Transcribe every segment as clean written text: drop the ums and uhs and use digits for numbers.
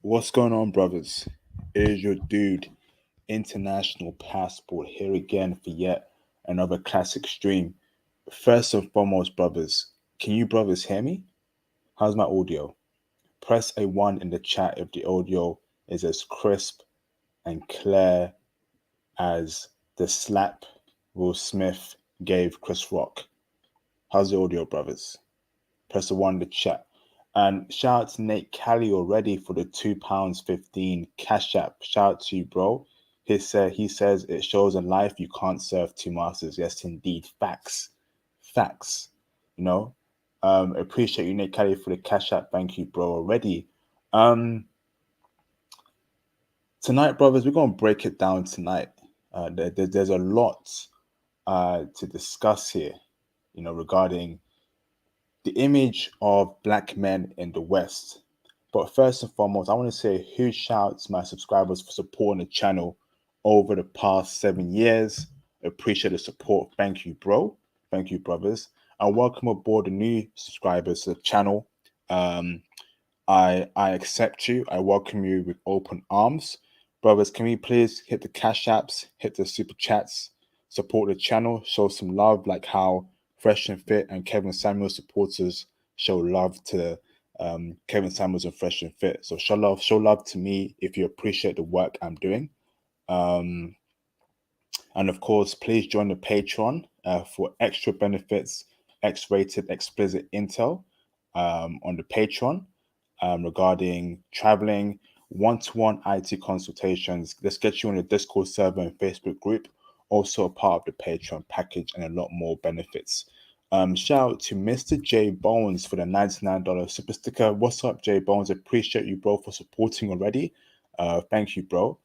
What's going on, brothers? It is your dude, International Passport, here again for yet another classic stream. First and foremost, brothers, can you brothers hear me? How's my audio? Press a 1 in the chat if the audio is as crisp and clear as the slap Will Smith gave Chris Rock. How's the audio, brothers? Press the 1 in the chat. And shout out to Nate Kelly already for the £2.15 cash app. Shout out to you, bro. He says it shows in life you can't serve two masters. Yes, indeed. Facts. Facts. You know. Appreciate you, Nate Kelly, for the cash app. Thank you, bro, already. Tonight, brothers, we're gonna break it down tonight. There's a lot to discuss here, regarding the image of black men in the West. But first and foremost, I want to say a huge shout out to my subscribers for supporting the channel over the past 7 years. Appreciate the support. Thank you, bro. Thank you, brothers. And welcome aboard the new subscribers to the channel. I accept you. I welcome you with open arms. Brothers, can we please hit the cash apps, hit the super chats, support the channel, show some love like how Fresh and Fit and Kevin Samuels supporters show love to Kevin Samuels and Fresh and Fit. So show love to me if you appreciate the work I'm doing. And of course, please join the Patreon for extra benefits, X-rated explicit intel on the Patreon regarding traveling, one-to-one IT consultations. Let's get you on the Discord server and Facebook group. Also a part of the Patreon package and a lot more benefits. Shout out to Mr. J Bones for the $99 super sticker. What's up, J Bones? Appreciate you, bro, for supporting already. Thank you, bro.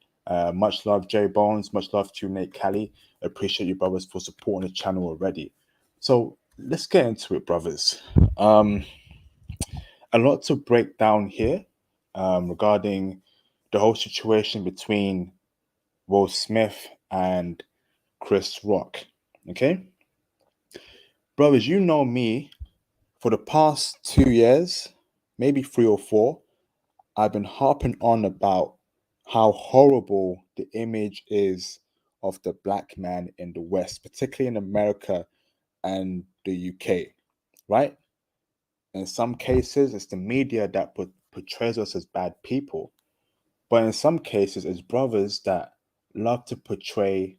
Much love, J Bones. Much love to Nate Kelly. Appreciate you, brothers, for supporting the channel already. So let's get into it, brothers. A lot to break down here regarding the whole situation between Will Smith and Chris Rock. Okay, brothers, you know me. For the past 2 years, maybe 3 or 4, I've been harping on about how horrible the image is of the black man in the West, particularly in America and the UK, right? In some cases, it's the media that portrays us as bad people. But in some cases, it's brothers that love to portray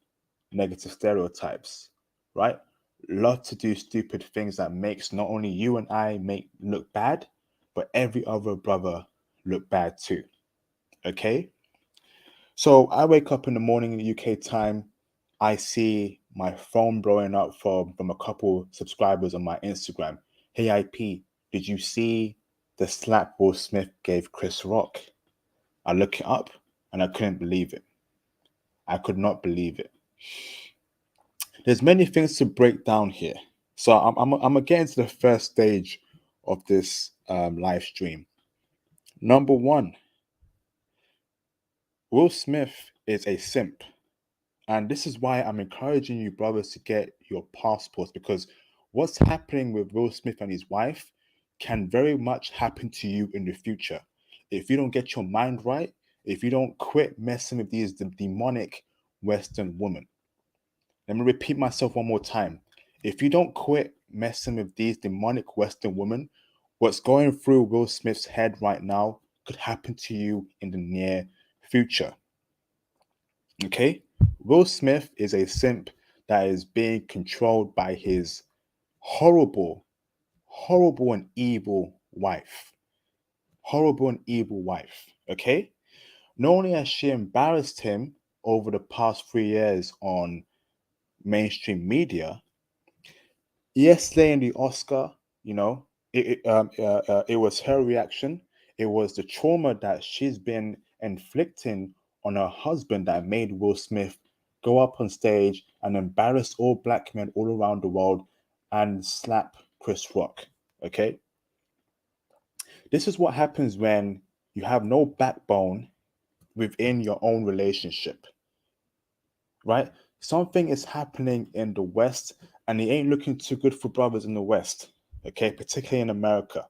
negative stereotypes, right? Love to do stupid things that makes not only you and I make look bad, but every other brother look bad too. Okay? So I wake up in the morning in the UK time, I see my phone blowing up from a couple subscribers on my Instagram. Hey IP, did you see the slap Will Smith gave Chris Rock? I look it up and I couldn't believe it. I could not believe it. There's many things to break down here. So I'm gonna get into the first stage of this live stream. Number one, Will Smith is a simp. And this is why I'm encouraging you, brothers, to get your passports, because what's happening with Will Smith and his wife can very much happen to you in the future. If you don't get your mind right, if you don't quit messing with these demonic Western women. Let me repeat myself one more time. If you don't quit messing with these demonic Western women, what's going through Will Smith's head right now could happen to you in the near future. Okay? Will Smith is a simp that is being controlled by his horrible, horrible and evil wife. Horrible and evil wife. Okay? Not only has she embarrassed him over the past 3 years on mainstream media, yesterday in the Oscar, it was her reaction. It was the trauma that she's been inflicting on her husband that made Will Smith go up on stage and embarrass all black men all around the world and slap Chris Rock. Okay, this is what happens when you have no backbone within your own relationship, right? Something is happening in the West and it ain't looking too good for brothers in the West, okay? Particularly in America.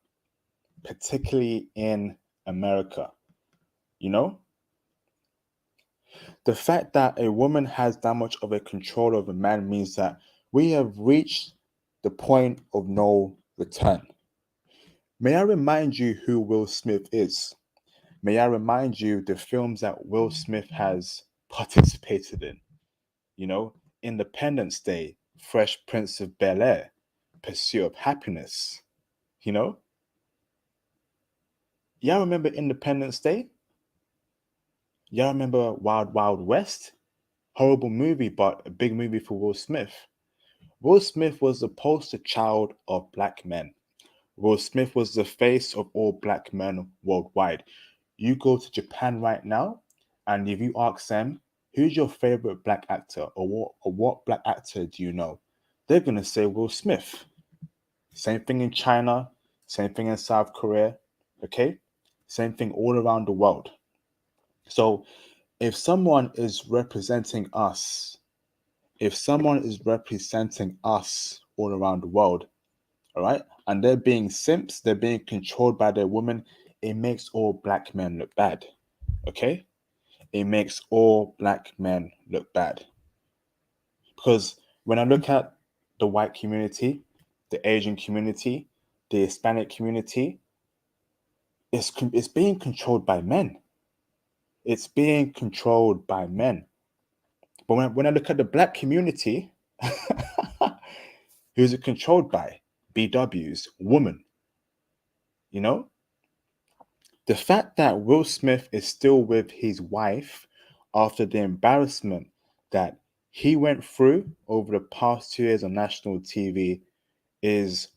Particularly in America. You know, the fact that a woman has that much of a control over a man means that we have reached the point of no return. May I remind you who Will Smith is? May I remind you the films that Will Smith has participated in? You know, Independence Day, Fresh Prince of Bel-Air, Pursuit of Happiness. You know, y'all remember Independence Day? Y'all remember Wild Wild West? Horrible movie, but a big movie for Will Smith. Will Smith was the poster child of black men. Will Smith was the face of all black men worldwide. You go to Japan right now, and if you ask them, who's your favorite black actor or what black actor do you know? They're going to say Will Smith. Same thing in China, same thing in South Korea, okay? Same thing all around the world. So if someone is representing us, if someone is representing us all around the world, all right, and they're being simps, they're being controlled by their women, it makes all black men look bad, okay? It makes all black men look bad. Because when I look at the white community, the Asian community, the Hispanic community, it's being controlled by men. It's being controlled by men. But when I look at the black community, who's it controlled by? BWs, women. You know, the fact that Will Smith is still with his wife after the embarrassment that he went through over the past 2 years on national TV is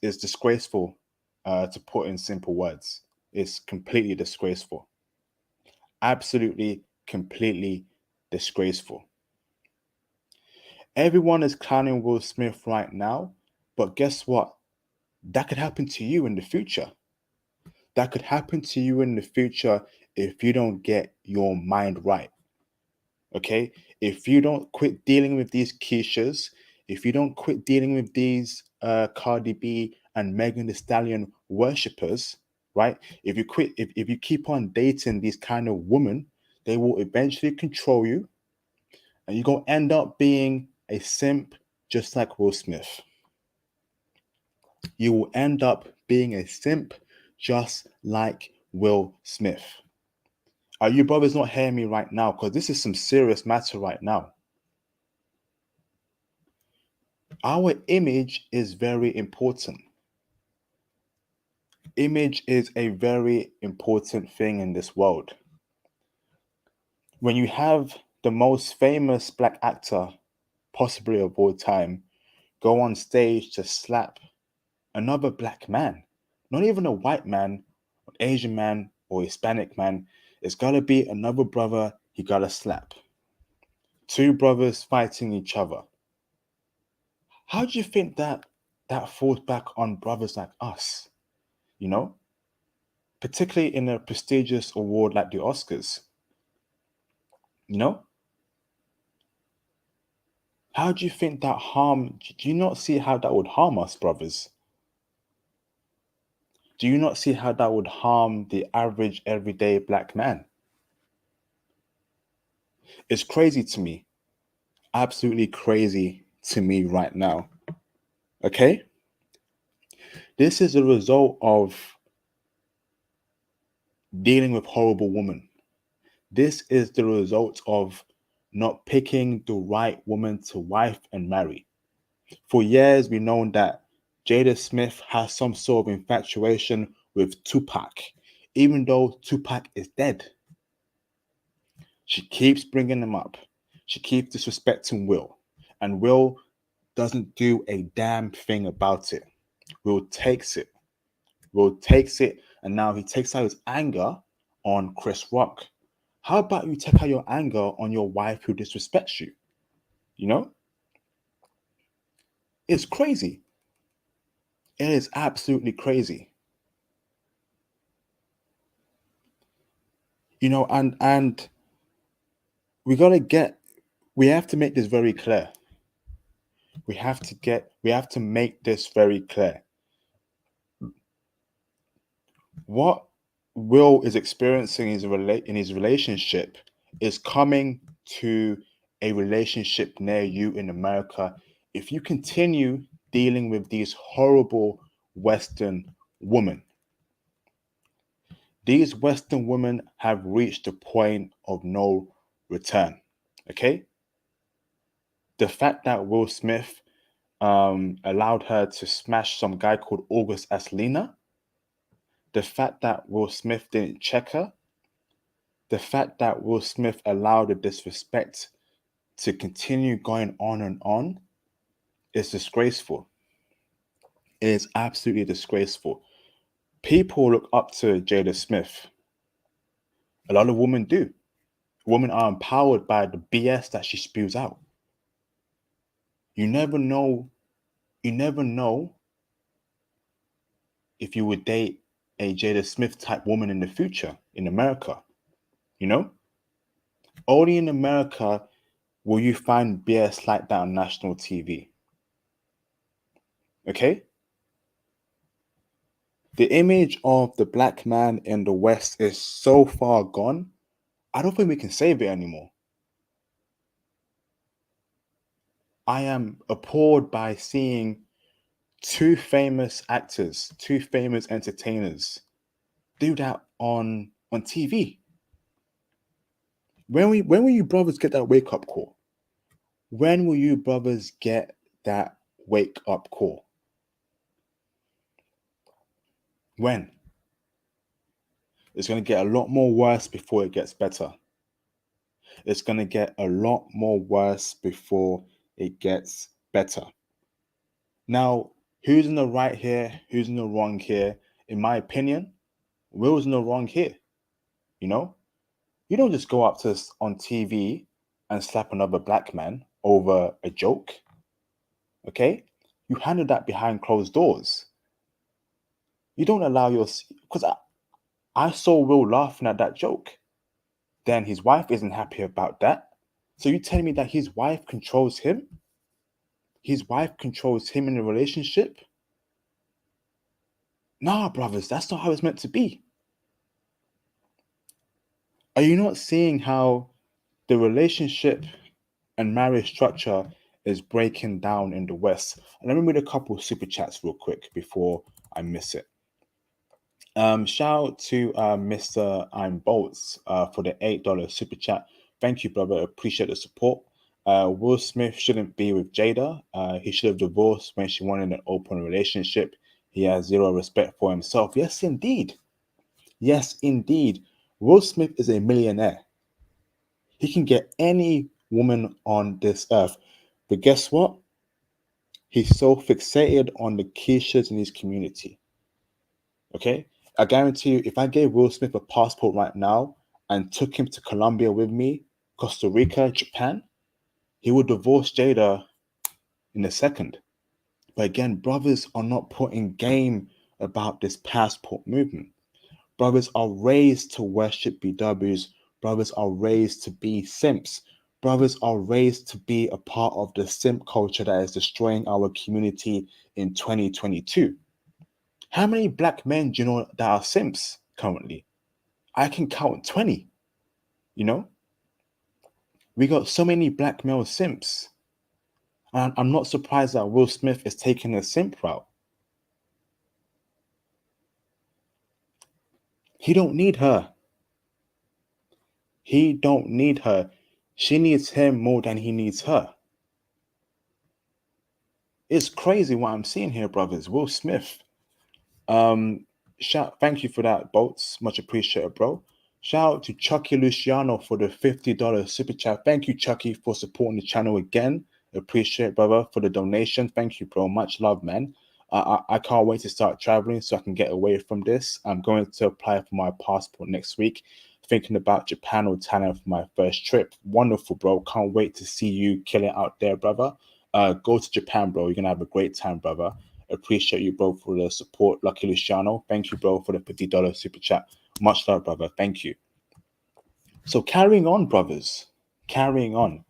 disgraceful. To put in simple words, it's completely disgraceful. Absolutely, completely disgraceful. Everyone is clowning Will Smith right now, but guess what? That could happen to you in the future. That could happen to you in the future if you don't get your mind right. Okay? If you don't quit dealing with these Keishas, if you don't quit dealing with these Cardi B and Megan Thee Stallion worshippers, right? If you keep on dating these kind of women, they will eventually control you, and you're gonna end up being a simp just like Will Smith. You will end up being a simp just like Will Smith. Are you brothers not hearing me right now? Because this is some serious matter right now. Our image is very important. Image is a very important thing in this world. When you have the most famous black actor, possibly of all time, go on stage to slap another black man, not even a white man, an Asian man, or Hispanic man, it's gotta be another brother he gotta slap. Two brothers fighting each other. How do you think that falls back on brothers like us? You know, particularly in a prestigious award like the Oscars. You know, how do you think that harm? Do you not see how that would harm us, brothers? Do you not see how that would harm the average everyday black man? It's crazy to me. Absolutely crazy to me right now. Okay? This is a result of dealing with horrible women. This is the result of not picking the right woman to wife and marry. For years, we've known that Jada Smith has some sort of infatuation with Tupac, even though Tupac is dead. She keeps bringing him up. She keeps disrespecting Will. And Will doesn't do a damn thing about it. Will takes it. Will takes it. And now he takes out his anger on Chris Rock. How about you take out your anger on your wife who disrespects you? You know? It's crazy. It is absolutely crazy. You know, and we have to make this very clear. We have to make this very clear. What Will is experiencing in his relationship is coming to a relationship near you in America if you continue dealing with these horrible Western women. These Western women have reached a point of no return. Okay? The fact that Will Smith allowed her to smash some guy called August Aslina, the fact that Will Smith didn't check her, the fact that Will Smith allowed the disrespect to continue going on is disgraceful. It is absolutely disgraceful. People look up to Jada Smith. A lot of women do. Women are empowered by the BS that she spews out. You never know. You never know if you would date a Jada Smith type woman in the future in America. You know, only in America will you find BS like that on national TV. Okay? The image of the black man in the West is so far gone, I don't think we can save it anymore. I am appalled by seeing two famous actors, two famous entertainers do that on TV. When will you brothers get that wake up call? When will you brothers get that wake up call? When? It's going to get a lot more worse before it gets better. It's going to get a lot more worse before it gets better. Now, who's in the right here? Who's in the wrong here? In my opinion, Will's in the wrong here. You know, you don't just go up to us on TV and slap another black man over a joke. Okay, you handle that behind closed doors. You don't allow your because I saw Will laughing at that joke. Then his wife isn't happy about that. So you telling me that his wife controls him? His wife controls him in a relationship? Nah, brothers, that's not how it's meant to be. Are you not seeing how the relationship and marriage structure is breaking down in the West? And let me read a couple of super chats real quick before I miss it. Shout out to Mr. I'm Bolts for the $8 super chat. Thank you, brother. Appreciate the support. Will Smith shouldn't be with Jada. He should have divorced when she wanted an open relationship. He has zero respect for himself. Yes, indeed. Yes, indeed. Will Smith is a millionaire. He can get any woman on this earth. But guess what? He's so fixated on the Keishas in his community. Okay? I guarantee you, if I gave Will Smith a passport right now and took him to Colombia with me, Costa Rica, Japan, he would divorce Jada in a second. But again, brothers are not putting game about this passport movement. Brothers are raised to worship BWs. Brothers are raised to be simps. Brothers are raised to be a part of the simp culture that is destroying our community in 2022. How many black men do you know that are simps currently? I can count 20. You know, we got so many black male simps. And I'm not surprised that Will Smith is taking a simp route. He don't need her. He don't need her. She needs him more than he needs her. It's crazy what I'm seeing here, brothers. Will Smith. Thank you for that, Bolts. Much appreciated, bro. Shout out to Chucky Luciano for the $50 super chat. Thank you, Chucky, for supporting the channel again. Appreciate, brother, for the donation. Thank you, bro. Much love, man. I can't wait to start traveling so I can get away from this. I'm going to apply for my passport next week. Thinking about Japan or Thailand for my first trip. Wonderful, bro. Can't wait to see you kill it out there, brother. Go to Japan, bro. You're gonna have a great time, brother. Appreciate you, bro, for the support. Lucky Luciano. Thank you, bro, for the $50 super chat. Much love, brother. Thank you. So carrying on, brothers. Carrying on.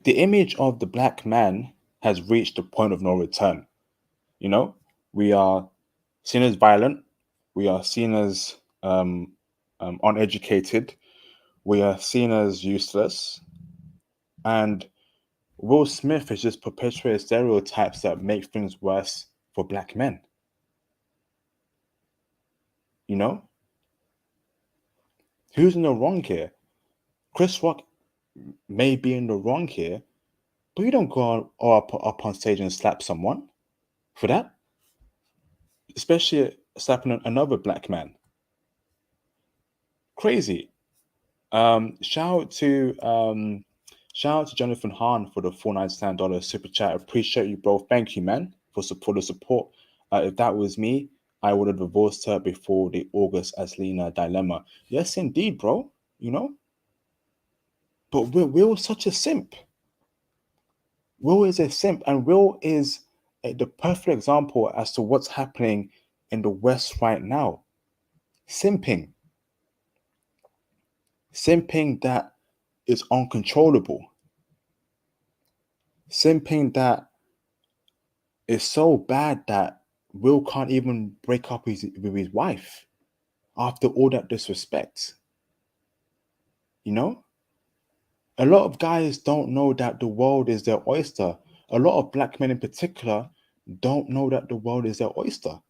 The image of the black man has reached the point of no return. You know, we are seen as violent. We are seen as uneducated. We are seen as useless. And Will Smith has just perpetuated stereotypes that make things worse for black men. You know? Who's in the wrong here? Chris Rock may be in the wrong here, but you don't go up on stage and slap someone for that, especially slapping another black man. Crazy. Um, shout out to um, shout out to Jonathan Hahn for the $4.99 super chat. Appreciate you, bro. Thank you, man, for the support. If that was me, I would have divorced her before the August Aslina dilemma. Yes, indeed, bro. You know, but Will's such a simp. Will is a simp, and Will is the perfect example as to what's happening in the West right now. Simping, simping that is uncontrollable, simping that is so bad that Will can't even break up with his wife after all that disrespect. You know, a lot of guys don't know that the world is their oyster. A lot of black men in particular don't know that the world is their oyster.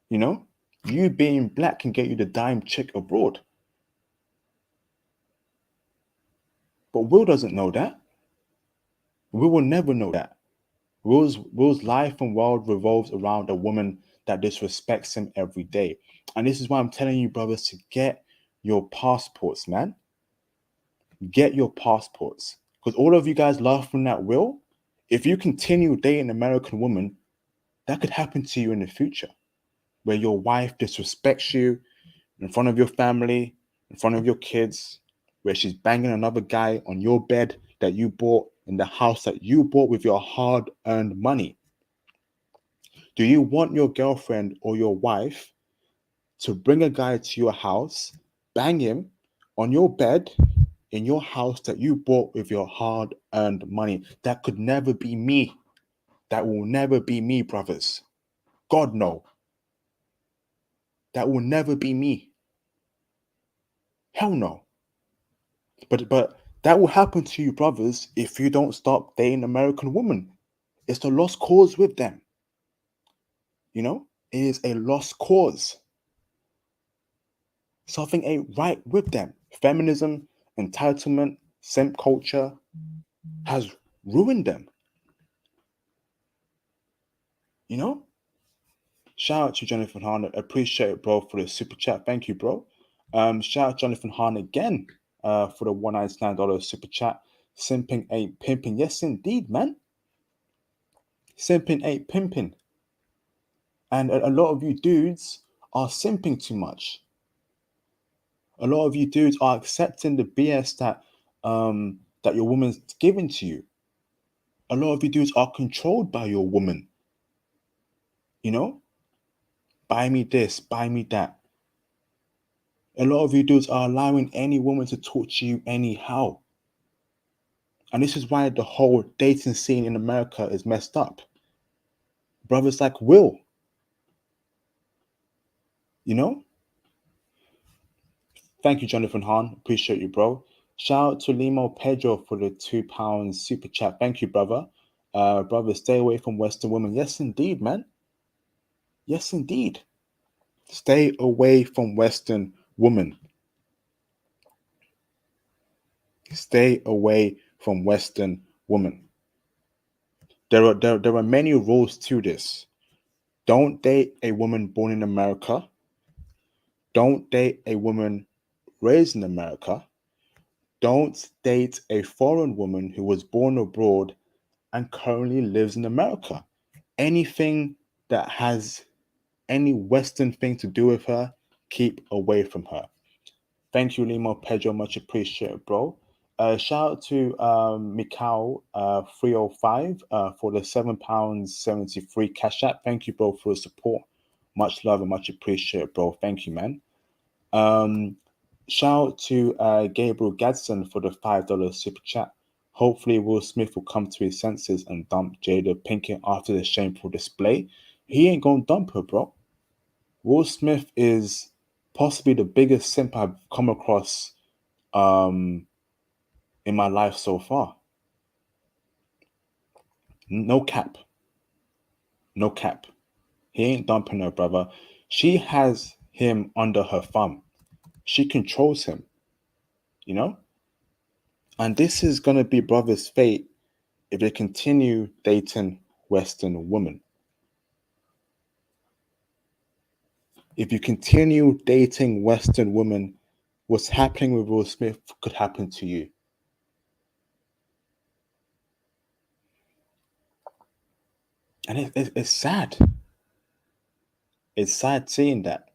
You know, you being black can get you the dime chick abroad. But Will doesn't know that. Will will never know that. Will's life and world revolves around a woman that disrespects him every day. And this is why I'm telling you, brothers, to get your passports, man. Get your passports. Because all of you guys laughing at Will, if you continue dating an American woman, that could happen to you in the future. Where your wife disrespects you in front of your family, in front of your kids, where she's banging another guy on your bed that you bought in the house that you bought with your hard earned money. Do you want your girlfriend or your wife to bring a guy to your house, bang him on your bed in your house that you bought with your hard earned money? That could never be me. That will never be me, brothers. God, no. That will never be me. Hell no. But that will happen to you, brothers, if you don't stop dating American women. It's a lost cause with them. You know, it is a lost cause. Something ain't right with them. Feminism, entitlement, simp culture has ruined them. You know? Shout out to Jonathan Hahn. Appreciate it, bro, for the super chat. Thank you, bro. Shout out Jonathan Hahn again for the $199 super chat. Simping ain't pimping. Yes, indeed, man. Simping ain't pimping. And a lot of you dudes are simping too much. A lot of you dudes are accepting the BS that your woman's giving to you. A lot of you dudes are controlled by your woman. You know, buy me this, buy me that. A lot of you dudes are allowing any woman to talk to you anyhow. And this is why the whole dating scene in America is messed up. Brothers like Will, you know? Thank you, Jonathan Hahn. Appreciate you, bro. Shout out to Limo Pedro for the £2 super chat. Thank you, brother. Brother, stay away from Western women. Yes, indeed, man. Yes, indeed. Stay away from Western women. Stay away from Western women. There are many rules to this. Don't date a woman born in America. Don't date a woman raised in America. Don't date a foreign woman who was born abroad and currently lives in America. Anything that has any Western thing to do with her, keep away from her. Thank you, Limo Pedro. Much appreciated, bro. Shout out to Mikau 305 for the £7.73 cash app. Thank you, bro, for the support. Much love and much appreciated, bro. Thank you, man. Shout out to Gabriel Gadsden for the $5 super chat. Hopefully, Will Smith will come to his senses and dump Jada Pinkett after the shameful display. He ain't gonna dump her, bro. Will Smith is possibly the biggest simp I've come across um in my life so far. No cap. No cap. He ain't dumping her, brother. She has him under her thumb. She controls him, you know? And this is gonna be brother's fate if they continue dating Western women. If you continue dating Western women, what's happening with Will Smith could happen to you. And it's sad. It's sad seeing that.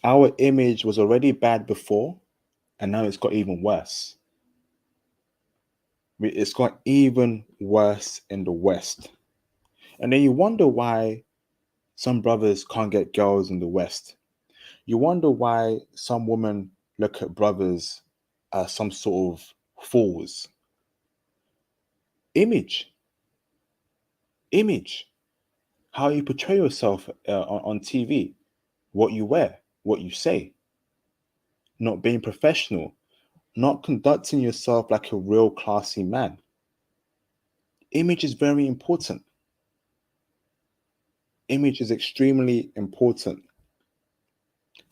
Our image was already bad before, and now it's got even worse. It's got even worse in the West. And then you wonder why some brothers can't get girls in the West. You wonder why some women look at brothers as some sort of fools. Image. Image. How you portray yourself on TV, what you wear, what you say, not being professional, not conducting yourself like a real classy man. Image is very important. Image is extremely important.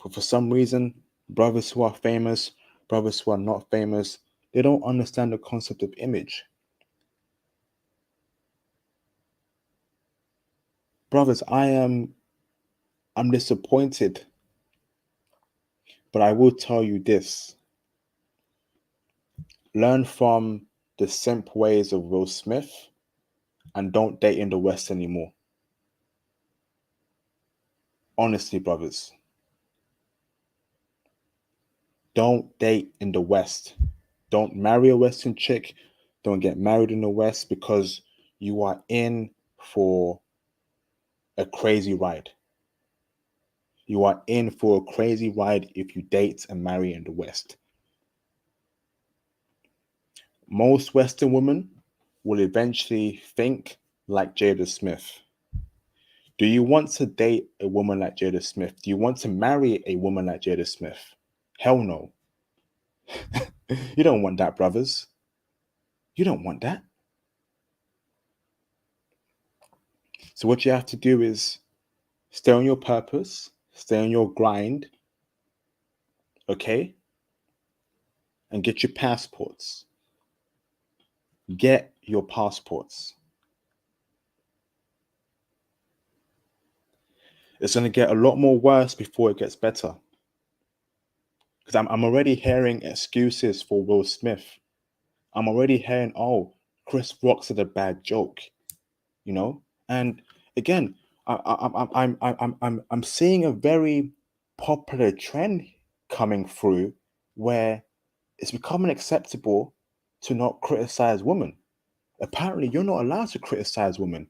But for some reason, brothers who are famous, brothers who are not famous, they don't understand the concept of image. Brothers, I'm disappointed, but I will tell you this. Learn from the simp ways of Will Smith and don't date in the West anymore. Honestly, brothers, don't date in the West. Don't marry a Western chick. Don't get married in the West because you are in for a crazy ride. You are in for a crazy ride if you date and marry in the West. Most Western women will eventually think like Jada Smith. Do you want to date a woman like Jada Smith? Do you want to marry a woman like Jada Smith? Hell no. You don't want that, brothers. You don't want that. So, what you have to do is stay on your purpose, stay on your grind, okay? And get your passports. Get your passports. It's going to get a lot more worse before it gets better. Because I'm already hearing excuses for Will Smith. I'm already hearing, oh, Chris Rock said a bad joke, you know? And again, I'm seeing a very popular trend coming through where it's becoming acceptable to not criticize women. Apparently, you're not allowed to criticize women.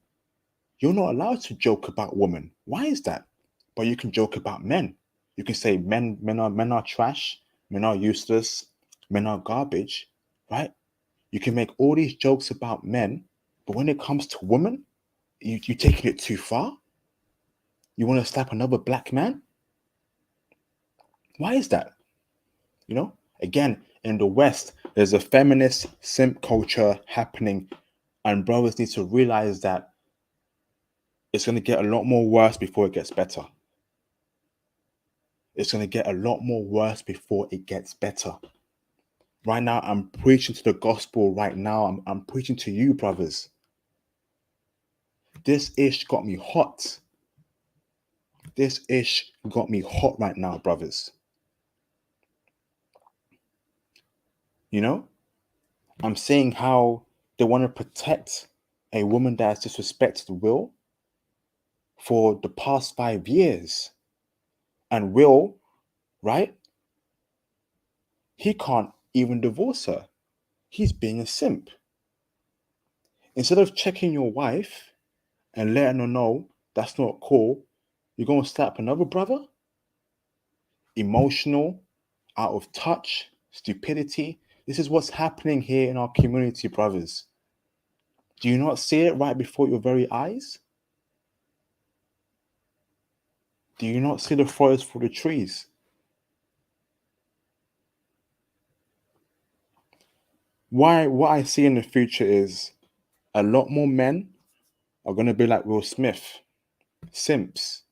You're not allowed to joke about women. Why is that? But you can joke about men. You can say men are trash, men are useless, men are garbage, right? You can make all these jokes about men, but when it comes to women, you taking it too far. You want to slap another black man? Why is that? You know, again, in the West, there's a feminist simp culture happening, and brothers need to realize that it's going to get a lot more worse before it gets better. It's going to get a lot more worse before it gets better. Right now, I'm preaching to the gospel right now. I'm preaching to you, brothers. This ish got me hot. This ish got me hot right now, brothers. You know, I'm seeing how they want to protect a woman that has disrespected Will for the past 5 years. And Will, right? He can't even divorce her. He's being a simp. Instead of checking your wife and letting her know that's not cool, you're going to slap another brother? Emotional, out of touch, stupidity. This is what's happening here in our community, brothers. Do you not see it right before your very eyes? Do you not see the forest for the trees? What I see in the future is a lot more men are going to be like Will Smith, simps,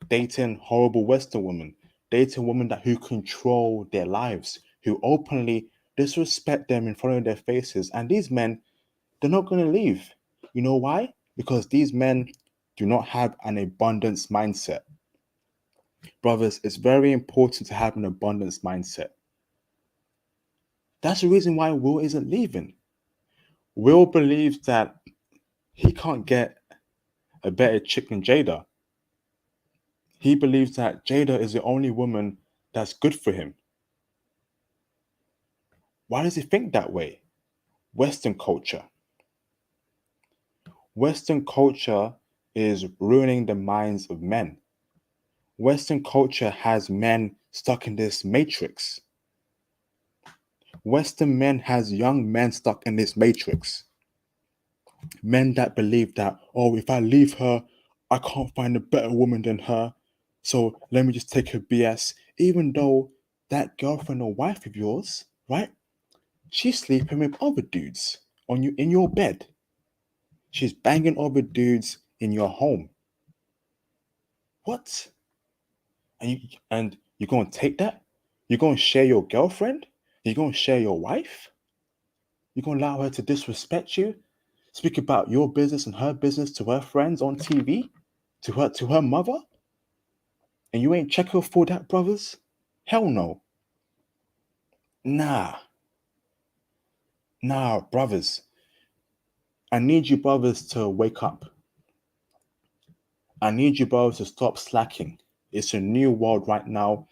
dating horrible Western women, dating women that who control their lives, who openly disrespect them in front of their faces. And these men, they're not going to leave. You know why? Because these men do not have an abundance mindset. Brothers, it's very important to have an abundance mindset. That's the reason why Will isn't leaving. Will believes that he can't get a better chick than Jada. He believes that Jada is the only woman that's good for him. Why does he think that way? Western culture. Western culture is ruining the minds of men. Western culture has men stuck in this matrix. Western men has young men stuck in this matrix. Men that believe that, oh, if I leave her, I can't find a better woman than her. So let me just take her BS. Even though that girlfriend or wife of yours, right? She's sleeping with other dudes on you in your bed. She's banging other dudes in your home. What? And you're gonna take that? You're gonna share your girlfriend? You're gonna share your wife? You're gonna allow her to disrespect you? Speak about your business and her business to her friends on TV? To her mother? And you ain't check her for that, brothers? Hell no. Nah. Nah, brothers. I need you brothers to wake up. I need you brothers to stop slacking. It's a new world right now.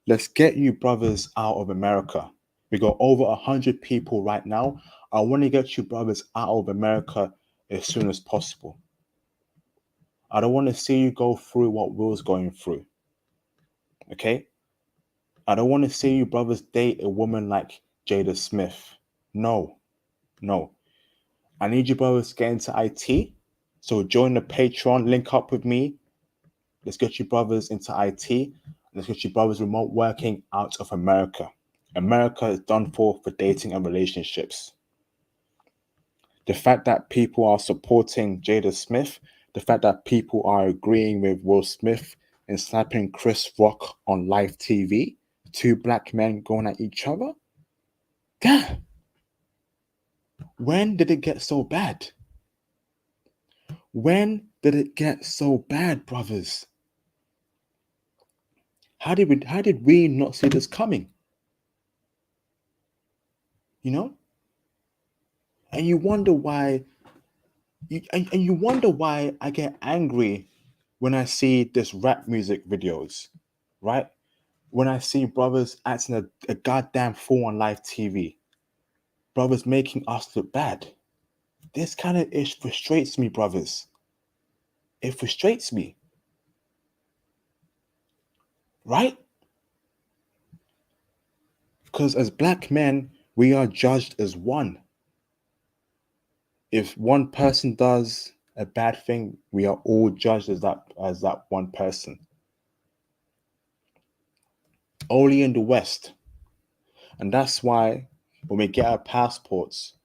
Let's get you brothers out of America. We got over 100 people right now. I want to get you brothers out of America as soon as possible. I don't want to see you go through what Will's going through. Okay? I don't want to see you brothers date a woman like Jada Smith. No, no. I need you brothers to get into IT. So join the Patreon, link up with me. Let's get you brothers into IT. Let's get you brothers remote working out of America. America is done for dating and relationships. The fact that people are supporting Jada Smith, the fact that people are agreeing with Will Smith and slapping Chris Rock on live TV, two black men going at each other. Damn. When did it get so bad? When did it get so bad, brothers? How did we not see this coming? You know? And you wonder why and you wonder why I get angry when I see this rap music videos, right? When I see brothers acting a goddamn fool on live TV, brothers making us look bad. This kind of ish frustrates me, brothers. It frustrates me, right? Because as black men, we are judged as one. If one person does a bad thing, we are all judged as that one person. Only in the West. And that's why when we get our passports,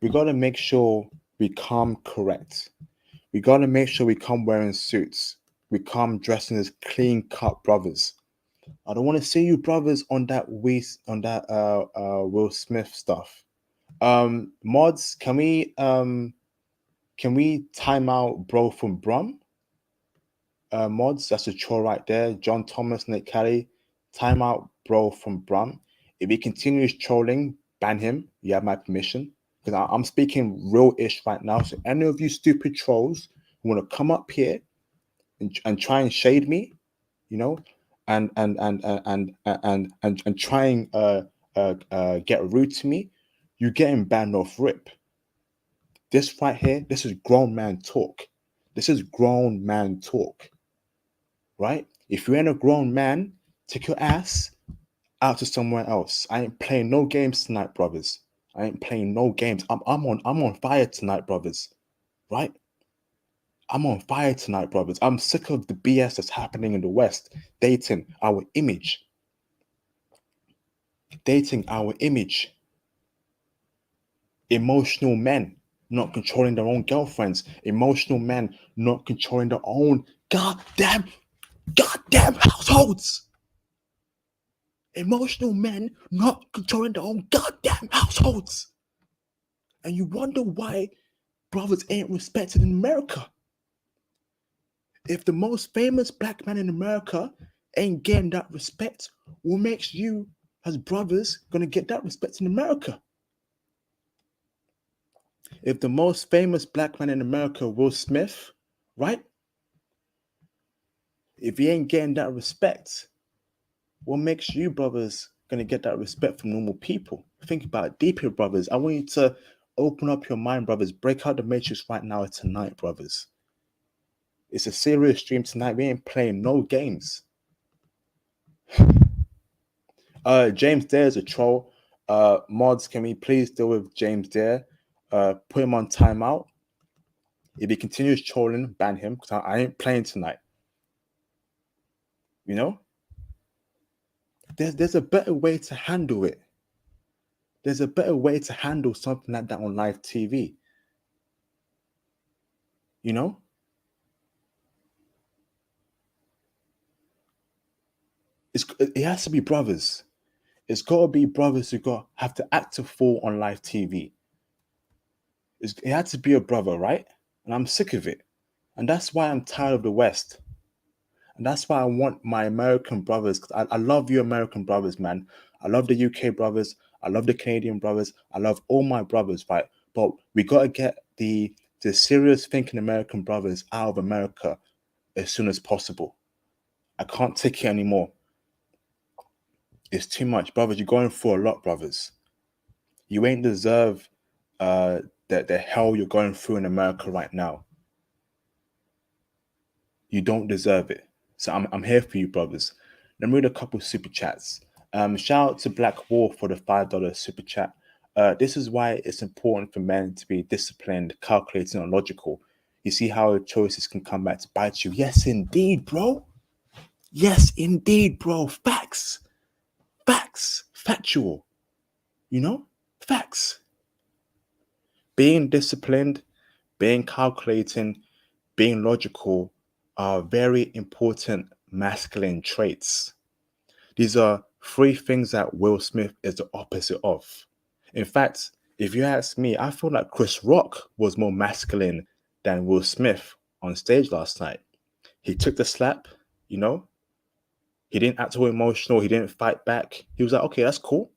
we got to make sure we come correct. We got to make sure we come wearing suits. We come dressing as clean cut brothers. I don't want to see you brothers on that Will Smith stuff. Mods, can we time out bro from Brum? Mods, that's a troll right there. John Thomas, Nick Kelly, time out bro from Brum. If he continues trolling, ban him. You have my permission. Because I'm speaking real ish right now. So any of you stupid trolls who want to come up here and try and shade me, you know, and try and get rude to me, you're getting banned off rip. This right here, this is grown man talk. This is grown man talk, right? If you ain't a grown man, take your ass out to somewhere else. I ain't playing no games tonight, brothers. I ain't playing no games. I'm on fire tonight, brothers. Right? I'm on fire tonight, brothers. I'm sick of the BS that's happening in the West, dating our image. Dating our image. Emotional men not controlling their own girlfriends. Emotional men not controlling their own goddamn households. Emotional men not controlling their own goddamn households. And you wonder why brothers ain't respected in America. If the most famous black man in America ain't getting that respect, what makes you as brothers gonna get that respect in America? If the most famous black man in America, Will Smith, right? If he ain't getting that respect, what makes you brothers gonna get that respect from normal people? Think about it deeper, brothers. I want you to open up your mind, brothers. Break out the matrix right now tonight, brothers. It's a serious stream tonight. We ain't playing no games. James Dare is a troll. Mods, can we please deal with James Dare? Put him on timeout. If he continues trolling, ban him because I ain't playing tonight. You know, there's a better way to handle it. There's a better way to handle something like that on live TV. You know, it has to be brothers. It's got to be brothers who have to act a fool on live TV. It had to be a brother, right? And I'm sick of it. And that's why I'm tired of the West. And that's why I want my American brothers, because I love you American brothers, man. I love the UK brothers. I love the Canadian brothers. I love all my brothers, right? But we got to get the serious thinking American brothers out of America as soon as possible. I can't take it anymore. It's too much. Brothers, you're going through a lot, brothers. You ain't deserve the hell you're going through in America right now. You don't deserve it. So I'm here for you, brothers. Let me read a couple super chats. Shout out to Black Wolf for the $5 super chat. This is why it's important for men to be disciplined, calculating, and logical. You see how choices can come back to bite you. Yes, indeed, bro. Yes, indeed, bro. Facts. Facts. Factual. You know? Facts. Being disciplined, being calculating, being logical are very important masculine traits. These are three things that Will Smith is the opposite of. In fact, if you ask me, I feel like Chris Rock was more masculine than Will Smith on stage last night. He took the slap, you know, he didn't act all emotional, he didn't fight back. He was like, okay, that's cool.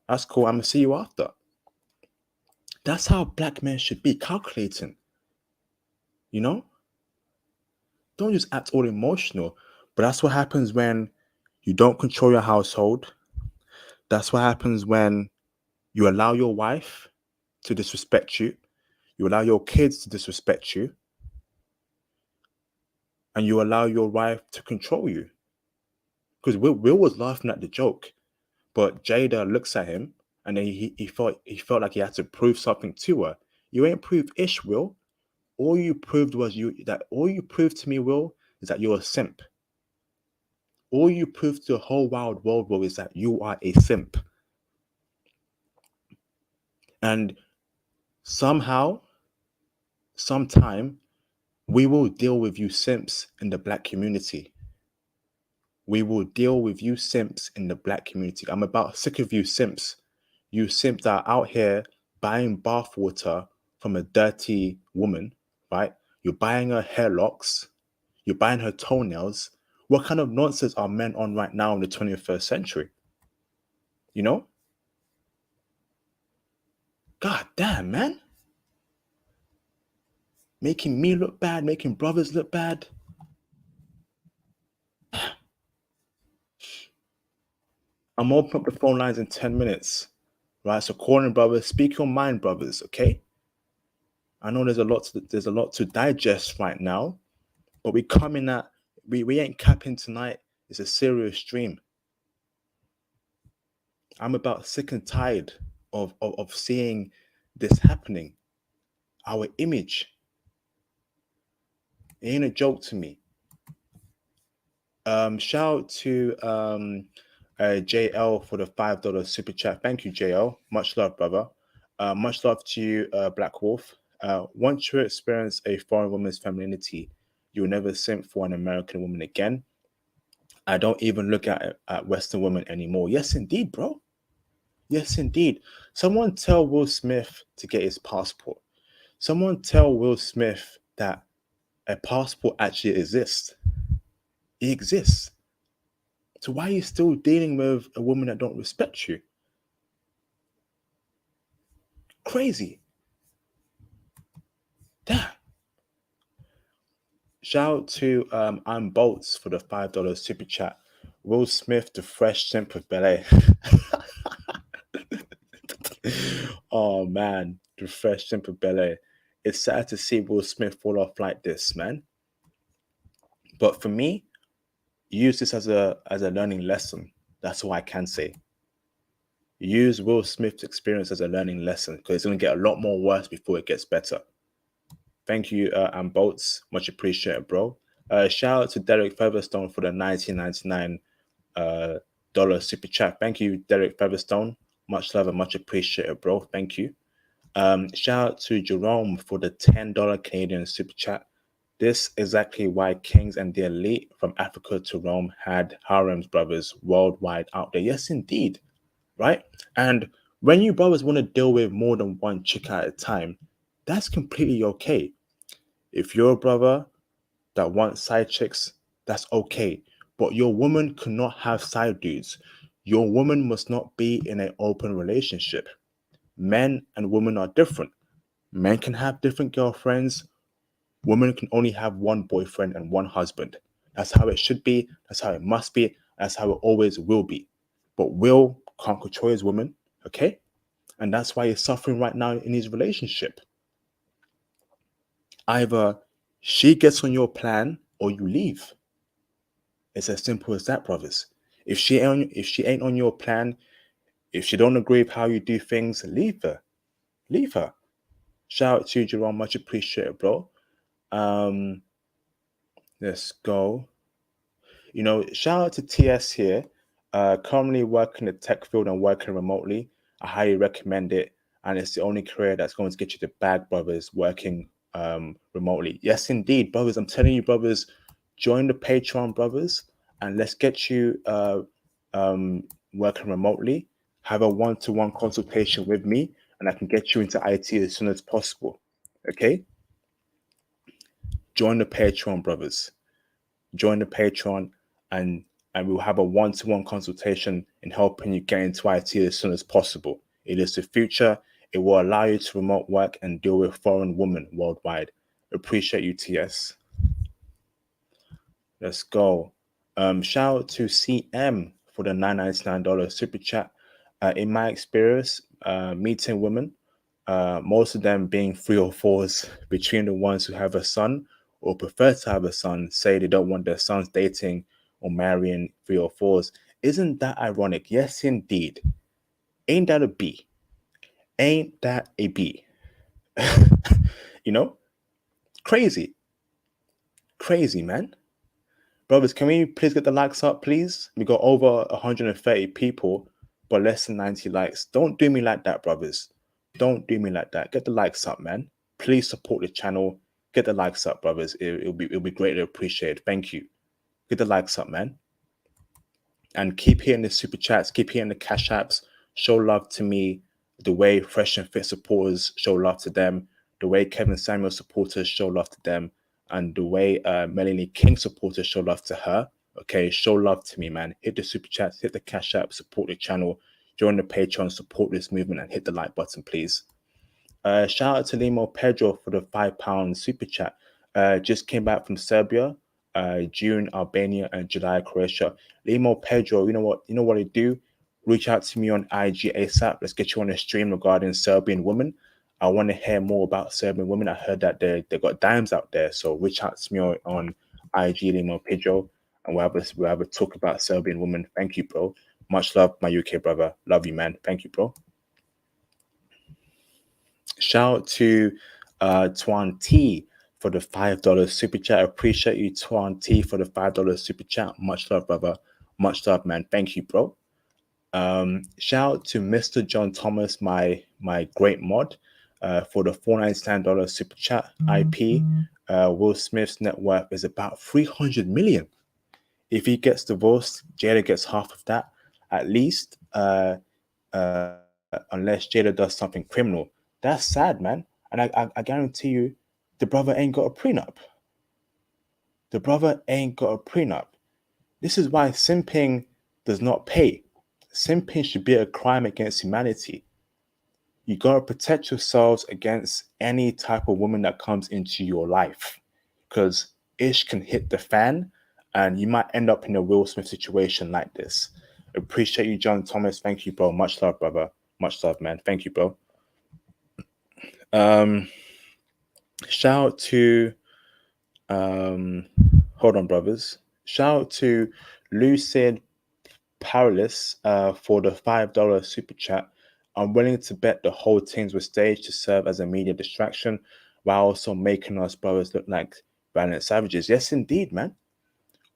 That's cool. I'm gonna see you after. That's how black men should be, calculating, you know? Don't just act all emotional. But that's what happens when you don't control your household. That's what happens when you allow your wife to disrespect you. You allow your kids to disrespect you. And you allow your wife to control you. Because Will was laughing at the joke. But Jada looks at him and then he felt like he had to prove something to her. You ain't proved ish, Will. All you proved to me, Will, is that you're a simp. All you proved to the whole wild world, Will, is that you are a simp. And somehow, sometime, we will deal with you simps in the black community. We will deal with you simps in the black community. I'm about sick of you simps. You simps that are out here buying bathwater from a dirty woman, right? You're buying her hair locks. You're buying her toenails. What kind of nonsense are men on right now in the 21st century? You know? God damn, man. Making me look bad, making brothers look bad. I'm opening up the phone lines in 10 minutes. Right? So calling brothers, speak your mind, brothers, okay? I know there's a lot to digest right now, but we ain't capping tonight. It's a serious stream. I'm about sick and tired of seeing this happening. Our image. It ain't a joke to me. Shout out to JL for the $5 super chat. Thank you, JL. Much love, brother. Much love to you, Black Wolf. Once you experience a foreign woman's femininity, you'll never simp for an American woman again. I don't even look at Western women anymore. Yes, indeed, bro. Yes, indeed. Someone tell Will Smith to get his passport. Someone tell Will Smith that a passport actually exists. It exists. So why are you still dealing with a woman that don't respect you? Crazy. Damn. Shout out to I'm Bolts for the $5 super chat. Will Smith, the fresh simp of Bel Air. Oh man, the fresh simp of Bel Air. It's sad to see Will Smith fall off like this, man. But for me, use this as a learning lesson. That's all I can say. Use Will Smith's experience as a learning lesson because it's going to get a lot more worse before it gets better. Thank you, and Bolts. Much appreciated, bro. Shout out to Derek Featherstone for the $19.99 dollar super chat. Thank you, Derek Featherstone. Much love and much appreciated, bro. Thank you. Shout out to Jerome for the $10 Canadian super chat. This is exactly why kings and the elite from Africa to Rome had harems, brothers, worldwide out there. Yes, indeed. Right? And when you brothers want to deal with more than one chick at a time, that's completely okay. If you're a brother that wants side chicks, that's okay. But your woman cannot have side dudes. Your woman must not be in an open relationship. Men and women are different. Men can have different girlfriends. Women can only have one boyfriend and one husband. That's how it should be. That's how it must be. That's how it always will be. But Will can't control his woman, okay? And that's why he's suffering right now in his relationship. Either she gets on your plan or you leave. It's as simple as that, brothers. If she ain't on your plan, if she don't agree with how you do things, leave her. Leave her. Shout out to you, Jerome. Much appreciated, bro. Let's go. Shout out to TS here. Currently working in the tech field and working remotely. I highly recommend it. And it's the only career that's going to get you the bag, brothers, working remotely. Yes, indeed, brothers. I'm telling you, brothers, join the Patreon, brothers, and let's get you working remotely. Have a one-to-one consultation with me, and I can get you into IT as soon as possible. Okay? Join the Patreon, brothers. Join the Patreon, and we'll have a one-to-one consultation in helping you get into IT as soon as possible. It is the future. It will allow you to remote work and deal with foreign women worldwide. Appreciate you, TS. Let's go. Shout out to CM for the $9.99 super chat. In my experience, meeting women, most of them being 3 or 4s between the ones who have a son or prefer to have a son, say they don't want their sons dating or marrying 3 or 4s. Isn't that ironic? Yes, indeed. Ain't that a B? Ain't that a B? Crazy. Crazy, man. Brothers, can we please get the likes up, please? We got over 130 people, but less than 90 likes. Don't do me like that, brothers. Don't do me like that. Get the likes up, man. Please support the channel. Get the likes up, brothers. It'll be greatly appreciated. Thank you. Get the likes up, man. And keep hitting the super chats. Keep hitting the cash apps. Show love to me the way Fresh and Fit supporters show love to them. The way Kevin Samuel supporters show love to them. And the way Melanie King supporters show love to her. Okay, show love to me, man. Hit the super chats, hit the cash app, support the channel, join the Patreon, support this movement, and hit the like button, please. Shout out to Limo Pedro for the £5 super chat. Just came back from Serbia, June Albania, and July Croatia. Limo Pedro, you know what I do? Reach out to me on IG ASAP. Let's get you on a stream regarding Serbian women. I want to hear more about Serbian women. I heard that they got dimes out there, so reach out to me on IG Limo Pedro, and we'll have a talk about Serbian women. Thank you, bro. Much love, my UK brother. Love you, man. Thank you, bro. Shout out to Tuan T for the $5 super chat. I appreciate you, Tuan T, for the $5 super chat. Much love, brother. Much love, man. Thank you, bro. Shout out to Mr. John Thomas, my great mod, for the $499 super chat. IP. Will Smith's net worth is about 300 million. If he gets divorced, Jada gets half of that, at least. Unless Jada does something criminal. That's sad, man. And I guarantee you, the brother ain't got a prenup. The brother ain't got a prenup. This is why simping does not pay. Simping should be a crime against humanity. You gotta protect yourselves against any type of woman that comes into your life, because ish can hit the fan, and you might end up in a Will Smith situation like this. Appreciate you, John Thomas. Thank you, bro. Much love, brother. Much love, man. Thank you, bro. Shout out to hold on, brothers. Shout out to Lucid Powerless for the $5 super chat. I'm willing to bet the whole things were staged to serve as a media distraction while also making us brothers look like violent savages. Yes, indeed, man.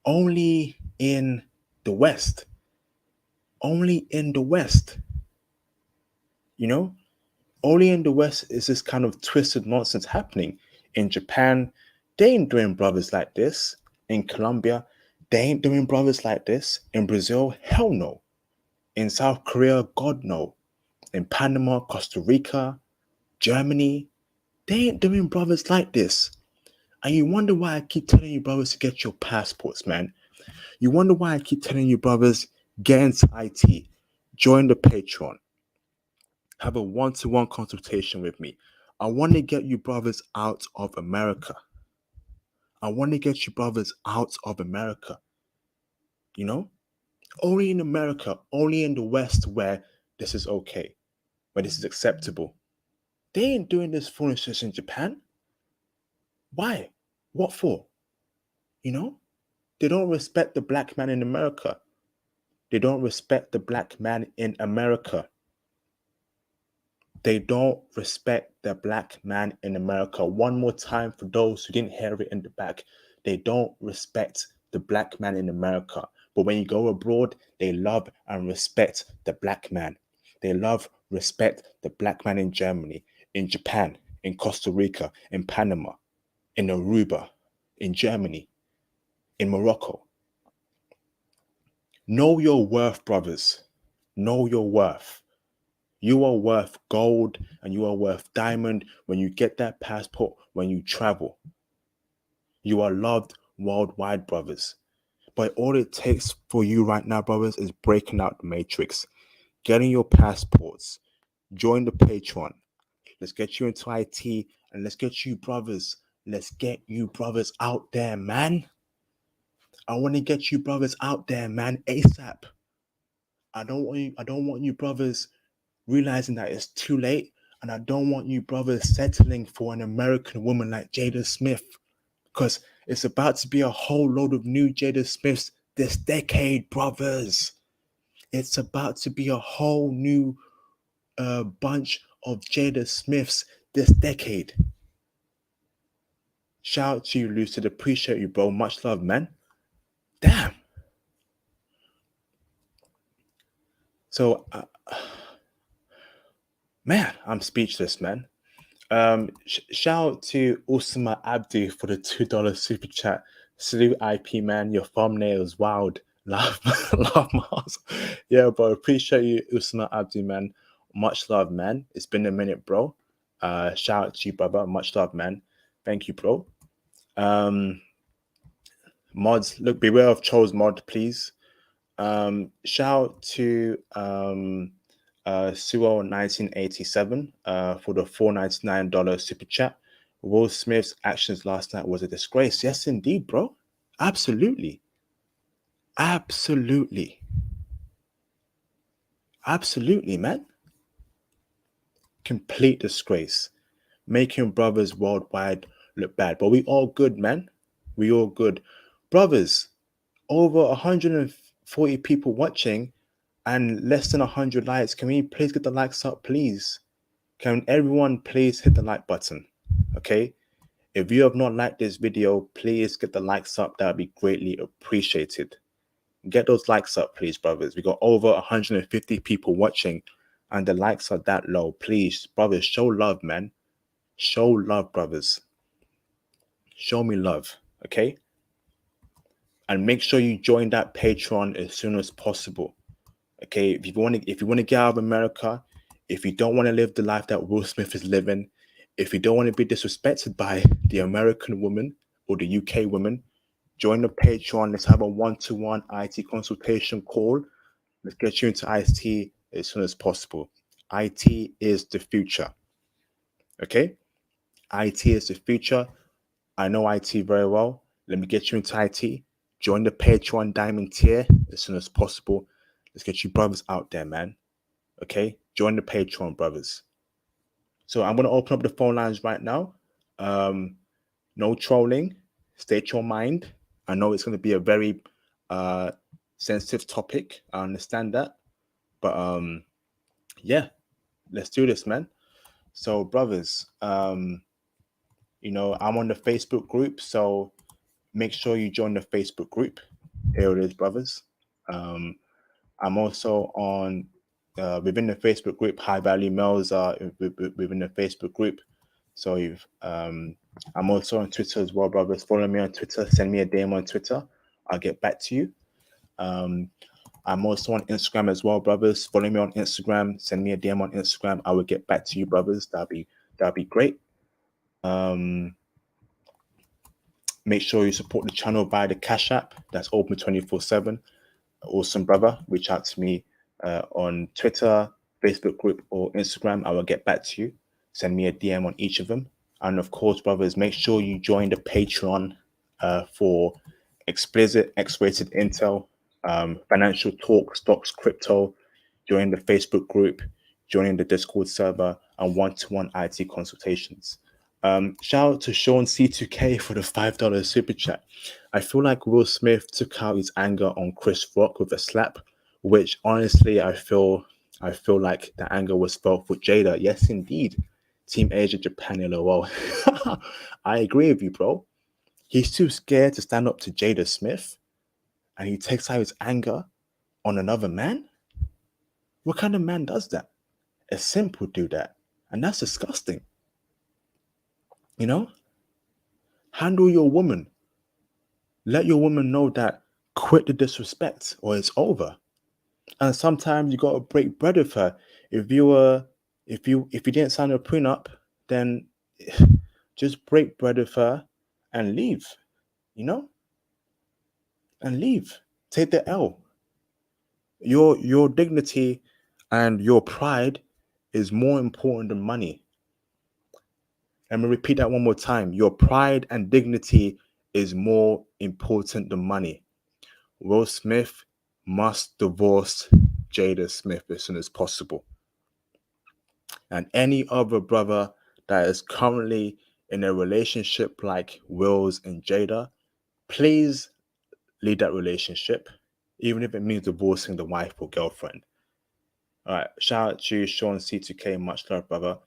Only in the West. Only in the West. You know? Only in the West is this kind of twisted nonsense happening. In Japan, they ain't doing brothers like this. In Colombia, they ain't doing brothers like this. In Brazil, hell no. In South Korea, God no. In Panama, Costa Rica, Germany, they ain't doing brothers like this. And you wonder why I keep telling you brothers to get your passports, man. You wonder why I keep telling you brothers, get into IT, join the Patreon, have a one-to-one consultation with me. I want to get you brothers out of America. I want to get you brothers out of America. You know? Only in America, only in the West where this is okay, where this is acceptable. They ain't doing this foolishness in Japan. Why? What for? You know? They don't respect the black man in America. They don't respect the black man in America. They don't respect the black man in America. One more time for those who didn't hear it in the back. They don't respect the black man in America. But when you go abroad, they love and respect the black man. They love, respect the black man in Germany, in Japan, in Costa Rica, in Panama, in Aruba, in Germany, in Morocco. Know your worth, brothers. Know your worth. You are worth gold and you are worth diamond when you get that passport, when you travel. You are loved worldwide, brothers. But all it takes for you right now, brothers, is breaking out the matrix, getting your passports, join the Patreon. Let's get you into IT and let's get you brothers. Let's get you brothers out there, man. I want to get you brothers out there, man, ASAP. I don't want you brothers realizing that it's too late, and I don't want you brothers settling for an American woman like Jada Smith, because it's about to be a whole load of new Jada Smiths this decade, brothers. It's about to be a whole new bunch of Jada Smiths this decade. Shout out to you, Lucid. Appreciate you, bro. Much love, man. Damn. So, man, I'm speechless, man. Shout out to Usama Abdi for the $2 super chat. Salute IP, man. Your thumbnail is wild. Love, love Mars. Yeah, bro. Appreciate you, Usama Abdi, man. Much love, man. It's been a minute, bro. Shout out to you, brother. Much love, man. Thank you, bro. Mods, look, beware of Cho's mod, please. Shout out to Suo 1987 for the $499 super chat. Will Smith's actions last night was a disgrace. Yes, indeed, bro. Absolutely. Absolutely. Absolutely, man. Complete disgrace. Making brothers worldwide look bad. But we all good, man. We all good. Brothers, over 140 people watching and less than 100 likes. Can we please get the likes up, please? Can everyone please hit the like button? Okay. If you have not liked this video, please get the likes up. That would be greatly appreciated. Get those likes up, please, brothers. We got over 150 people watching, and the likes are that low. Please, brothers, show love, man. Show love, brothers. Show me love, okay? And make sure you join that Patreon as soon as possible. Okay, if you want to get out of America, if you don't want to live the life that Will Smith is living, if you don't want to be disrespected by the American woman or the UK woman, join the Patreon. Let's have a one-to-one IT consultation call. Let's get you into IT as soon as possible. IT is the future. Okay? IT is the future. I know IT very well. Let me get you into IT. Join the Patreon Diamond tier as soon as possible. Let's get you brothers out there, man. Okay? Join the Patreon, brothers. So I'm going to open up the phone lines right now. No trolling. State your mind. I know it's going to be a very sensitive topic. I understand that. But yeah, let's do this, man. So, brothers, I'm on the Facebook group, so make sure you join the Facebook group. Here it is, brothers. I'm also on within the Facebook group. High Value Males are within the Facebook group. So I'm also on Twitter as well, brothers. Follow me on Twitter. Send me a DM on Twitter. I'll get back to you. I'm also on Instagram as well, brothers. Follow me on Instagram. Send me a DM on Instagram. I will get back to you, brothers. That'd be great. Make sure you support the channel via the Cash App. That's open 24/7. Awesome, brother. Reach out to me on Twitter, Facebook group, or Instagram. I will get back to you. Send me a DM on each of them. And of course, brothers, make sure you join the Patreon for explicit, X-rated intel, financial talk, stocks, crypto. Join the Facebook group, joining the Discord server, and one-to-one IT consultations. Shout out to Sean C2K for the $5 super chat. I feel like Will Smith took out his anger on Chris Rock with a slap, which honestly I feel like the anger was felt for Jada. Yes, indeed. Team Asia Japan LOL. I agree with you, bro. He's too scared to stand up to Jada Smith, and he takes out his anger on another man. What kind of man does that? A simp would do that, and that's disgusting. You know, handle your woman. Let your woman know that quit the disrespect or it's over. And sometimes you gotta break bread with her. If you didn't sign a prenup, then just break bread with her and leave. You know, and leave. Take the L. Your dignity and your pride is more important than money. Let me repeat that one more time. Your pride and dignity is more important than money. Will Smith must divorce Jada Smith as soon as possible. And any other brother that is currently in a relationship like Will's and Jada, please leave that relationship, even if it means divorcing the wife or girlfriend. All right, shout out to Sean C2K. Much love, brother.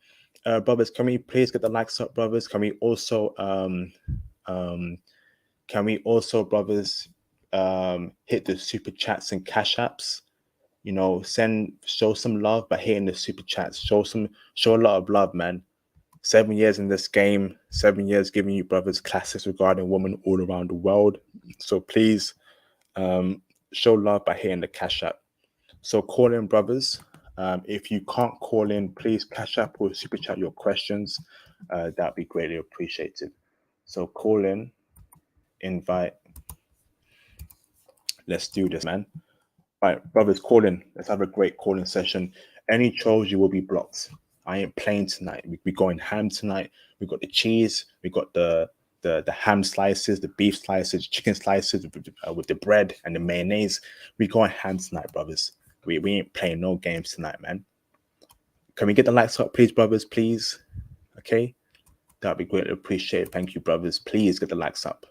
Brothers, can we please get the likes up, brothers? Can we also brothers, hit the super chats and cash apps? Show some love by hitting the super chats. Show a lot of love, man. 7 years in this game, 7 years giving you brothers classics regarding women all around the world. So please show love by hitting the cash app. So call in, brothers. If you can't call in, please cash app or super chat your questions. That'd be greatly appreciated. So call in, invite. Let's do this, man. All right, brothers, call in. Let's have a great calling session. Any trolls, you will be blocked. I ain't playing tonight. We going ham tonight. We got the cheese. We got the ham slices, the beef slices, chicken slices with the bread and the mayonnaise. We going ham tonight, brothers. We ain't playing no games tonight, man. Can we get the likes up, please, brothers? Please. Okay, that'd be greatly appreciated. Thank you, brothers. Please get the likes up.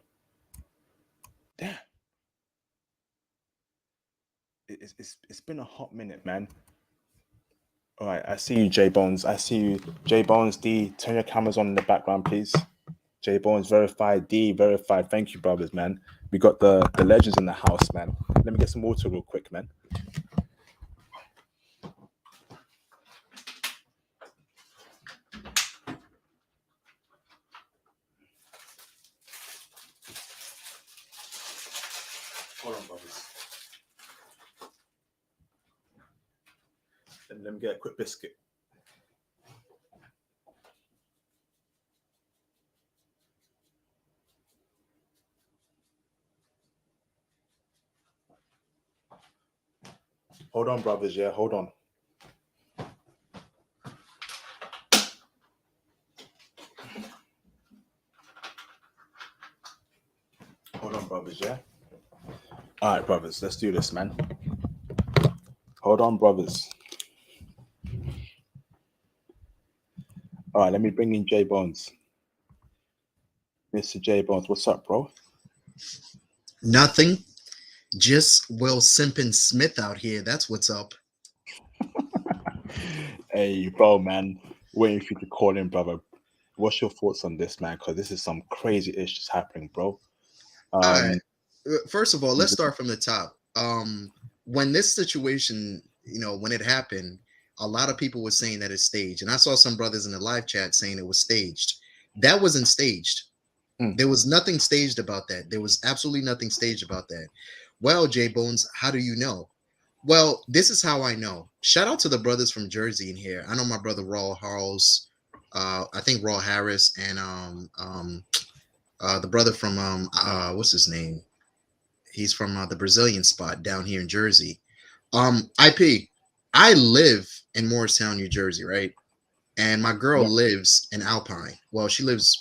Damn. It's been a hot minute, man. All right, I see you, J Bones. I see you, J Bones. D, turn your cameras on in the background, please. J Bones verified. D verified. Thank you, brothers, man. We got the legends in the house, man. Let me get some water real quick, man. Hold on, brothers. Let me get a quick biscuit. Hold on, brothers. Yeah, hold on. Hold on, brothers. Yeah. All right, brothers. Let's do this, man. Hold on, brothers. All right, let me bring in J Bones. Mr. J Bones, what's up, bro? Nothing. Just Will Simp and Smith out here. That's what's up. Hey, bro, man. Waiting for you to call in, brother. What's your thoughts on this, man? Because this is some crazy issues happening, bro. All right. Um, First of all, let's start from the top. When this situation, when it happened, a lot of people were saying that it's staged, and I saw some brothers in the live chat saying it was staged. That wasn't staged. There was nothing staged about that. There was absolutely nothing staged about that. Well, J Bones, how do you know? Well, this is how I know. Shout out to the brothers from Jersey in here. I know my brother Raw Harles, I think Raw Harris, and the brother from what's his name? He's from the Brazilian spot down here in Jersey. IP. I live in Morristown, New Jersey, right? And my girl yeah, lives in Alpine. Well, she lives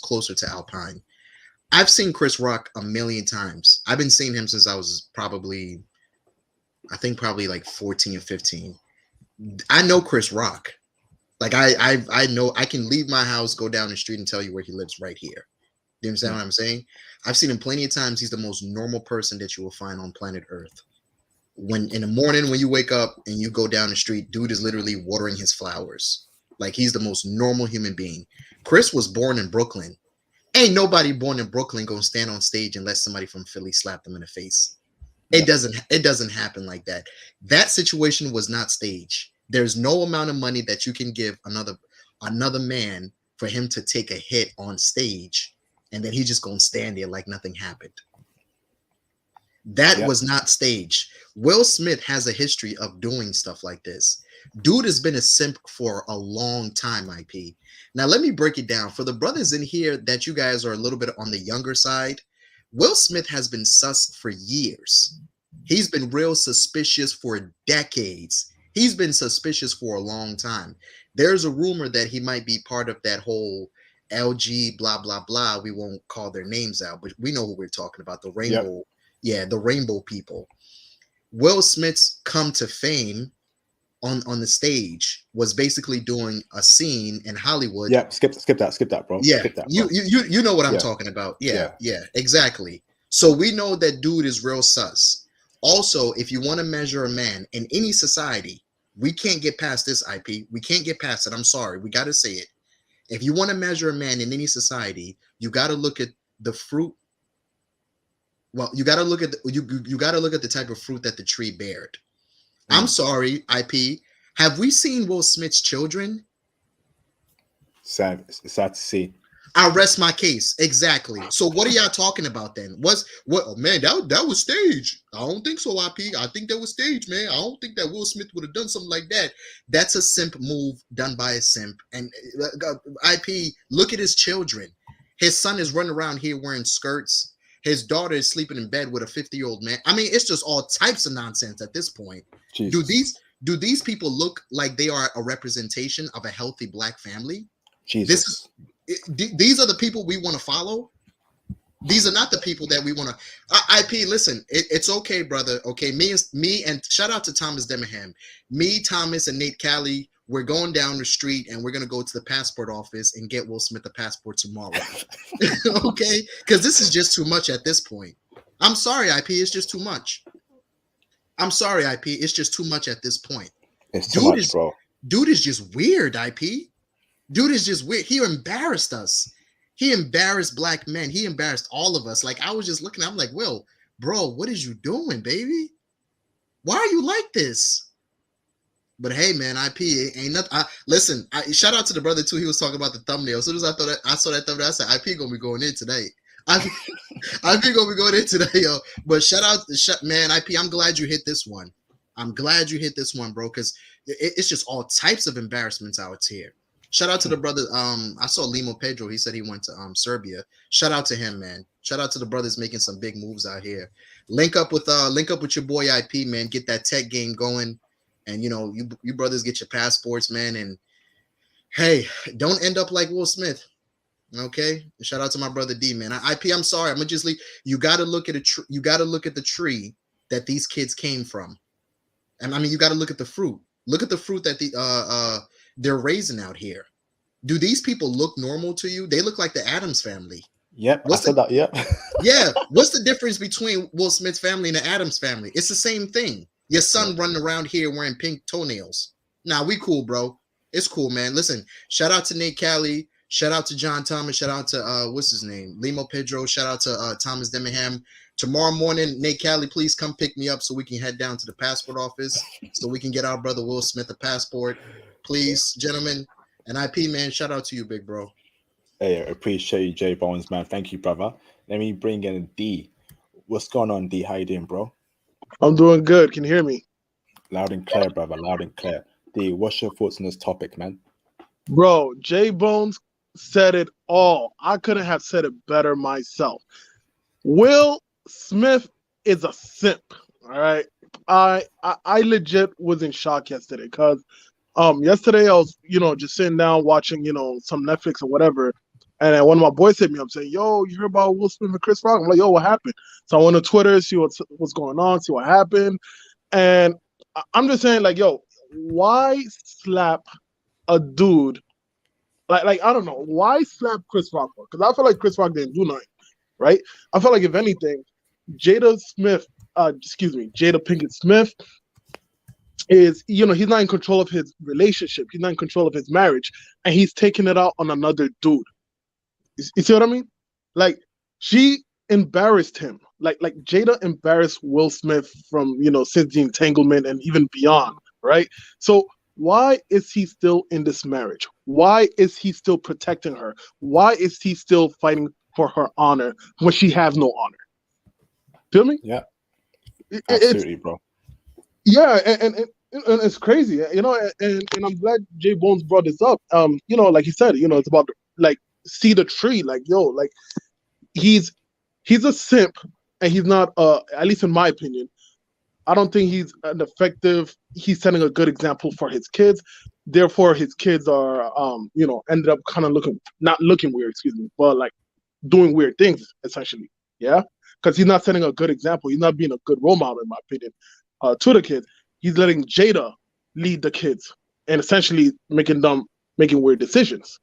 closer to Alpine. I've seen Chris Rock a million times. I've been seeing him since I was probably, I think probably like 14 or 15. I know Chris Rock. Like I know I can leave my house, go down the street, and tell you where he lives right here. You understand yeah, what I'm saying? I've seen him plenty of times. He's the most normal person that you will find on planet Earth. When in the morning when you wake up and you go down the street, dude is literally watering his flowers. Like he's the most normal human being. Chris was born in Brooklyn. Ain't nobody born in Brooklyn gonna stand on stage and let somebody from Philly slap them in the face. yeah, It doesn't happen like that. That situation was not staged. There's no amount of money that you can give another man for him to take a hit on stage and then he's just gonna stand there like nothing happened. That yeah, was not staged. Will Smith has a history of doing stuff like this. Dude has been a simp for a long time, IP. Now, let me break it down. For the brothers in here that you guys are a little bit on the younger side, Will Smith has been sus for years. He's been real suspicious for decades. He's been suspicious for a long time. There's a rumor that he might be part of that whole LG blah blah blah. We won't call their names out, but we know who we're talking about, the yeah, rainbow, yeah, the rainbow people. Will Smith's come to fame on the stage was basically doing a scene in Hollywood. yeah. Skip that, bro. Yeah, Skip that, you bro. you you know what I'm Yeah, talking about. Yeah, yeah, yeah, exactly. So we know that dude is real sus. Also, if you want to measure a man in any society, we can't get past this, IP. We can't get past it. I'm sorry. We got to say it. If you want to measure a man in any society, you got to look at the fruit. Well, you got to look at you got to look at the type of fruit that the tree bared. I'm sorry, IP. Have we seen Will Smith's children? sad. It's sad to see. I rest my case. Exactly. So what are y'all talking about then? What oh man, that was staged. I don't think so, IP. I think that was staged, man. I don't think that Will Smith would have done something like that. That's a simp move done by a simp. And IP, look at his children. His son is running around here wearing skirts. His daughter is sleeping in bed with a 50-year-old man. I mean, it's just all types of nonsense at this point. Do Jesus, these people look like they are a representation of a healthy black family? This is Jesus. these are the people we want to follow. These are not the people that we want to. IP, listen, it's okay, brother. Okay, me, and shout out to Thomas Demahan. Me, Thomas, and Nate Cali. We're going down the street and we're gonna go to the passport office and get Will Smith a passport tomorrow. Okay, because this is just too much at this point. I'm sorry, IP. It's just too much. I'm sorry, IP. It's just too much at this point. It's too Dude much, is bro. dude is just weird, IP. Dude is just weird. He embarrassed us. He embarrassed black men. He embarrassed all of us. Like I was just looking, I'm like, Will, bro, what is you doing, baby? Why are you like this? But hey, man, IP ain't nothing. Listen, shout out to the brother too. He was talking about the thumbnail. As soon as I saw that thumbnail, I said, IP gonna be going in today. IP gonna be going in today, yo. But shout out, man, IP. I'm glad you hit this one. I'm glad you hit this one, bro, because it's just all types of embarrassments out here. Shout out to the brother. I saw Limo Pedro. He said he went to Serbia. Shout out to him, man. Shout out to the brothers making some big moves out here. Link up with your boy IP, man. Get that tech game going, and you brothers get your passports, man. And hey, don't end up like Will Smith. Okay. Shout out to my brother D, man. IP, I'm sorry. I'm gonna just leave. You gotta look at you gotta look at the tree that these kids came from. And I mean, you gotta look at the fruit. Look at the fruit that they're raising out here. Do these people look normal to you? They look like the Addams family. Yep, I What's said the that. Yep. Yeah, what's the difference between Will Smith's family and the Addams family? It's the same thing. Your son running around here wearing pink toenails. Nah, we cool, bro. It's cool, man. Listen, shout out to Nate Cali. Shout out to John Thomas. Shout out to what's his name? Limo Pedro. Shout out to Thomas Demingham. Tomorrow morning, Nate Cali, please come pick me up so we can head down to the passport office so we can get our brother Will Smith a passport. Please, gentlemen. And IP, man, shout out to you, big bro. Hey, I appreciate you, J Bones, man. Thank you, brother. Let me bring in D. What's going on, D? How you doing, bro? I'm doing good. Can you hear me? Loud and clear, brother. Loud and clear. D, what's your thoughts on this topic, man? Bro, J Bones said it all. I couldn't have said it better myself. Will Smith is a simp. All right. I legit was in shock yesterday because yesterday I was, just sitting down watching, some Netflix or whatever. And then one of my boys hit me up saying, yo, you heard about Will Smith and Chris Rock? I'm like, yo, what happened? So I went to Twitter, see what's going on, see what happened. And I'm just saying, like, yo, why slap a dude like I don't know why slap Chris Rock? Because I feel like Chris Rock didn't do nothing, right? I feel like if anything, Jada Pinkett Smith is he's not in control of his relationship, he's not in control of his marriage, and he's taking it out on another dude. You see what I mean? Like she embarrassed him. Like Jada embarrassed Will Smith from since the entanglement and even beyond, right? So why is he still in this marriage? Why is he still protecting her? Why is he still fighting for her honor when she has no honor? Feel me? Yeah, absolutely, bro. Yeah, and it's crazy, and I'm glad Jay Bones brought this up. Like he said, it's about like see the tree, like yo, like he's a simp, and he's not. At least in my opinion, I don't think he's an effective. He's setting a good example for his kids. Therefore, his kids are, ended up kind of not looking weird, excuse me, but like doing weird things essentially. Yeah, because he's not setting a good example. He's not being a good role model, in my opinion, to the kids. He's letting Jada lead the kids and essentially making weird decisions.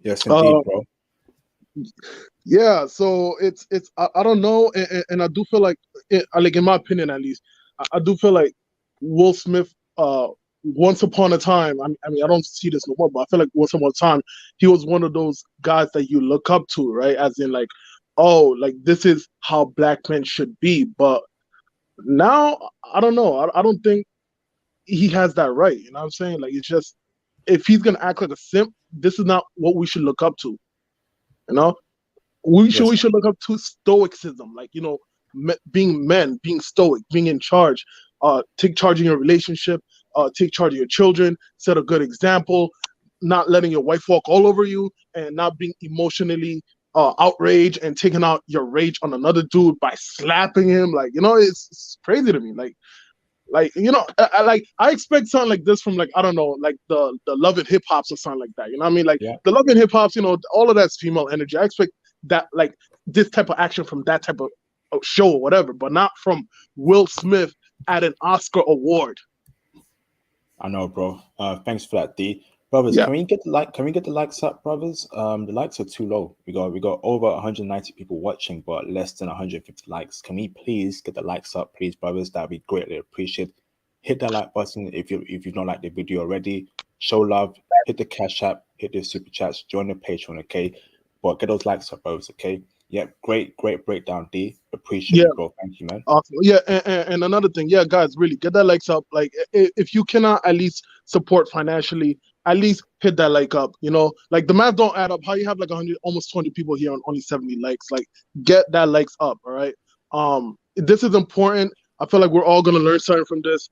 Yes, indeed, bro. Yeah, so it's I don't know, and I do feel like like in my opinion at least, I do feel like Will Smith once upon a time, I mean I don't see this no more, but I feel like once upon a time he was one of those guys that you look up to, right? As in like, oh, like this is how black men should be. But now I don't know. I don't think he has that right. You know what I'm saying? Like it's just if he's gonna act like a simp, this is not what we should look up to. You know? We Yes, should look up to stoicism, like being men, being stoic, being in charge. Take charge of your relationship. Take charge of your children. Set a good example. Not letting your wife walk all over you, and not being emotionally outraged and taking out your rage on another dude by slapping him. Like it's crazy to me. I expect something like this from like I don't know, like the Love and Hip Hops or something like that. You know what I mean? Like yeah. the Love and Hip Hops, all of that's female energy. I expect that like this type of action from that type of show or whatever, but not from Will Smith at an Oscar award. I know, bro. Thanks for that, D. Brothers, Yeah. can we get the likes up, brothers? The likes are too low. We got over 190 people watching, but less than 150 likes. Can we please get the likes up, please, brothers? That'd be greatly appreciated. Hit that like button if you've not liked the video already. Show love. Hit the cash app. Hit the super chats. Join the Patreon. Okay, but get those likes up, bros. Okay. Yeah, great breakdown, D. Appreciate Yeah. you, bro. Thank you, man. Awesome. Yeah, and another thing, yeah, guys, really get that likes up. Like, if you cannot at least support financially, at least hit that like up. You know, like the math don't add up. How you have like 100, almost 20 people here on only 70 likes? Like, get that likes up. All right. This is important. I feel like we're all gonna learn something from this.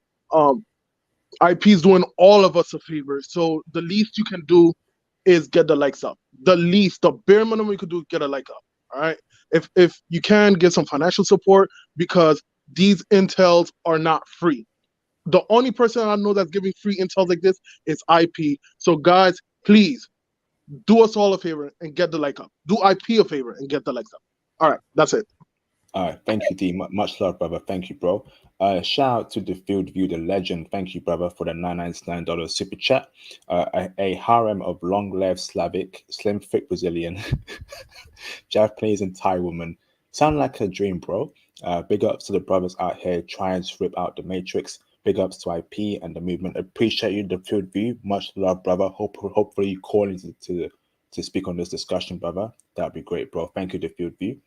IP is doing all of us a favor. So the least you can do is get the likes up. The bare minimum you could do is get a like up. All right. If you can get some financial support, because these intels are not free. The only person I know that's giving free intels like this is IP. So guys, please do us all a favor and get the like up. Do IP a favor and get the likes up. All right, that's it. All right, thank you, D. Much love, brother. Thank you, bro. Shout out to the Field View, the legend. Thank you, brother, for the $999 super chat. A harem of long-lived Slavic, slim, thick Brazilian, Japanese, and Thai woman. Sound like a dream, bro. Big ups to the brothers out here trying to rip out the Matrix. Big ups to IP and the movement. Appreciate you, the Field View. Much love, brother. Hopefully you call in to speak on this discussion, brother. That'd be great, bro. Thank you, the Field View.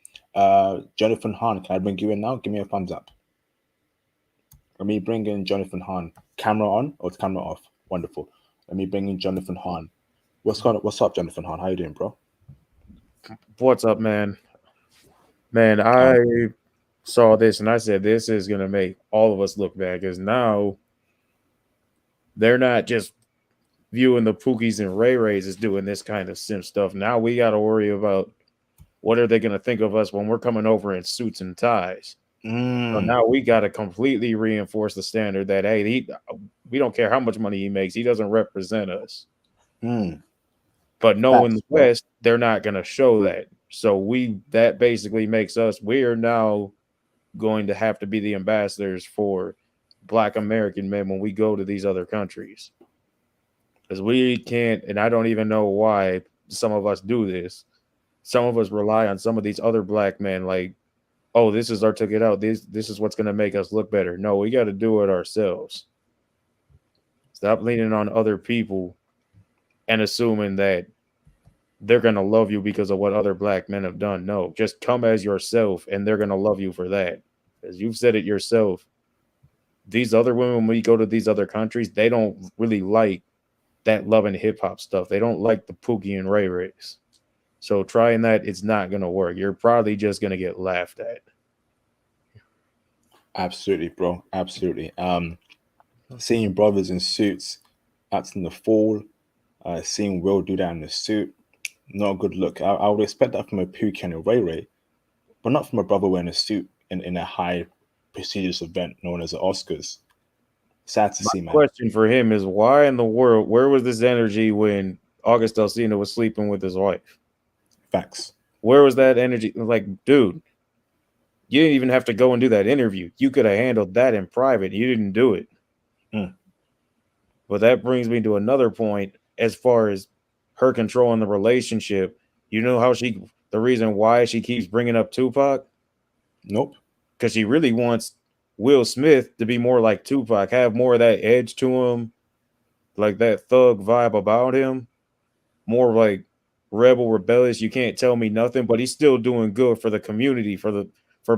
Jonathan Hahn, can I bring you in now? Give me a thumbs up. Let me bring in Jonathan Hahn. Camera on or camera off? Wonderful. Let me bring in Jonathan Hahn. What's up, Jonathan Hahn? How you doing, bro? What's up, man? Man, I saw this and I said this is gonna make all of us look bad because now they're not just viewing the Pookies and Ray Rays as doing this kind of simp stuff. Now we got to worry about what are they going to think of us when we're coming over in suits and ties. So now we got to completely reinforce the standard that, hey, we don't care how much money he makes. He doesn't represent us. But no, in the West, they're not going to show that. So that basically makes us, we are now going to have to be the ambassadors for Black American men when we go to these other countries. Because we can't, and I don't even know why some of us do this. Some of us rely on some of these other Black men, like, oh, this is our ticket out. This is what's going to make us look better. No, we got to do it ourselves. Stop leaning on other people and assuming that they're going to love you because of what other Black men have done. No, just come as yourself, and they're going to love you for that. As you've said it yourself, these other women, when we go to these other countries, they don't really like that love and hip hop stuff. They don't like the Pookie and Ray Rays. So trying that, it's not going to work. You're probably just going to get laughed at. Absolutely, bro. Absolutely. Seeing brothers in suits acting the fool, seeing Will do that in the suit, not a good look. I would expect that from a Pookie and a Ray Ray, but not from a brother wearing a suit in a high prestigious event known as the Oscars. Sad to see, man. My question for him is, why in the world, where was this energy when August Alsina was sleeping with his wife? Facts. Where was that energy? Like, dude, you didn't even have to go and do that interview. You could have handled that in private. You didn't do it. But that brings me to another point as far as her controlling the relationship. You know how the reason why she keeps bringing up Tupac? Nope. Because she really wants Will Smith to be more like Tupac, have more of that edge to him, like that thug vibe about him, more like rebel, rebellious. You can't tell me nothing, but he's still doing good for the community, for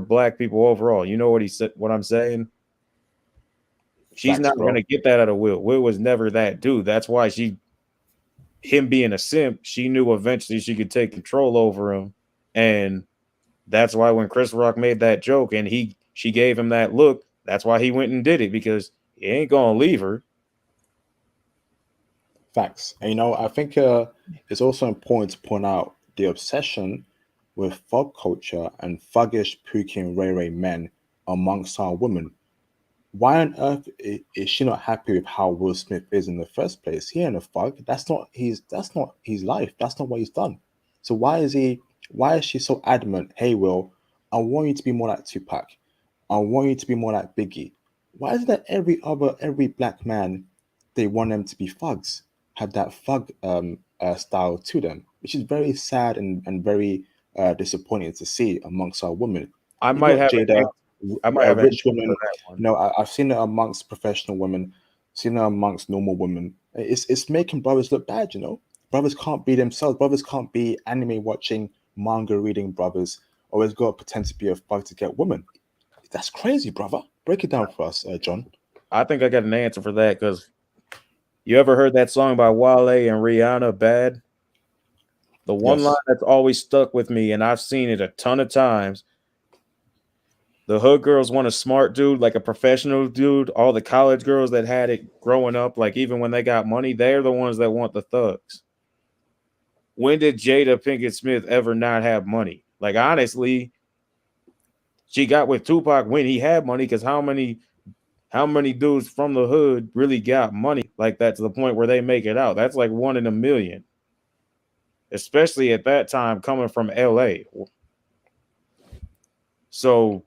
Black people overall. You know what he said? What I'm saying? She's not going to get that out of Will. Will was never that dude. That's why him being a simp, she knew eventually she could take control over him, and that's why when Chris Rock made that joke and she gave him that look, that's why he went and did it, because he ain't gonna leave her. Facts. And I think it's also important to point out the obsession with thug culture and thuggish Pookie and Ray Ray men amongst our women. Why on earth is she not happy with how Will Smith is in the first place? He ain't a thug. That's not his life. That's not what he's done. So why is she so adamant? Hey, Will, I want you to be more like Tupac. I want you to be more like Biggie. Why is it that every Black man, they want them to be thugs, have that thug style to them, which is very sad and very disappointing to see amongst our women. I might have Jada. I might have rich for women. that one. You know, I've seen it amongst professional women, seen it amongst normal women. It's making brothers look bad. You know, brothers can't be themselves. Brothers can't be anime watching, manga reading brothers. Always got to pretend to be a fuck to get women. That's crazy, brother. Break it down for us, John. I think I got an answer for that because you ever heard that song by Wale and Rihanna, Bad? The one line Yes. that's always stuck with me, and I've seen it a ton of times. The hood girls want a smart dude, like a professional dude. All the college girls that had it growing up, like even when they got money, they're the ones that want the thugs. When did Jada Pinkett Smith ever not have money? Like honestly, she got with Tupac when he had money, because how many dudes from the hood really got money like that to the point where they make it out? That's like 1 in a million, especially at that time coming from LA. So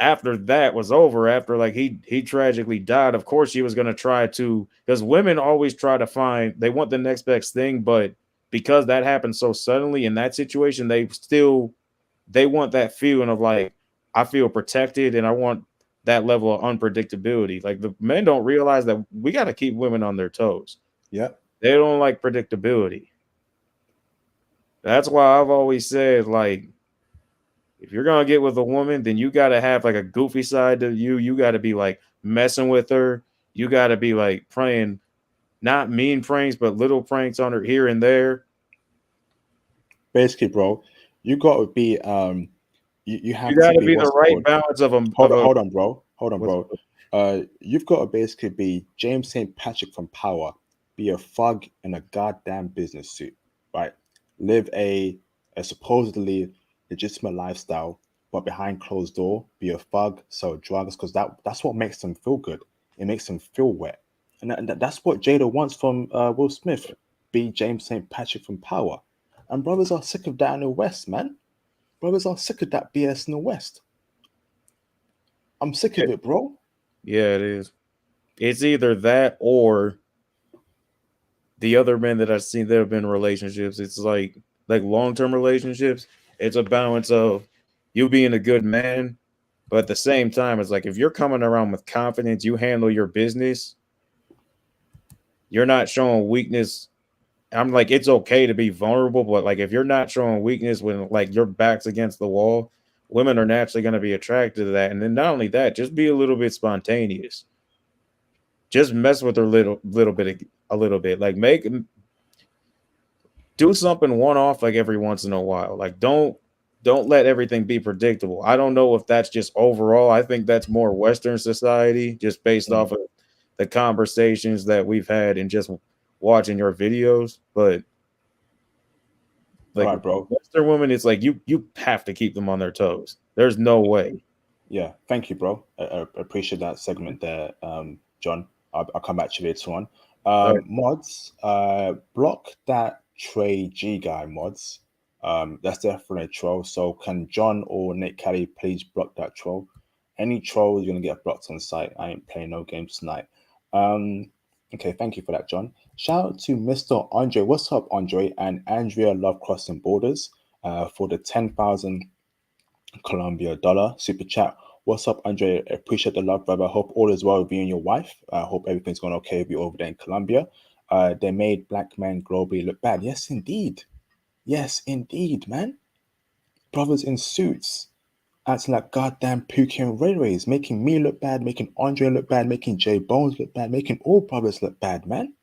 after that was over, after like he tragically died, of course she was going to try to, because women always try to find, they want the next best thing, but because that happened so suddenly in that situation, they want that feeling of like, I feel protected and I want that level of unpredictability. Like the men don't realize that we got to keep women on their toes. Yeah. They don't like predictability. That's why I've always said, like, if you're gonna get with a woman, then you gotta have like a goofy side to you. You gotta be like messing with her. You gotta be like playing not mean pranks, but little pranks on her here and there. Basically, bro, you got to be you You have to gotta be be the what's it right called? balance of a Hold on, bro. Hold on, what's bro. You've got to basically be James St. Patrick from Power, be a thug in a goddamn business suit, right? Live a supposedly legitimate lifestyle, but behind closed door, be a thug, sell drugs, because that's what makes them feel good. It makes them feel wet, and that's what Jada wants from Will Smith. Be James St. Patrick from Power, and brothers are sick of that in the West, man. Brothers are sick of that BS in the West. I'm sick of it, bro. Yeah, it is. It's either that or the other men that I've seen that have been in relationships. It's like long-term relationships. It's a balance of you being a good man, but at the same time, it's like if you're coming around with confidence, you handle your business, you're not showing weakness. I'm like, it's okay to be vulnerable, but like if you're not showing weakness when like your back's against the wall, women are naturally going to be attracted to that. And then not only that, just be a little bit spontaneous. Just mess with her a little bit. Like do something one off like every once in a while. Like don't let everything be predictable. I don't know if that's just overall. I think that's more Western society, just based Mm. off of the conversations that we've had and just watching your videos. But All like right, bro. Western women, it's like you have to keep them on their toes. There's no way. Yeah, thank you, bro. I appreciate that segment there, John. I'll come back to you later on. All right. Mods, block that Trey G guy, mods. That's definitely a troll. So can John or Nick Kelly please block that troll? Any troll is gonna get blocked on site. I ain't playing no games tonight. Um, okay, thank you for that, John. Shout out to Mr. Andre. What's up, Andre? And Andrea Love Crossing Borders for the 10,000 Colombia dollar super chat. What's up, Andre? Appreciate the love, brother. Hope all is well with you and your wife. I hope everything's going okay with you over there in Colombia. They made black men globally look bad. Yes, indeed. Yes, indeed, man. Brothers in suits acting like goddamn Pookie and Ray Rays, making me look bad, making Andre look bad, making J Bones look bad, making all brothers look bad, man.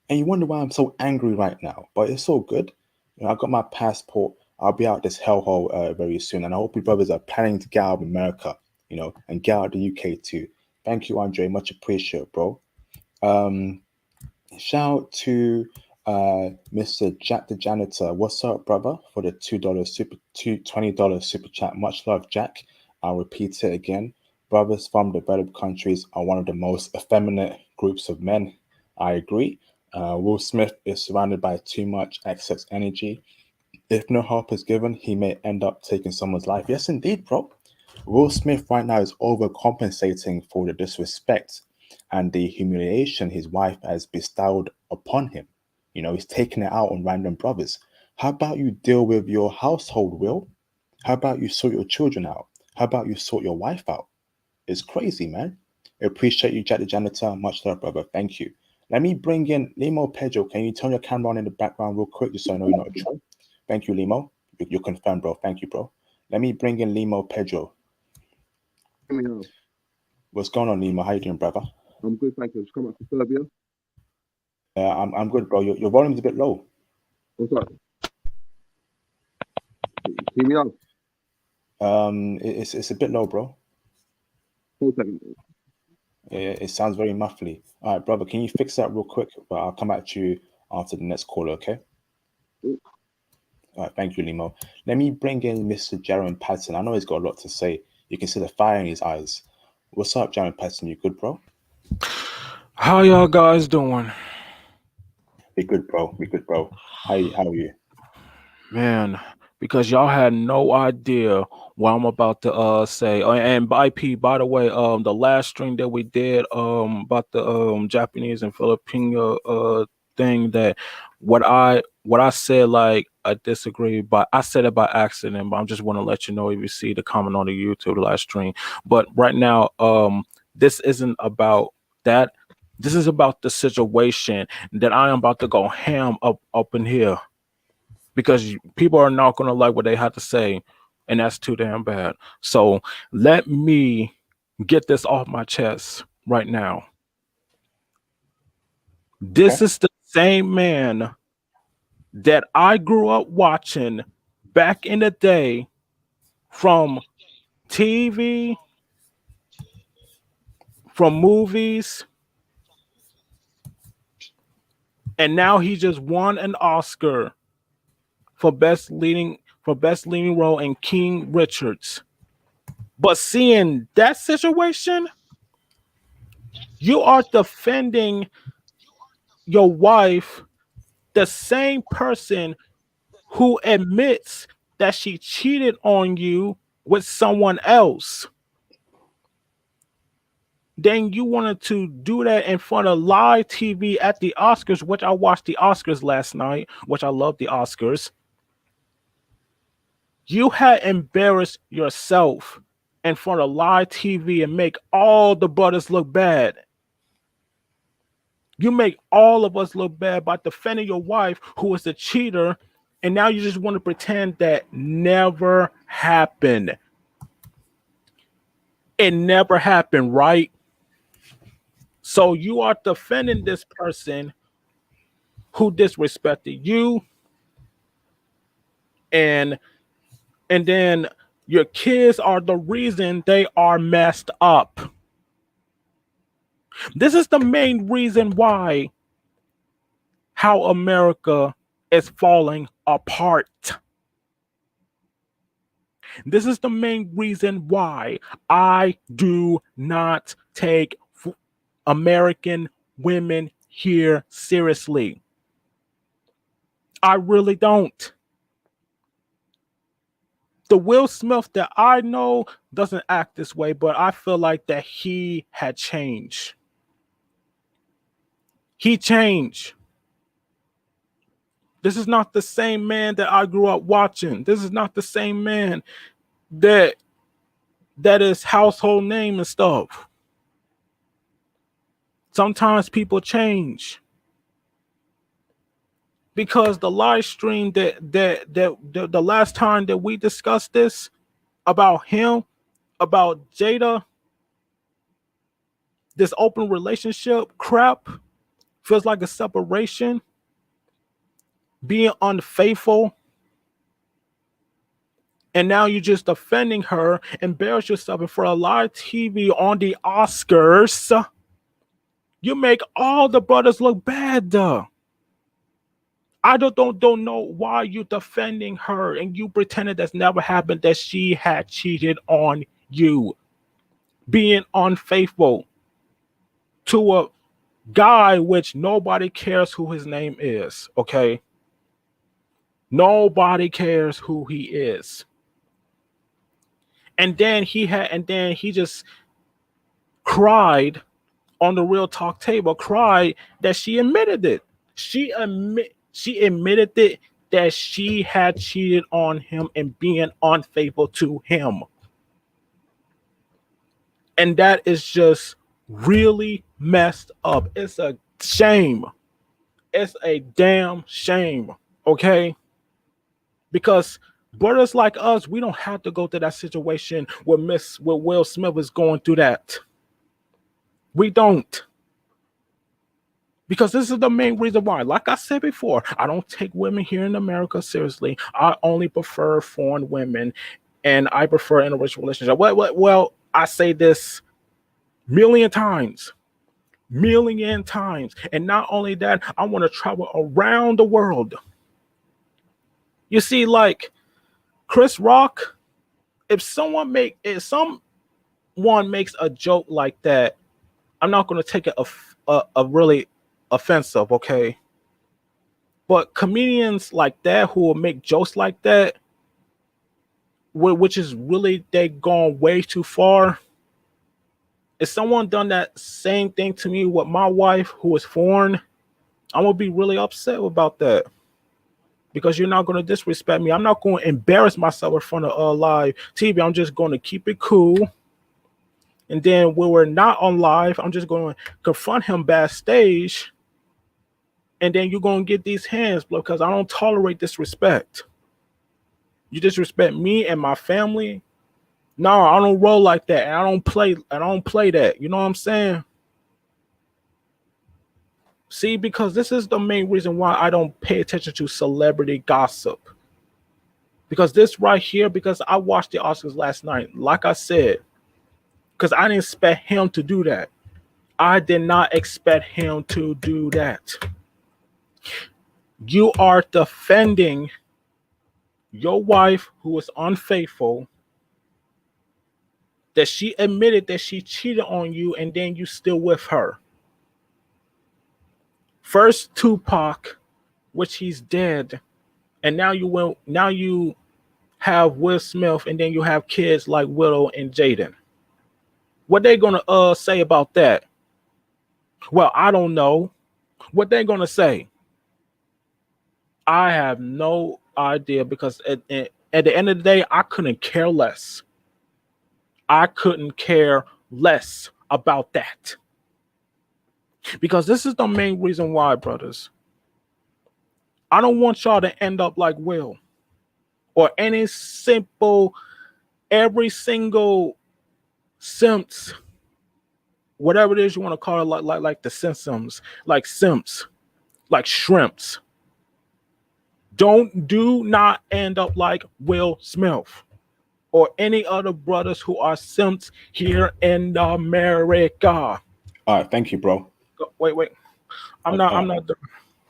And you wonder why I'm so angry right now, but it's all good. You know, I got my passport. I'll be out this hellhole very soon, and I hope you brothers are planning to get out of America, you know, and get out of the UK too. Thank you, Andre. Much appreciated, bro. Um, Shout out to Mr. Jack the janitor. What's up, brother? For the $20 super chat. Much love, Jack. I'll repeat it again. Brothers from developed countries are one of the most effeminate groups of men. I agree. Will Smith is surrounded by too much excess energy. If no help is given, he may end up taking someone's life. Yes, indeed, bro. Will Smith right now is overcompensating for the disrespect and the humiliation his wife has bestowed upon him. You know, he's taking it out on random brothers. How about you deal with your household, Will? How about you sort your children out? How about you sort your wife out? It's crazy, man. I appreciate you, Jack the janitor. Much love, brother. Thank you. Let me bring in Limo Pedro. Can you turn your camera on in the background real quick, just so I know you're not a troll? Thank you, Limo. You're confirmed, bro. Thank you, bro. Let me bring in Limo Pedro. What's going on, Limo? How you doing, brother? I'm good, thank you. Just come up to Serbia. I'm good, bro. Your volume's a bit low. What's up? Hear me out. It's a bit low, bro. Hold a second. It sounds very muffly. All right, brother, can you fix that real quick? But I'll come at you after the next caller, okay? All right, thank you, Limo. Let me bring in Mr. Jaron Patton. I know he's got a lot to say. You can see the fire in his eyes. What's up, Jaron Patton? You good, bro? How y'all guys doing? We good, bro. We good, bro. How are you? Man, because y'all had no idea what I'm about to say. And by IP, by the way, the last stream that we did about the Japanese and Filipino thing, that what I said, like, I disagree, but I said it by accident, but I'm just want to let you know if you see the comment on the YouTube live stream. But right now, this isn't about that. This is about the situation that I am about to go ham up in here, because people are not going to like what they have to say, and that's too damn bad. So let me get this off my chest right now. This is the same man that I grew up watching back in the day from TV, from movies, and now he just won an Oscar for best leading role in King Richards. But seeing that situation, you are defending your wife, the same person who admits that she cheated on you with someone else. Then you wanted to do that in front of live TV at the Oscars, which I watched the Oscars last night, which I love the Oscars. You had embarrassed yourself in front of live TV and make all the brothers look bad. You make all of us look bad by defending your wife, who is a cheater, and now you just want to pretend that never happened. It never happened, right? So you are defending this person who disrespected you, and then your kids are the reason they are messed up. This is the main reason why how America is falling apart. This is the main reason why I do not take American women here seriously. I really don't. The Will Smith that I know doesn't act this way, but I feel like that he had changed. He changed. This is not the same man that I grew up watching. This is not the same man that is household name and stuff. Sometimes people change. Because the live stream that the last time that we discussed this about him, about Jada, this open relationship crap feels like a separation, being unfaithful, and now you're just defending her, embarrass yourself in front of live TV on the Oscars. You make all the brothers look bad. I don't know why you defending her and you pretended that's never happened, that she had cheated on you, being unfaithful to a guy which nobody cares who his name is. Okay, nobody cares who he is. And then he just cried on the Real Talk table, cried that she admitted it. She admitted it, that she had cheated on him and being unfaithful to him. And that is just really messed up. It's a shame. It's a damn shame. Okay? Because brothers like us, we don't have to go through that situation where Will Smith is going through that. We don't. Because this is the main reason why. Like I said before, I don't take women here in America seriously. I only prefer foreign women, and I prefer interracial relationship. Well, I say this million times, and not only that, I want to travel around the world. You see, like Chris Rock, if someone makes a joke like that, I'm not going to take it a really offensive, okay? But comedians like that who will make jokes like that, which is really they gone way too far. If someone done that same thing to me with my wife who is foreign, I'm gonna be really upset about that because you're not gonna disrespect me. I'm not going to embarrass myself in front of live TV. I'm just going to keep it cool. And then when we're not on live, I'm just going to confront him backstage. And then you're going to get these hands because I don't tolerate disrespect. You disrespect me and my family. No, I don't roll like that. And I don't play that. You know what I'm saying? See, because this is the main reason why I don't pay attention to celebrity gossip. Because this right here, because I watched the Oscars last night, like I said, because I didn't expect him to do that. I did not expect him to do that. You are defending your wife who was unfaithful, that she admitted that she cheated on you, and then you still with her. First Tupac, which he's dead, and now you have Will Smith, and then you have kids like Willow and Jaden. What they gonna say about that? Well, I don't know. What they gonna say? I have no idea because at the end of the day, I couldn't care less. I couldn't care less about that. Because this is the main reason why, brothers. I don't want y'all to end up like Will or every single Simps, whatever it is you want to call it, like the Simpsons, like Simps, like Shrimps. Do not end up like Will Smith or any other brothers who are Simps here in America. All right, thank you, bro. Wait. I'm not done.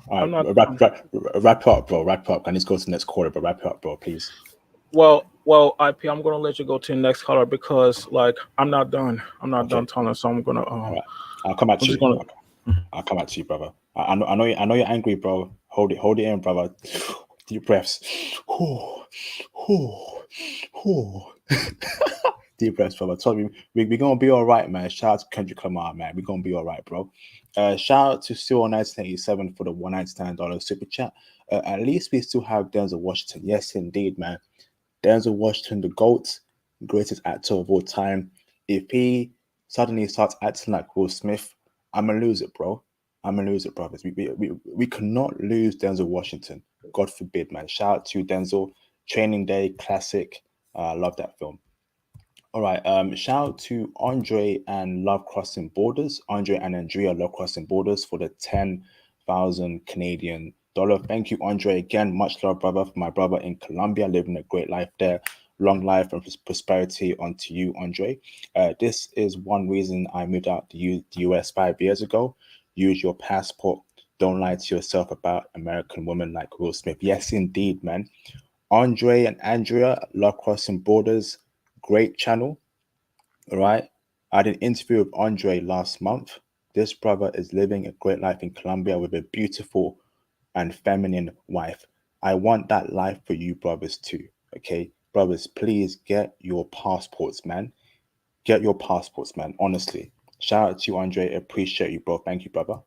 All I'm not right, done. wrap up, bro. Wrap up. I need to go to the next quarter, but wrap up, bro, please. Well, IP, I'm gonna let you go to the next caller because like I'm not done. I'm not done telling, so I'm gonna All right. I'll come back to you. I'll come back to you, brother. I know you're angry, bro. Hold it in, brother. Deep breaths. Deep breaths, brother. Tell me, we're gonna be all right, man. Shout out to Kendrick Lamar, man. We're gonna be all right, bro. Shout out to Still 1987 for the $199 super chat. At least we still have Denzel Washington. Yes, indeed, man. Denzel Washington, the GOAT, greatest actor of all time. If he suddenly starts acting like Will Smith, I'm gonna lose it, bro. I'm gonna lose it, brothers. We cannot lose Denzel Washington. God forbid, man. Shout out to Denzel. Training Day, classic. Love that film. All right. Shout out to Andre and Love Crossing Borders. Andre and Andrea Love Crossing Borders for the 10,000 Canadian dollar. Thank you, Andre. Again, much love, brother, for my brother in Colombia, living a great life there. Long life and prosperity onto you, Andre. This is one reason I moved out the US 5 years ago. Use your passport. Don't lie to yourself about American women like Will Smith. Yes, indeed, man. Andre and Andrea, Love Crossing Borders, great channel. All right. I did an interview with Andre last month. This brother is living a great life in Colombia with a beautiful and feminine wife. I want that life for you, brothers, too. Okay. Brothers, please get your passports, man. Get your passports, man. Honestly. Shout out to you, Andre. Appreciate you, bro. Thank you, brother.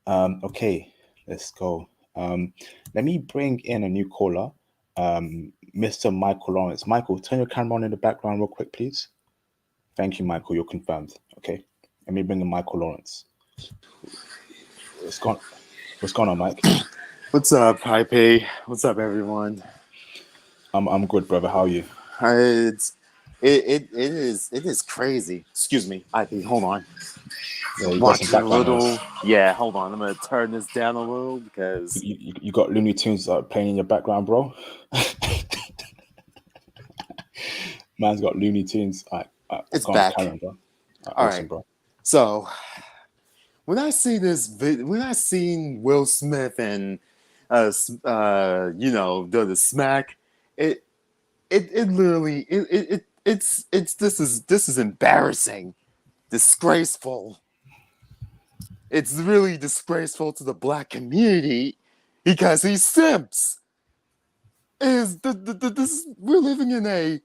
Okay, let's go. Let me bring in a new caller. Mr. Michael Lawrence. Michael, turn your camera on in the background real quick, please. Thank you, Michael. You're confirmed. Okay. Let me bring in Michael Lawrence. What's going on, Mike? What's up, IP? What's up, everyone? I'm good, brother. How are you? It is crazy. Excuse me, IP. Hold on. Yeah, you got some Watching a background little. noise. Yeah, hold on. I'm gonna turn this down a little because You got Looney Tunes playing in your background, bro. Man's got Looney Tunes. it's Go on, back. carry on, bro. All Awesome, right. bro. So when I see when I seen Will Smith and the smack, it literally it's this is embarrassing, disgraceful. It's really disgraceful to the black community because he simps. We're living in a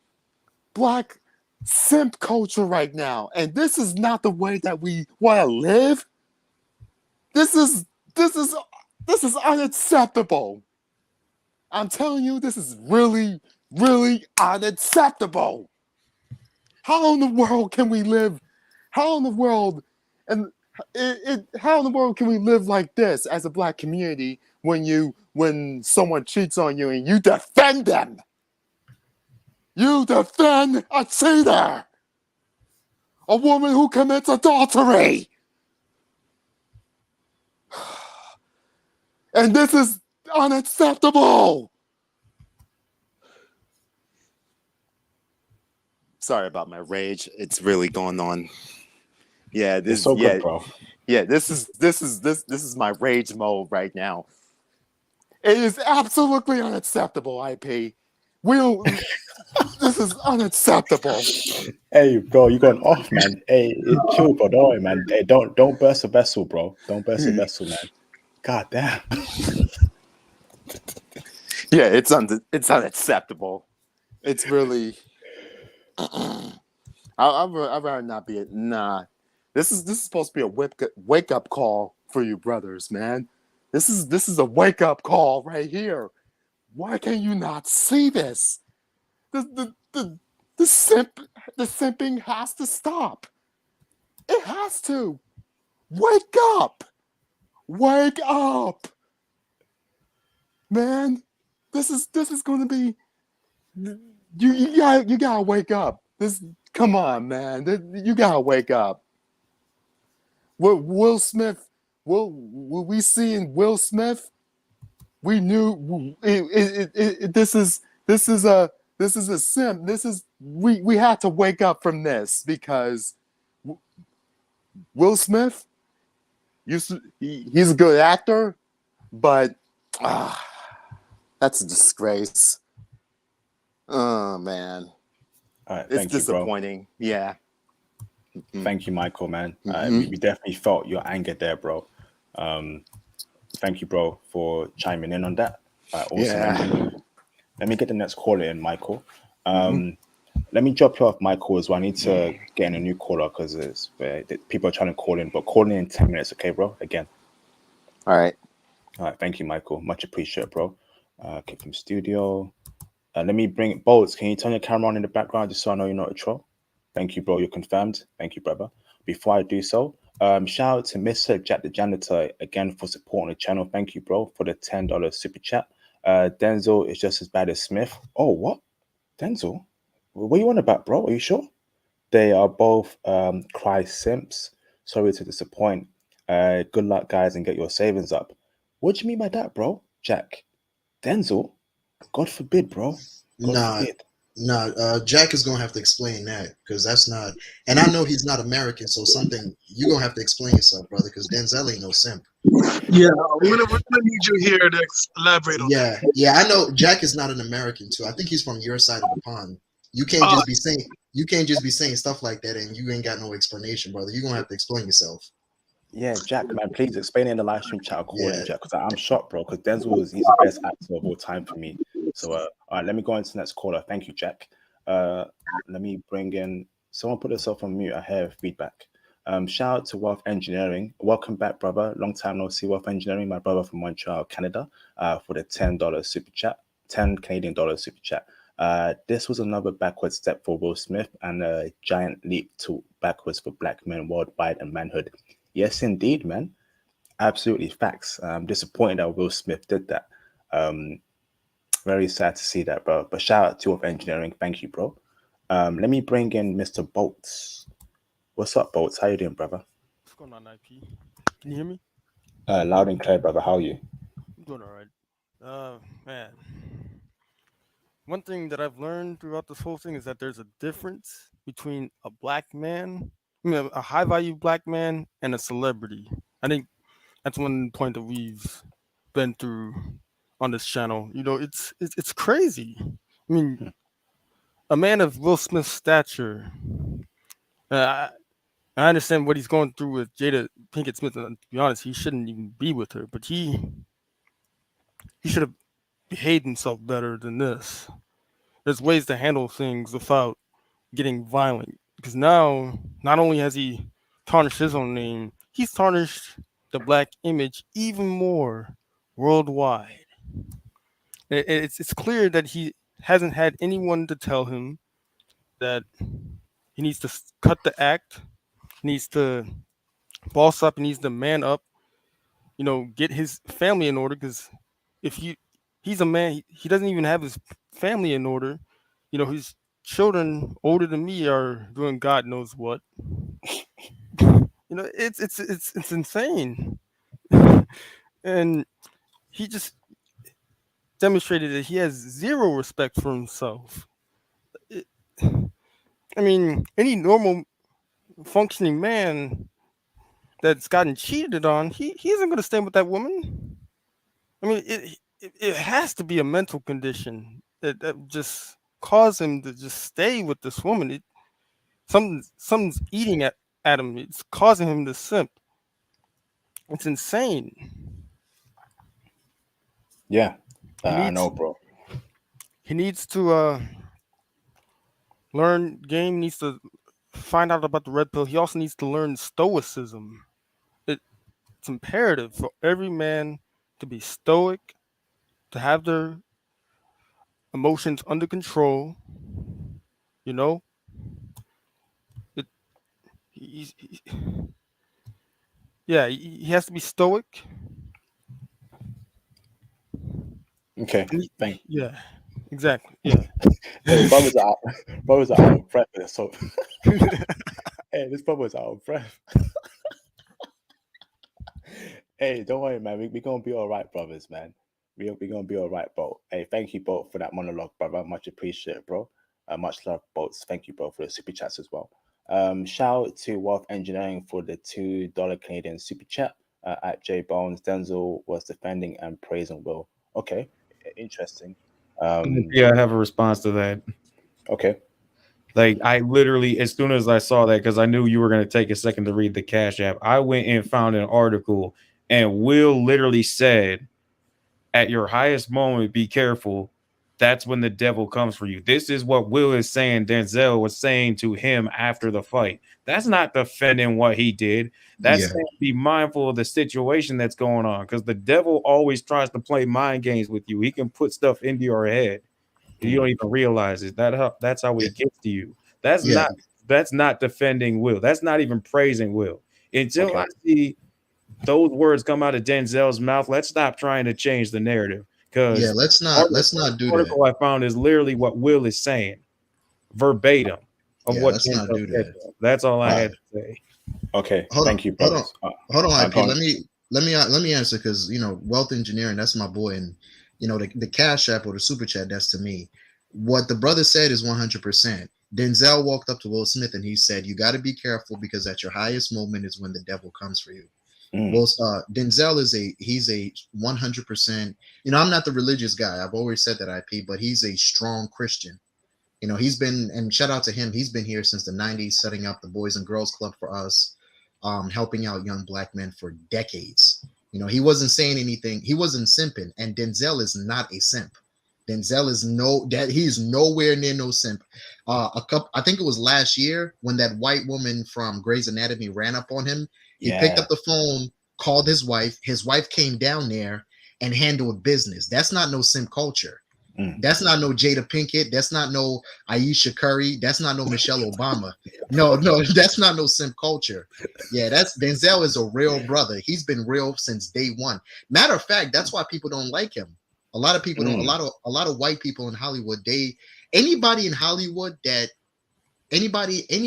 black simp culture right now, and this is not the way that we want to live. This is this is this is unacceptable. I'm telling you, this is really, really unacceptable. How in the world can we live? How in the world and how in the world can we live like this as a black community when someone cheats on you and you defend them? You defend a cheater, a woman who commits adultery, and this is unacceptable. Sorry about my rage. It's really going on. Yeah, It's so good, bro. Yeah, this is my rage mode right now. It is absolutely unacceptable, IP. This is unacceptable. Hey, bro, you going off, man. Hey, chill, bro. Don't worry, man. Hey, don't burst a vessel, bro. Don't burst a vessel, man. God damn. Yeah, it's unacceptable. It's really. I'd rather not be it. Nah, this is supposed to be a wake up call for you brothers, man. This is a wake up call right here. Why can you not see this? The simping has to stop. It has to. Wake up. Wake up. Man, this is going to be you gotta wake up. Come on, man. You gotta wake up. Will Smith, will we see in Will Smith? We knew this is a simp. We had to wake up from this because Will Smith, he's a good actor, but that's a disgrace. Oh man, All right, it's thank you, bro. disappointing. Yeah. Thank you, Michael, man. Mhm. We definitely felt your anger there, bro. Thank you, bro, for chiming in on that. Also, Yeah. let me get the next caller in, Michael. Let me drop you off, Michael, as well. I need to get in a new caller because people are trying to call in, but call in 10 minutes, okay, bro? Again. All right. All right, thank you, Michael. Much appreciated, bro. Kick from studio. Let me bring it. Bolts, can you turn your camera on in the background just so I know you're not a troll? Thank you, bro. You're confirmed. Thank you, brother. Before I do so, shout out to Mr. Jack the Janitor again for supporting the channel. Thank you, bro, for the $10 super chat. Denzel is just as bad as Smith. Oh, what? Denzel? What are you on about, bro? Are you sure? They are both cry simps. Sorry to disappoint. Good luck, guys, and get your savings up. What do you mean by that, bro? Jack? Denzel? God forbid, bro. God forbid. Jack is gonna have to explain that because that's not. And I know he's not American, so something you gonna have to explain yourself, brother. Because Denzel ain't no simp. Yeah, we're gonna need you here to elaborate on that. Yeah, I know Jack is not an American too. I think he's from your side of the pond. You can't just be saying stuff like that and you ain't got no explanation, brother. You're gonna have to explain yourself. Yeah, Jack, man, please explain it in the live stream chat. Call in, Yeah. Jack, because I'm shocked, bro. Because he's the best actor of all time for me. So, all right, let me go into the next caller. Thank you, Jack. Let me bring in someone. Put yourself on mute. I have feedback. Shout out to Wealth Engineering. Welcome back, brother. Long time no see. Wealth Engineering, my brother from Montreal, Canada, for the $10 super chat, $10 Canadian super chat. This was another backward step for Will Smith and a giant leap to backwards for black men worldwide and manhood. Yes, indeed, man. Absolutely facts. I'm disappointed that Will Smith did that. Um, very sad to see that, bro. But shout out to Of Engineering. Thank you, bro. Let me bring in Mr. Bolts. What's up, Bolts? How you doing, brother? What's going on, IP? Can you hear me? Loud and clear, brother. How are you? I'm doing all right. Man, one thing that I've learned throughout this whole thing is that there's a difference between a black man, a high value black man, and a celebrity. I think that's one point that we've been through on this channel. It's crazy. I mean, a man of Will Smith's stature. Uh, I understand what he's going through with Jada Pinkett Smith, and to be honest, he shouldn't even be with her. But he should have behaved himself better than this. There's ways to handle things without getting violent. Because now, not only has he tarnished his own name, he's tarnished the black image even more worldwide. It's clear that he hasn't had anyone to tell him that he needs to cut the act, he needs to boss up, he needs to man up, get his family in order. Because if he's a man, he doesn't even have his family in order. His children older than me are doing God knows what. It's insane. And he just demonstrated that he has zero respect for himself. It, I mean, any normal functioning man that's gotten cheated on, he isn't going to stand with that woman. I mean, it has to be a mental condition that just caused him to just stay with this woman. Something's eating at him. It's causing him to simp. It's insane. Yeah, He I needs know, bro. he needs to learn game. Needs to find out about the red pill. He also needs to learn stoicism. It's imperative for every man to be stoic, to have their emotions under control. You know, it, he yeah, he has to be stoic. Okay, thank. Yeah, exactly. Yeah. Hey, brothers are out of breath. So, hey, this brother's out of breath. Hey, don't worry, man. We gonna be all right, brothers, man. We gonna be all right, bro. Hey, thank you, both, for that monologue, brother. Much appreciated, bro. Much love, both. Thank you, bro, for the super chats as well. Shout out to Wealth Engineering for the $2 Canadian super chat. At J Bones, Denzel was defending and praising Will. Okay, interesting. Yeah, I have a response to that. Okay. Like, I literally, as soon as I saw that, because I knew you were going to take a second to read the Cash App, I went and found an article, and Will literally said, "At your highest moment, be careful. That's when the devil comes for you." This is what Will is saying. Denzel was saying to him after the fight. That's not defending what he did. That's saying be mindful of the situation that's going on, because the devil always tries to play mind games with you. He can put stuff into your head. You don't even realize it. That's how he gets to you. That's not defending Will. That's not even praising Will. Until I see those words come out of Denzel's mouth, let's stop trying to change the narrative. Because let's not do that. The article I found is literally what Will is saying, verbatim of what let's not do said. that. That's all I had to say. Okay, thank you, brothers. Hold on, IP. Let me answer, because Wealth Engineering, that's my boy, and the Cash App or the Super Chat, that's to me. What the brother said is 100%. Denzel walked up to Will Smith and he said, "You got to be careful, because at your highest moment is when the devil comes for you." Well, Denzel he's a 100%. I'm not the religious guy. I've always said that, IP, but he's a strong Christian. He's been, and shout out to him, he's been here since the 90s, setting up the Boys and Girls Club for us, helping out young black men for decades. He wasn't saying anything. He wasn't simping, and Denzel is not a simp. Denzel is he's nowhere near no simp. I think it was last year when that white woman from Grey's Anatomy ran up on him. He picked up the phone, called his wife. His wife came down there and handled business. That's not no simp culture. That's not no Jada Pinkett. That's not no Aisha Curry. That's not no Michelle Obama. No, that's not no simp culture. Yeah, that's Denzel is a real brother. He's been real since day one. Matter of fact, that's why people don't like him. A lot of people don't. A lot of white people in Hollywood. Anybody in Hollywood that any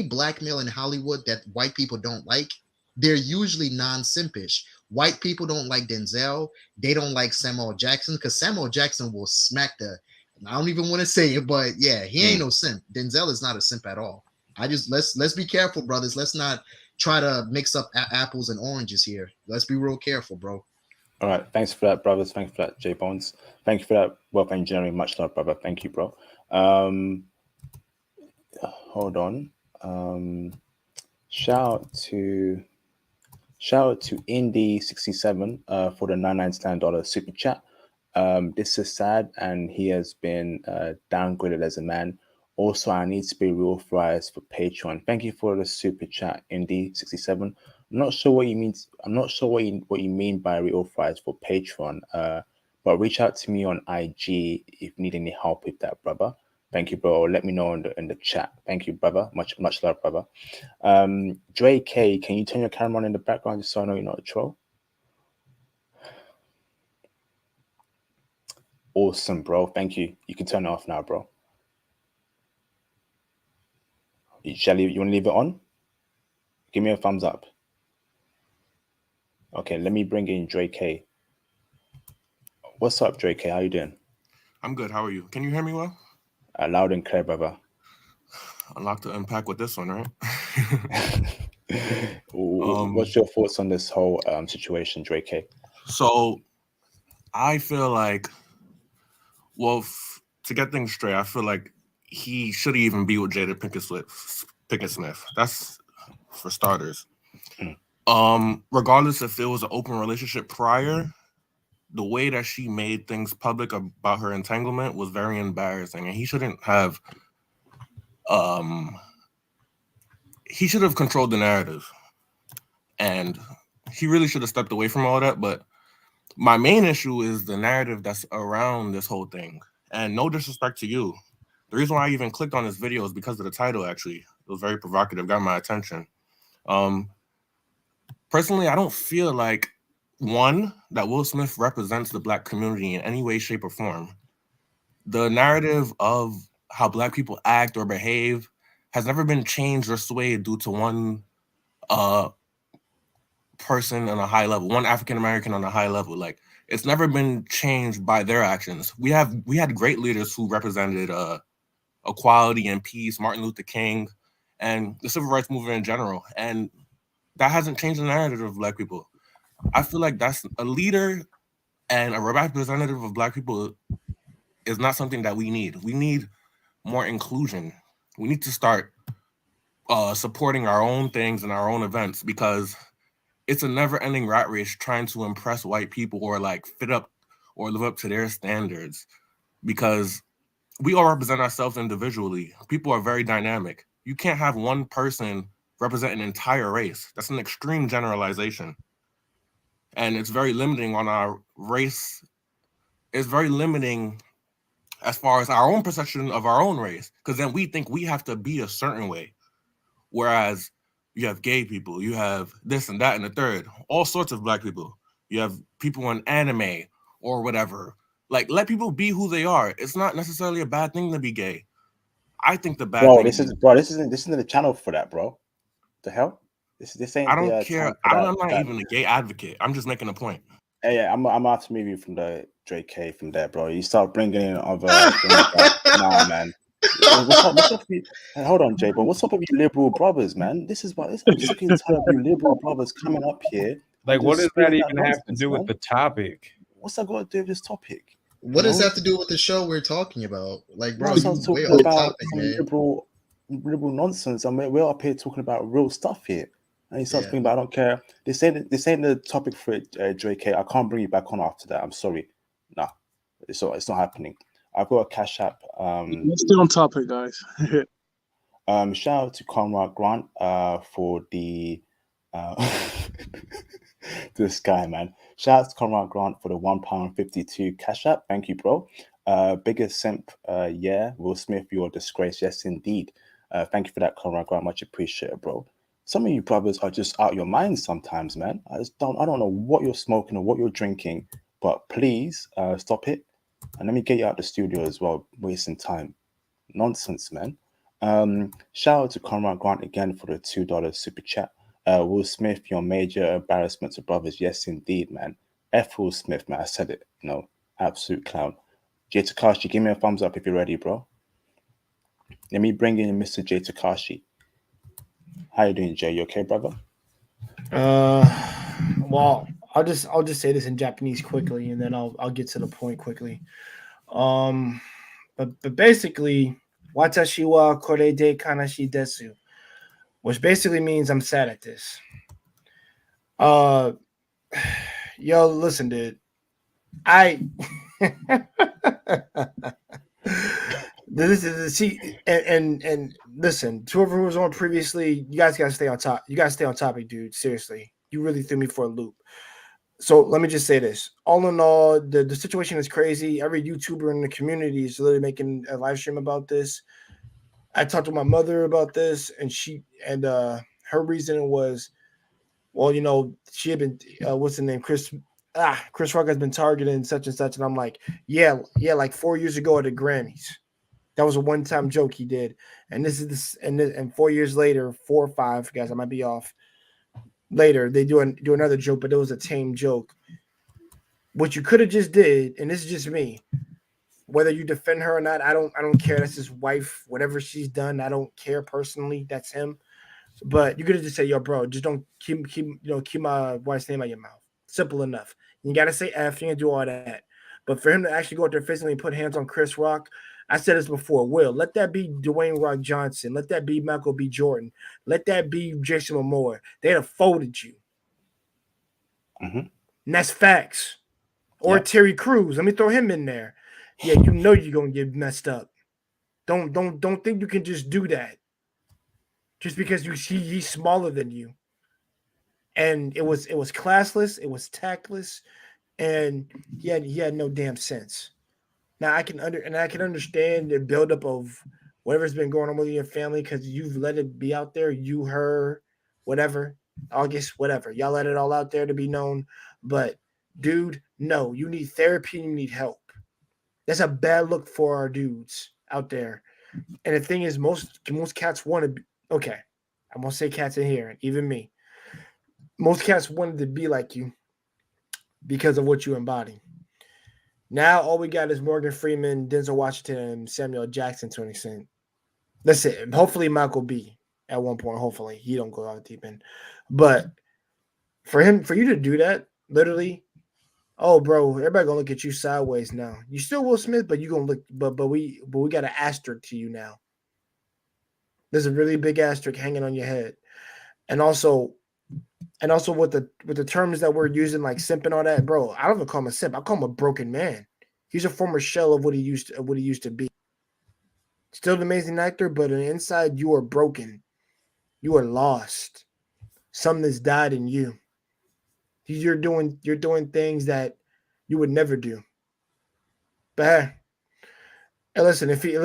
black male in Hollywood that white people don't like, they're usually non-simpish. White people don't like Denzel. They don't like Samuel Jackson because Samuel Jackson will smack the. I don't even want to say it, but yeah, he ain't no simp. Denzel is not a simp at all. Let's be careful, brothers. Let's not try to mix up apples and oranges here. Let's be real careful, bro. All right, thanks for that, brothers. Thanks for that, J Bones. Thank you for that wealth engineering. Much love, brother. Thank you, bro. Hold on. Shout out to Indy67 for the $999 super chat. This is sad, and he has been downgraded as a man. Also, I need to be reauthorized for Patreon. Thank you for the super chat, Indy67. I'm not sure what you mean. I'm not sure what you mean by reauthorized for Patreon. But reach out to me on IG if you need any help with that, brother. Thank you, bro. Let me know in the chat. Thank you, brother. Much love, brother. Dre K, can you turn your camera on in the background just so I know you're not a troll? Awesome, bro. Thank you. You can turn it off now, bro. You want to leave it on? Give me a thumbs up. Okay, let me bring in Dre K. What's up, Dre K? How you doing? I'm good. How are you? Can you hear me well? Loud and clear, brother. A lot to unpack with this one, right? What's your thoughts on this whole situation, Dre K? So, I feel like, well, to get things straight, I feel like he shouldn't even be with Jada Pinkett Smith. That's for starters. Regardless if it was an open relationship prior, the way that she made things public about her entanglement was very embarrassing, and he shouldn't have. He should have controlled the narrative, and he really should have stepped away from all that. But my main issue is the narrative that's around this whole thing. And no disrespect to you, the reason why I even clicked on this video is because of the title. Actually, it was very provocative, got my attention. Personally, I don't feel like that Will Smith represents the Black community in any way, shape, or form. The narrative of how Black people act or behave has never been changed or swayed due to one person on a high level, one African American on a high level. Like, it's never been changed by their actions. We had great leaders who represented equality and peace, Martin Luther King, and the civil rights movement in general, and that hasn't changed the narrative of Black people. I feel like that's a leader and a representative of Black people is not something that we need. We need more inclusion. We need to start supporting our own things and our own events, because it's a never-ending rat race trying to impress white people or like fit up or live up to their standards, because we all represent ourselves individually. People are very dynamic. You can't have one person represent an entire race. That's an extreme generalization. And it's very limiting on our race. It's very limiting as far as our own perception of our own race, because then we think we have to be a certain way. Whereas you have gay people, you have this and that and the third, all sorts of Black people. You have people in anime or whatever. Like, let people be who they are. It's not necessarily a bad thing to be gay. I think the bad thing this isn't the channel for that, bro. The hell? This ain't. I don't care. I'm not even a gay advocate. I'm just making a point. Hey, I'm out to move you from the Dre K from there, bro. You start bringing in other things. Nah, man. What's up with you? Hey, hold on, Jay, but what's up with you liberal brothers, man? I'm sick and tired of you liberal brothers coming up here. Like, what does that even have to do with the topic? What's that got to do with this topic? What does that have to do with the show we're talking about? Like, bro, you way off topic, man. Liberal nonsense, and we're up here talking about real stuff here. And he starts thinking about, I don't care. This ain't the topic for it, Dre K. I can't bring you back on after that. I'm sorry. Nah, it's not happening. I've got a Cash App. Let's stay on topic, guys. Shout out to Conrad Grant for the this guy, man. Shout out to Conrad Grant for the £1.52 Cash App. Thank you, bro. Biggest simp, yeah. Will Smith, you're a disgrace. Yes, indeed. Thank you for that, Conrad. Quite much appreciated, bro. Some of you brothers are just out your minds sometimes, man. I don't know what you're smoking or what you're drinking, but please stop it. And let me get you out the studio as well, wasting time. Nonsense, man. Shout out to Conrad Grant again for the $2 super chat. Will Smith, your major embarrassment to brothers. Yes, indeed, man. F. Will Smith, man. I said it. Absolute clown. Jay Takashi, give me a thumbs up if you're ready, bro. Let me bring in Mr. Jay Takashi. How you doing, Jay? You okay, brother? Well, I'll just say this in Japanese quickly, and then I'll get to the point quickly. But basically, watashi wa kore de kanashi desu, which basically means I'm sad at this. Yo, listen, dude. I this is see and listen, whoever was on previously, you guys gotta stay on top. You gotta stay on topic, dude. Seriously. You really threw me for a loop. So let me just say this. All in all, the situation is crazy. Every YouTuber in the community is literally making a live stream about this. I talked to my mother about this, and her reason was, well, she had been what's the name? Chris Rock has been targeted and such, and I'm like, yeah, like 4 years ago at the Grammys. That was a one-time joke he did. And and 4 years later, 4 or 5, guys, I might be off. Later, they do another joke, but it was a tame joke. What you could have just did, and this is just me, whether you defend her or not, I don't care. That's his wife. Whatever she's done, I don't care personally. That's him. But you could have just said, "Yo, bro, just don't keep my wife's name out your mouth." Simple enough. You gotta say F. You can do all that. But for him to actually go out there physically and put hands on Chris Rock, I said this before. Will let that be Dwayne Rock Johnson. Let that be Michael B. Jordan. Let that be Jason Momoa. They'd have folded you. Mm-hmm. And that's facts. Or Yep. Terry Crews. Let me throw him in there. Yeah, you know you're gonna get messed up. Don't think you can just do that. Just because he's smaller than you. And it was classless, it was tactless, and he had no damn sense. Now I can understand the buildup of whatever's been going on with your family because you've let it be out there, you, her, whatever, August, whatever. Y'all let it all out there to be known. But dude, no, you need therapy, you need help. That's a bad look for our dudes out there. And the thing is, most cats want to be okay. I'm gonna say cats in here, even me. Most cats wanted to be like you because of what you embody. Now all we got is Morgan Freeman, Denzel Washington, and Samuel Jackson to an extent. That's it. Hopefully Michael B at one point. Hopefully he don't go out deep end. But for you to do that, literally, oh bro, everybody gonna look at you sideways now. You still Will Smith, but you gonna look, but we got an asterisk to you now. There's a really big asterisk hanging on your head, and also with the terms that we're using, like simp and all that, bro. I don't even call him a simp. I call him a broken man. He's a former shell of what he used to be. Still an amazing actor, but on the inside, you are broken. You are lost. Something has died in you. You're doing things that you would never do. But hey, listen, if he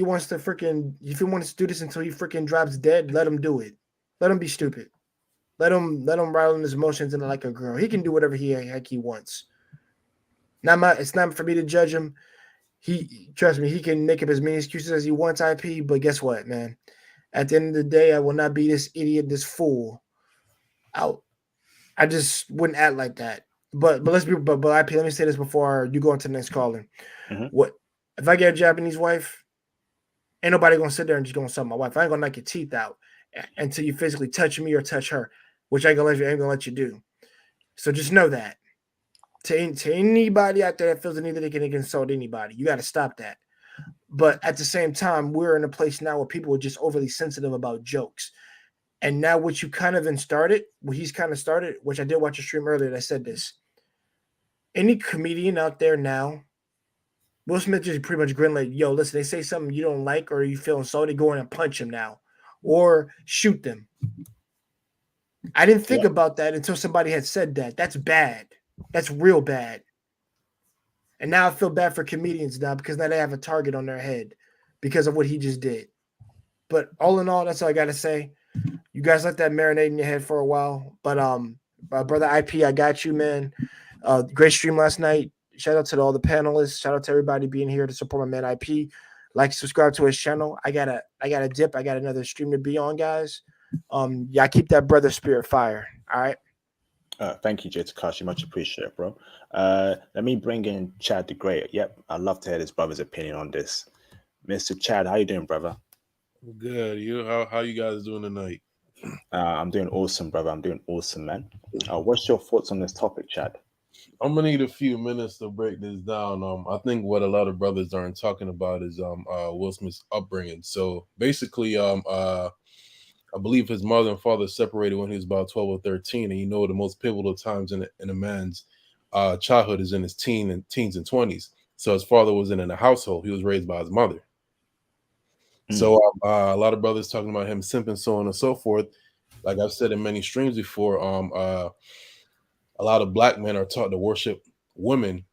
wants to do this until he freaking drops dead, let him do it. Let him be stupid. Let him rattle in his emotions and like a girl. He can do whatever he wants. It's not for me to judge him. Trust me, he can make up as many excuses as he wants, IP, but guess what, man? At the end of the day, I will not be this idiot, this fool. I just wouldn't act like that. But IP, let me say this before you go into the next caller. Mm-hmm. What if I get a Japanese wife? Ain't nobody gonna sit there and just gonna suck my wife. I ain't gonna knock your teeth out until you physically touch me or touch her, which I ain't gonna let you do. So just know that. To anybody out there that feels the need that they can insult anybody, you got to stop that. But at the same time, we're in a place now where people are just overly sensitive about jokes. And now what he's kind of started, which I did watch a stream earlier that said this. Any comedian out there now, Will Smith just pretty much grinned like, yo, listen, they say something you don't like or you feel insulted, go in and punch him now. Or shoot them. I didn't think about that until somebody had said that. That's bad. That's real bad. And now I feel bad for comedians now because now they have a target on their head because of what he just did. But all in all, that's all I gotta say. You guys let that marinate in your head for a while. But brother IP, I got you, man. Great stream last night. Shout out to all the panelists. Shout out to everybody being here to support my man IP. Like, subscribe to his channel. I gotta dip. I got another stream to be on, guys. Yeah, keep that brother spirit fire. All right. Thank you, Jay Takashi. Much appreciated, bro. Let me bring in Chad the Great. Yep, I'd love to hear his brother's opinion on this. Mr. Chad, how you doing, brother? Good. You how you guys doing tonight? I'm doing awesome, brother. I'm doing awesome, man. What's your thoughts on this topic, Chad? I'm gonna need a few minutes to break this down. I think what a lot of brothers aren't talking about is Will Smith's upbringing. So basically, I believe his mother and father separated when he was about 12 or 13, and the most pivotal times in a man's childhood is in his teens and 20s. So his father wasn't in a household; he was raised by his mother. So a lot of brothers talking about him simping, so on and so forth. Like I've said in many streams before, a lot of black men are taught to worship women,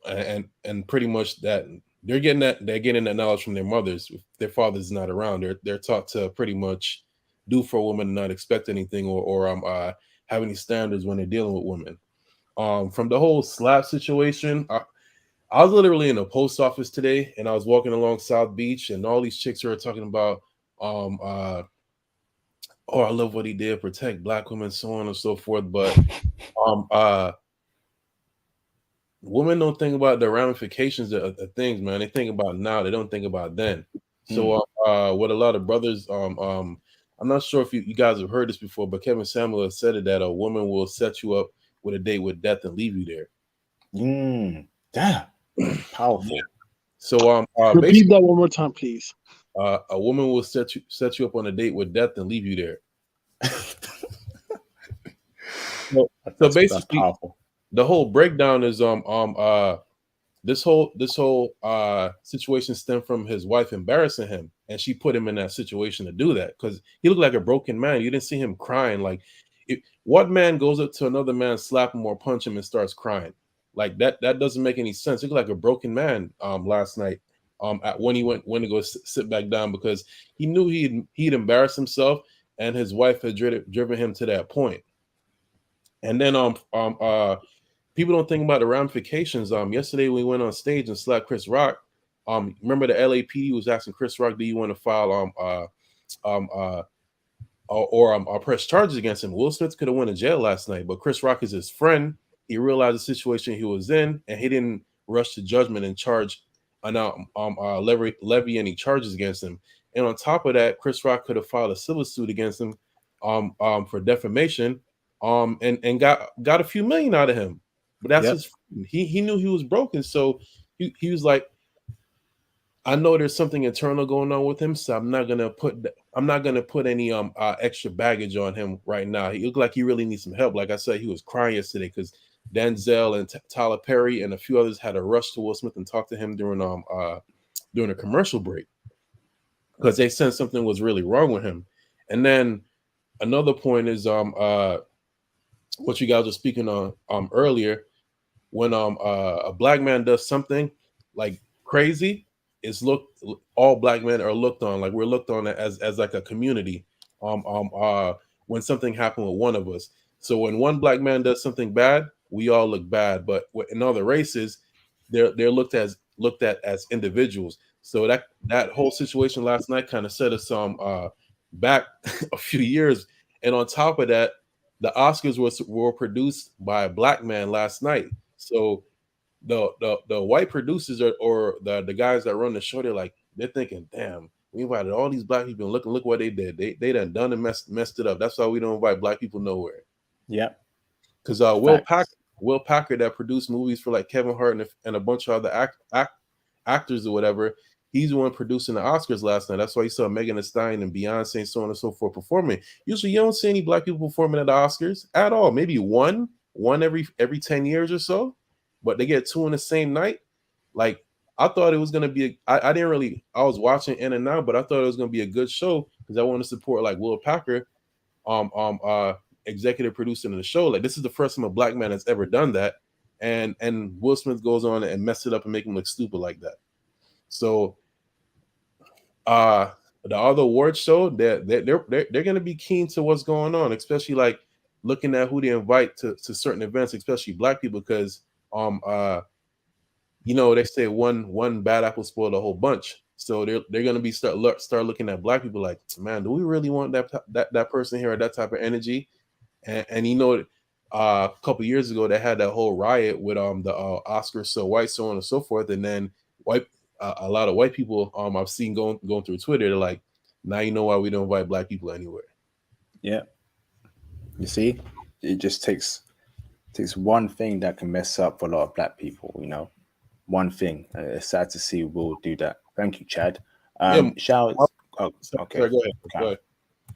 and pretty much that they're getting that knowledge from their mothers. If their father's not around, they're taught to pretty much do for a woman and not expect anything or have any standards when they're dealing with women. From the whole slap situation, I was literally in a post office today, and I was walking along South Beach, and all these chicks were talking about, oh, I love what he did, protect black women, so on and so forth. But women don't think about the ramifications of things, man. They think about now, they don't think about then. So what a lot of brothers, I'm not sure if you guys have heard this before, but Kevin Samuel has said it, that a woman will set you up with a date with death and leave you there. Damn. Powerful. Yeah. So repeat that one more time, please. A woman will set you up on a date with death and leave you there. so basically, the whole breakdown is this whole situation stemmed from his wife embarrassing him, and she put him in that situation to do that because he looked like a broken man. You didn't see him crying. Like, what man goes up to another man, slap him or punch him, and starts crying? Like that doesn't make any sense. He looked like a broken man last night when he went to go sit back down because he knew he'd embarrassed himself, and his wife had driven him to that point. And then people don't think about the ramifications. Yesterday we went on stage and slapped Chris Rock. Remember the LAPD was asking Chris Rock, do you want to file or press charges against him? Will Smith could have went to jail last night, but Chris Rock is his friend. He realized the situation he was in, and he didn't rush to judgment and charge levy any charges against him. And on top of that, Chris Rock could have filed a civil suit against him for defamation, and got a few million out of him. But that's he knew he was broken, so he was like, I know there's something internal going on with him, so I'm not gonna put any extra baggage on him right now. He looked like he really needs some help. Like I said, he was crying yesterday because Denzel and Tyler Perry and a few others had to rush to Will Smith and talk to him during a commercial break because they sensed something was really wrong with him. And then another point is what you guys were speaking on earlier, when a black man does something like crazy, all black men are looked on, like we're looked on as like a community when something happened with one of us. So when one black man does something bad, we all look bad, but in other races, they're looked at as individuals. So that whole situation last night kind of set us back a few years. And on top of that, the Oscars were produced by a black man last night. So the white producers or the guys that run the show, they're thinking, damn, we invited all these black people, and look what they did. They done and messed it up. That's why we don't invite black people nowhere. Yeah. Because Will Packer that produced movies for like Kevin Hart and a bunch of other actors or whatever, he's the one producing the Oscars last night. That's why you saw Megan Thee Stallion and Beyonce and so on and so forth performing. Usually you don't see any black people performing at the Oscars at all. Maybe one every 10 years or so, but they get two in the same night. Like, I thought it was going to be I was watching in and out, but I thought it was going to be a good show because I want to support like Will Packer, executive producer of the show. Like, this is the first time a black man has ever done that. and Will Smith goes on and mess it up and make him look stupid like that. So the other awards show that they're going to be keen to what's going on, especially like looking at who they invite to certain events, especially black people, because they say one bad apple spoiled a whole bunch. So they're going to be start looking at black people like, man, do we really want that person here or that type of energy? And a couple years ago they had that whole riot with the Oscars so white, so on and so forth, and then a lot of white people I've seen going through Twitter, they're like, now you know why we don't invite black people anywhere. Yeah. You see, it just takes one thing that can mess up for a lot of black people, one thing. It's sad to see Will do that. Thank you, Chad. Shouts. Oh, okay. Sorry, go ahead.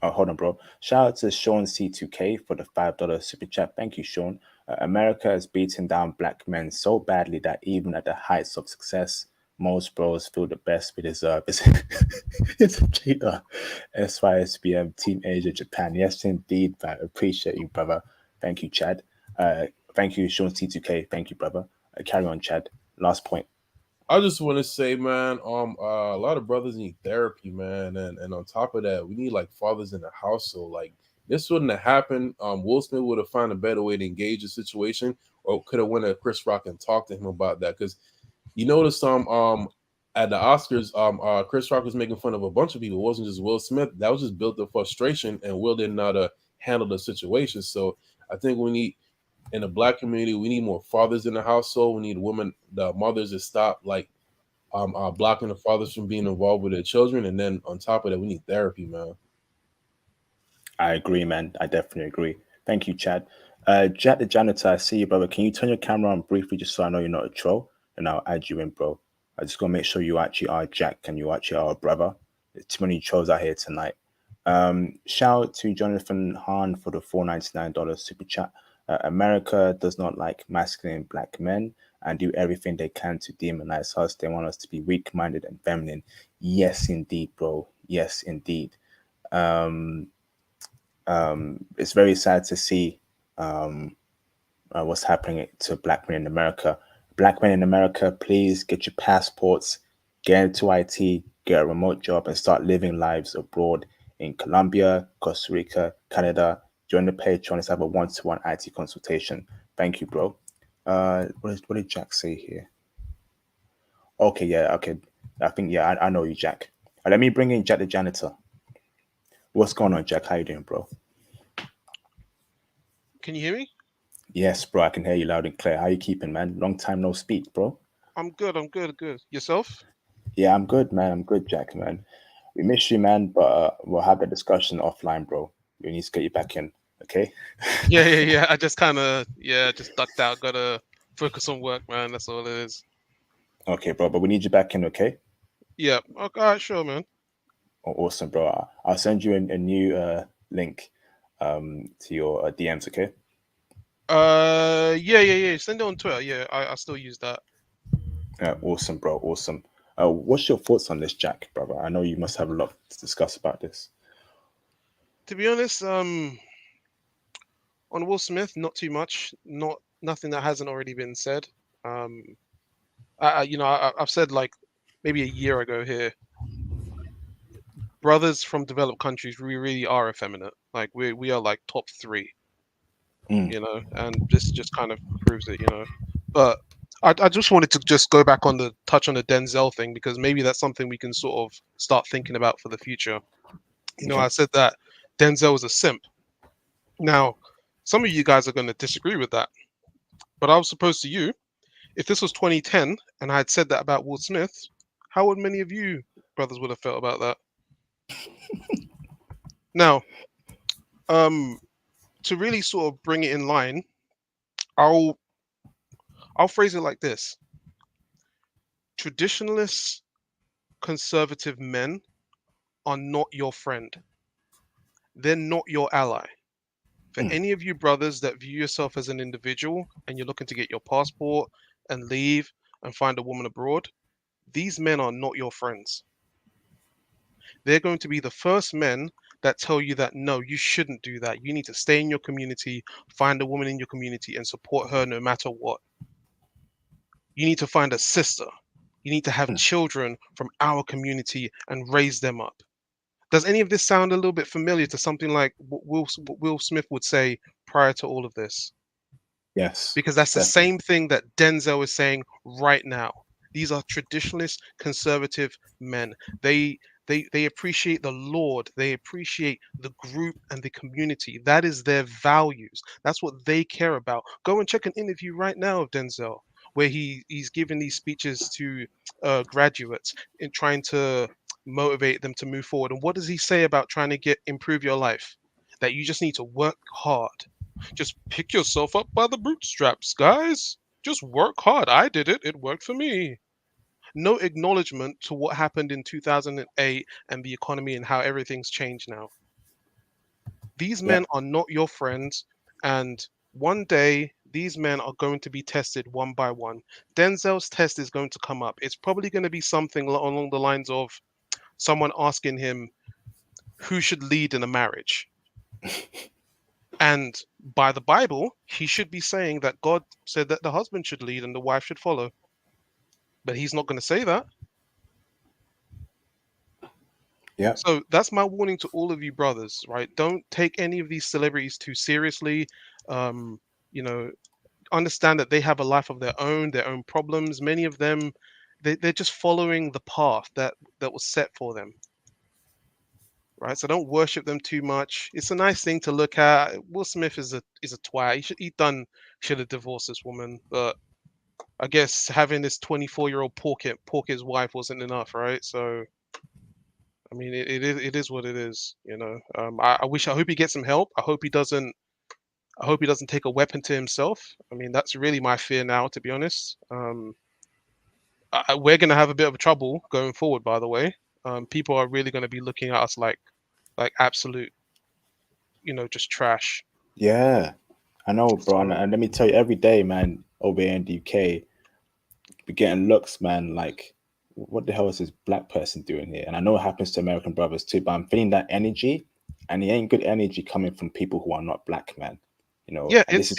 Oh, hold on, bro. Shout out to Sean C2K for the $5 super chat. Thank you, Sean. America has beaten down black men so badly that even at the heights of success, most bros feel the best we deserve. It's Jada, SYSBM, Team Asia, Japan. Yes, indeed, man. Appreciate you, brother. Thank you, Chad. Thank you, Sean C2K. Thank you, brother. Carry on, Chad. Last point. I just want to say, man, a lot of brothers need therapy, man, and on top of that, we need like fathers in the household. Like this wouldn't have happened. Will Smith would have found a better way to engage the situation, or could have went to Chris Rock and talked to him about that. Because you notice at the Oscars, Chris Rock was making fun of a bunch of people. It wasn't just Will Smith. That was just built up frustration, and Will didn't know how to handle the situation. So I think we need, in the black community, we need more fathers in the household. We need the mothers to stop like blocking the fathers from being involved with their children. And then on top of that, we need therapy, man. I agree, man. I definitely agree. Thank you, Chad. Jack the janitor, I see you, brother. Can you turn your camera on briefly just so I know you're not a troll? And I'll add you in, bro. I just gotta make sure you actually are Jack and you actually are a brother. There's too many trolls out here tonight. Shout out to Jonathan Hahn for the $4.99 super chat. America does not like masculine black men and do everything they can to demonize us. They want us to be weak-minded and feminine. Yes, indeed, bro. Yes, indeed. It's very sad to see what's happening to black men in America. Black men in America, please get your passports, get into IT, get a remote job, and start living lives abroad in Colombia, Costa Rica, Canada. Join the Patreon. Let's have a one-to-one IT consultation. Thank you, bro. What did Jack say here? Okay, yeah, okay. I think, yeah, I know you, Jack. Let me bring in Jack the janitor. What's going on, Jack? How you doing, bro? Can you hear me? Yes, bro. I can hear you loud and clear. How you keeping, man? Long time no speak, bro. I'm good. Yourself? Yeah, I'm good, man. I'm good, Jack, man. We miss you, man, but we'll have that discussion offline, bro. We need to get you back in, okay? Yeah. I just kind of, just ducked out. Gotta focus on work, man. That's all it is. Okay, bro, but we need you back in, okay? Yeah. Okay, all right, sure, man. Oh, awesome, bro. I'll send you a new link to your DMs, okay? Yeah. Send it on Twitter. Yeah, I still use that. Awesome, bro. Awesome. What's your thoughts on this, Jack, brother? I know you must have a lot to discuss about this. To be honest, on Will Smith, not too much. Nothing that hasn't already been said. I've said like maybe a year ago here. Brothers from developed countries, we really are effeminate. Like we are like top 3. And this just kind of proves it, But I just wanted to just go back on the touch on the Denzel thing, because maybe that's something we can sort of start thinking about for the future. I said that Denzel was a simp. Now, some of you guys are going to disagree with that, but I was supposed to you, if this was 2010 and I had said that about Will Smith, how would many of you brothers would have felt about that? Now, to really sort of bring it in line, I'll phrase it like this. Traditionalist conservative men are not your friend. They're not your ally. For any of you brothers that view yourself as an individual and you're looking to get your passport and leave and find a woman abroad, these men are not your friends. They're going to be the first men that tell you that, no, you shouldn't do that. You need to stay in your community, find a woman in your community and support her no matter what. You need to find a sister. You need to have children from our community and raise them up. Does any of this sound a little bit familiar to something like what Will Smith would say prior to all of this? Yes, Because that's the definitely. same thing that Denzel is saying right now. These are traditionalist, conservative men. They appreciate the Lord. They appreciate the group and the community. That is their values. That's what they care about. Go and check an interview right now of Denzel, where he's giving these speeches to graduates in trying to motivate them to move forward. And what does he say about trying to improve your life? That you just need to work hard. Just pick yourself up by the bootstraps, guys. Just work hard. I did it. It worked for me. No acknowledgement to what happened in 2008 and the economy and how everything's changed now. These Yeah. men are not your friends, and one day these men are going to be tested one by one. Denzel's test is going to come up. It's probably going to be something along the lines of someone asking him who should lead in a marriage. And by the Bible, he should be saying that God said that the husband should lead and the wife should follow. But he's not going to say that. Yeah. So that's my warning to all of you brothers, right? Don't take any of these celebrities too seriously. Um, you know, understand that they have a life of their own problems. Many of them, they're just following the path that was set for them, right? So don't worship them too much. It's a nice thing to look at. Will Smith is a twat. Should have divorced this woman, but I guess having this 24-year-old pork his wife wasn't enough, right? So I mean, it is what it is, you know. I hope he gets some help. I hope he doesn't take a weapon to himself. I mean, that's really my fear now, to be honest. We're gonna have a bit of trouble going forward, by the way. People are really gonna be looking at us like absolute, just trash. Yeah. I know, bro. And, So and let me tell you, every day, man, over here in the UK, we're getting looks, man, like, what the hell is this black person doing here? And I know it happens to American brothers too, but I'm feeling that energy, and it ain't good energy coming from people who are not black, man. yeah, And this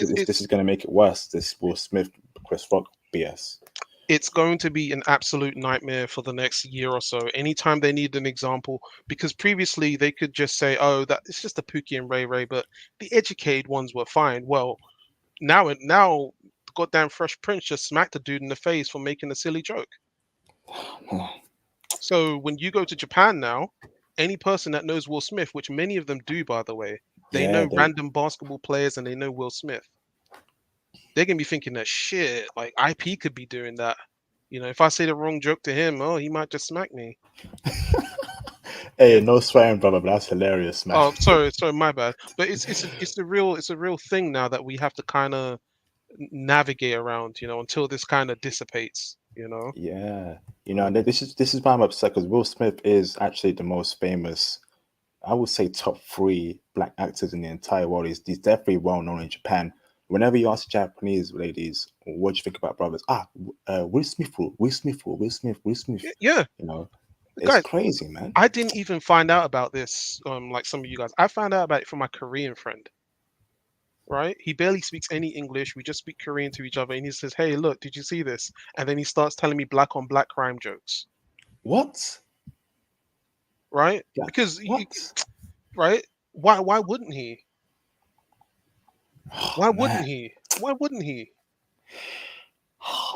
is gonna make it worse. This Will Smith, Chris Rock BS. it's going to be an absolute nightmare for the next year or so. Anytime they need an example, because previously they could just say, "Oh, that it's just a Pookie and Ray Ray," but the educated ones were fine. Well, now, goddamn Fresh Prince just smacked a dude in the face for making a silly joke. So when you go to Japan now, any person that knows Will Smith, which many of them do, by the way, they Yeah, know they random basketball players and they know Will Smith. They're gonna be thinking that shit, like IP could be doing that. If I say the wrong joke to him, oh, he might just smack me. Hey, no swearing, brother, but that's hilarious, man. Oh, sorry, my bad. But it's a real thing now that we have to kind of navigate around, until this kind of dissipates. Yeah, and this is why I'm upset, because Will Smith is actually the most famous, I would say, top three black actors in the entire world. He's definitely well known in Japan. Whenever you ask Japanese ladies, what do you think about brothers? Will Smith, Will Smith, Will Smith, Will Smith. Yeah, You know, it's guys, crazy, man. I didn't even find out about this, like some of you guys. I found out about it from my Korean friend. Right? He barely speaks any English. We just speak Korean to each other, and he says, "Hey, look, did you see this?" And then he starts telling me black on black crime jokes. What? Right? Yeah. Because What? right? Why wouldn't he? Oh, Why man. wouldn't he? Why wouldn't he?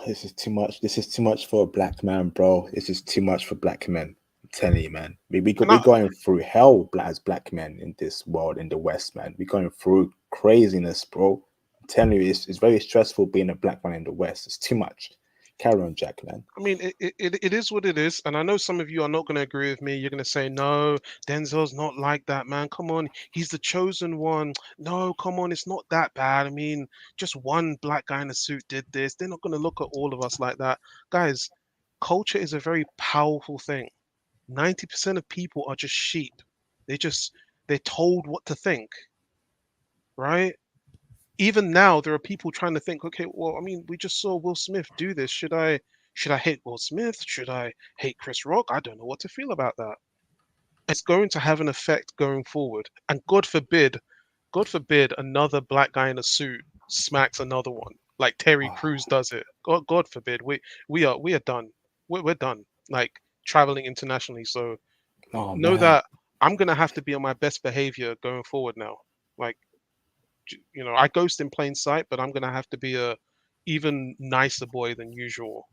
This is too much. This is too much for a black man, bro. This is too much for black men. I'm telling you, man. And We're going through hell as black men in this world, in the West, man. We're going through craziness, bro. I'm telling you, it's very stressful being a black man in the West. It's too much. Carry on, Jack, man. I mean, it is what it is, and I know some of you are not going to agree with me. You're going to say, "No, Denzel's not like that, man. Come on, he's the chosen one. No, come on, it's not that bad. I mean, just one black guy in a suit did this. They're not going to look at all of us like that, guys. Culture is a very powerful thing. 90% of people are just sheep. They're told what to think, right? Even now there are people trying to think, okay, well, I mean, we just saw Will Smith do this. Should I hate Will Smith? Should I hate Chris Rock? I don't know what to feel about that. It's going to have an effect going forward. And God forbid another black guy in a suit smacks another one. like Terry Oh, Crews does it. God forbid. We are done. We're done. Like traveling internationally. So oh know man. that I'm gonna have to be on my best behavior going forward now. Like I ghost in plain sight, but I'm gonna have to be a even nicer boy than usual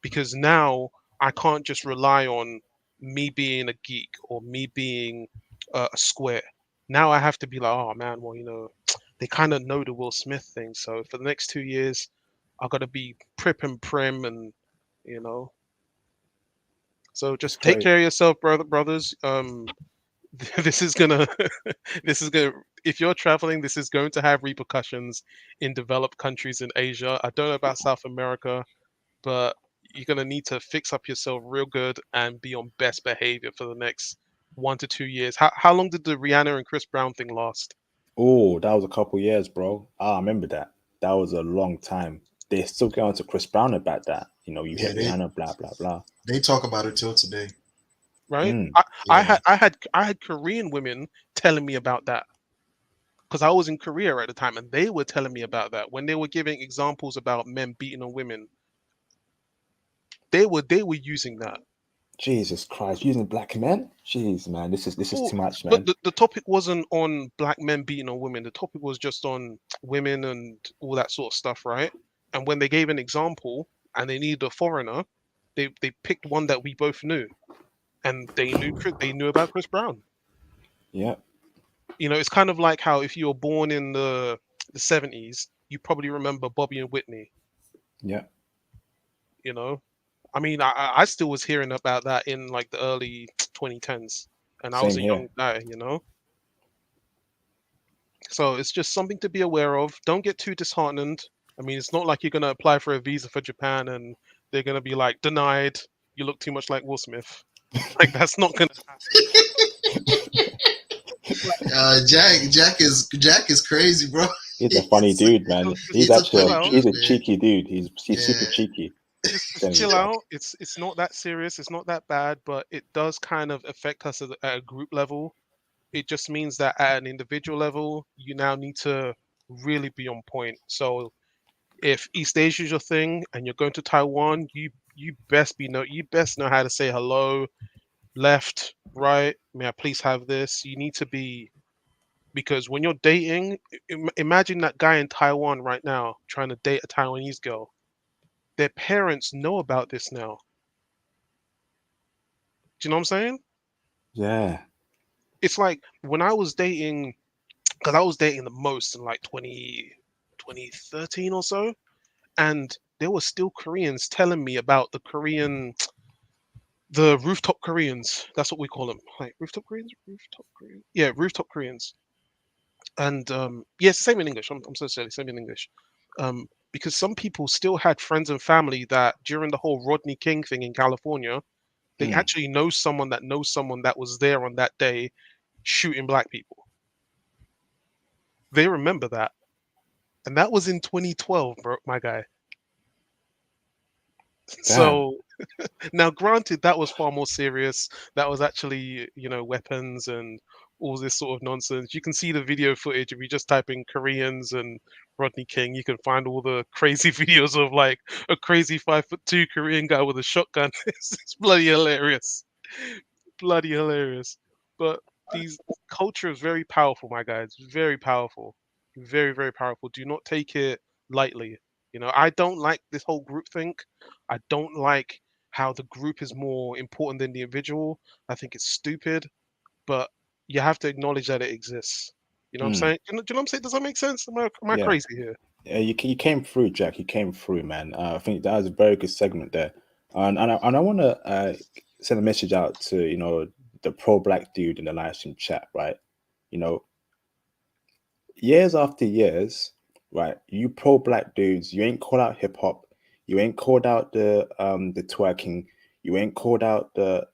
because now I can't just rely on me being a geek or me being a square. Now I have to be like, oh man, well, they kind of know the Will Smith thing. So for the next 2 years, I got to be prip and prim, and you know. So It's just take crazy. care of yourself, brothers. This is gonna, this is gonna. If you're traveling, this is going to have repercussions in developed countries in Asia. I don't know about South America, but you're gonna need to fix up yourself real good and be on best behavior for the next 1 to 2 years. How long did the Rihanna and Chris Brown thing last? Oh, that was a couple years, bro. I remember that. That was a long time. They still get on to Chris Brown about that. You Yeah, hit Rihanna, blah blah blah. they talk about it till today. Right? Mm, I Yeah. had Korean women telling me about that because I was in Korea at the time, and they were telling me about that when they were giving examples about men beating on women. They were using that. Jesus Christ, using black men? Jeez, man, this is Well, too much, but man. the topic wasn't on black men beating on women. The topic was just on women and all that sort of stuff, right? And when they gave an example and they needed a foreigner, they picked one that we both knew, and they knew about Chris Brown. Yeah, It's kind of like how if you were born in the 70s, you probably remember Bobby and Whitney. yeah, You know, I mean, I still was hearing about that in like the early 2010s, and I was same a here. young guy. So it's just something to be aware of. Don't get too disheartened. I mean, it's not like you're gonna apply for a visa for Japan and they're gonna be like denied. You look too much like Will Smith. Like that's not gonna happen. Jack is crazy, bro. He's a funny He's, dude, man. He's he's a Just actually chill funny out. he's dude, a man. cheeky dude. He's super Yeah. cheeky. Just Telling you, chill bro. out. It's not that serious. It's not that bad, but it does kind of affect us at a group level. It just means that at an individual level, you now need to really be on point. So if East Asia is your thing and you're going to Taiwan, you best know how to say hello, left, right, may I please have this? You need to be because when you're dating, imagine that guy in Taiwan right now trying to date a Taiwanese girl. Their parents know about this now. Do you know what I'm saying? Yeah. It's like when I was dating, because I was dating the most in like 2013 or so, and there were still Koreans telling me about the rooftop Koreans. That's what we call them. Like rooftop Koreans, rooftop Koreans. Yeah, rooftop Koreans. And yes, same in English. I'm so silly. Same in English. Because some people still had friends and family that during the whole Rodney King thing in California, they Mm, actually knows someone that was there on that day shooting black people. They remember that, and that was in 2012, bro, my guy. damn. So now, granted, that was far more serious. That was actually, weapons and all this sort of nonsense. You can see the video footage if you just type in Koreans and Rodney King. You can find all the crazy videos of like a crazy 5'2" Korean guy with a shotgun. It's bloody hilarious, bloody hilarious. But these culture is very powerful, my guys. Very powerful, very very powerful. Do not take it lightly. I don't like this whole group think. I don't like how the group is more important than the individual. I think it's stupid, but you have to acknowledge that it exists. You know what I'm Mm, saying? Do you know what I'm saying? Does that make sense? Am I yeah. crazy here? Yeah, you came through, Jack. You came through, man. I think that was a very good segment there, and I want to send a message out to the pro black dude in the live stream chat, right? You know, years after years, right? You pro black dudes, you ain't called out hip hop, you ain't called out the twerking, you ain't called out the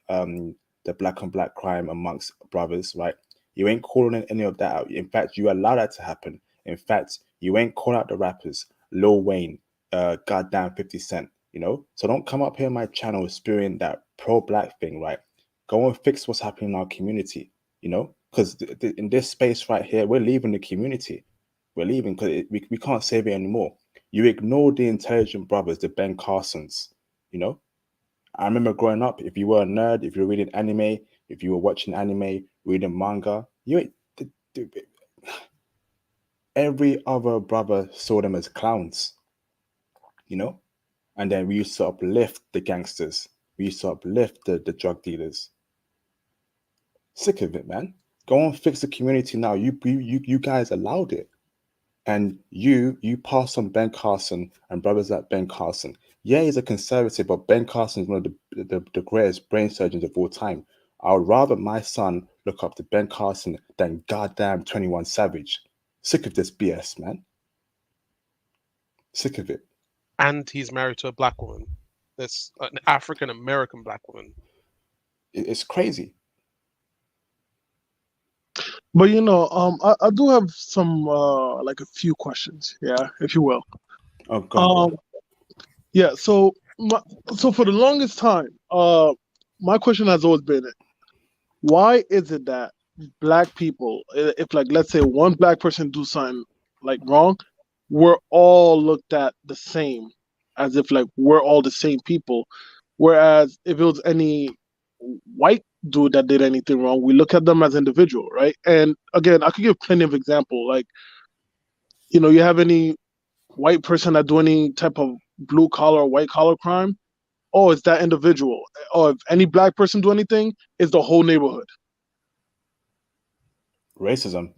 black on black crime amongst brothers, right? You ain't calling any of that out. In fact, you allow that to happen. In fact, you ain't called out the rappers, Lil Wayne, goddamn 50 Cent, So don't come up here on my channel spewing that pro black thing, right? Go and fix what's happening in our community, because in this space right here, we're leaving the community. We're leaving because we can't save it anymore. You ignore the intelligent brothers, the Ben Carsons. You know, I remember growing up. If you were a nerd, if you were reading anime, if you were watching anime, reading manga, every other brother saw them as clowns. You know, and then we used to uplift the gangsters. We used to uplift the drug dealers. Sick of it, man. Go and fix the community now. You guys allowed it. And you pass on Ben Carson and brothers like Ben Carson. Yeah, he's a conservative, but Ben Carson is one of the greatest brain surgeons of all time. I would rather my son look up to Ben Carson than goddamn 21 Savage. Sick of this BS, man. Sick of it. And he's married to a black woman. That's an African American black woman. It's crazy. But I do have some like a few questions, yeah, if you will. Oh, go on, bro. Yeah, so for the longest time, my question has always been, why is it that black people, if like let's say one black person do something like wrong, we're all looked at the same, as if like we're all the same people, whereas if it was any white dude that did anything wrong, we look at them as individual, right? And again, I could give plenty of example, like you have any white person that do any type of blue collar or white collar crime, oh, it's that individual. Or if any black person do anything, it's the whole neighborhood. Racism,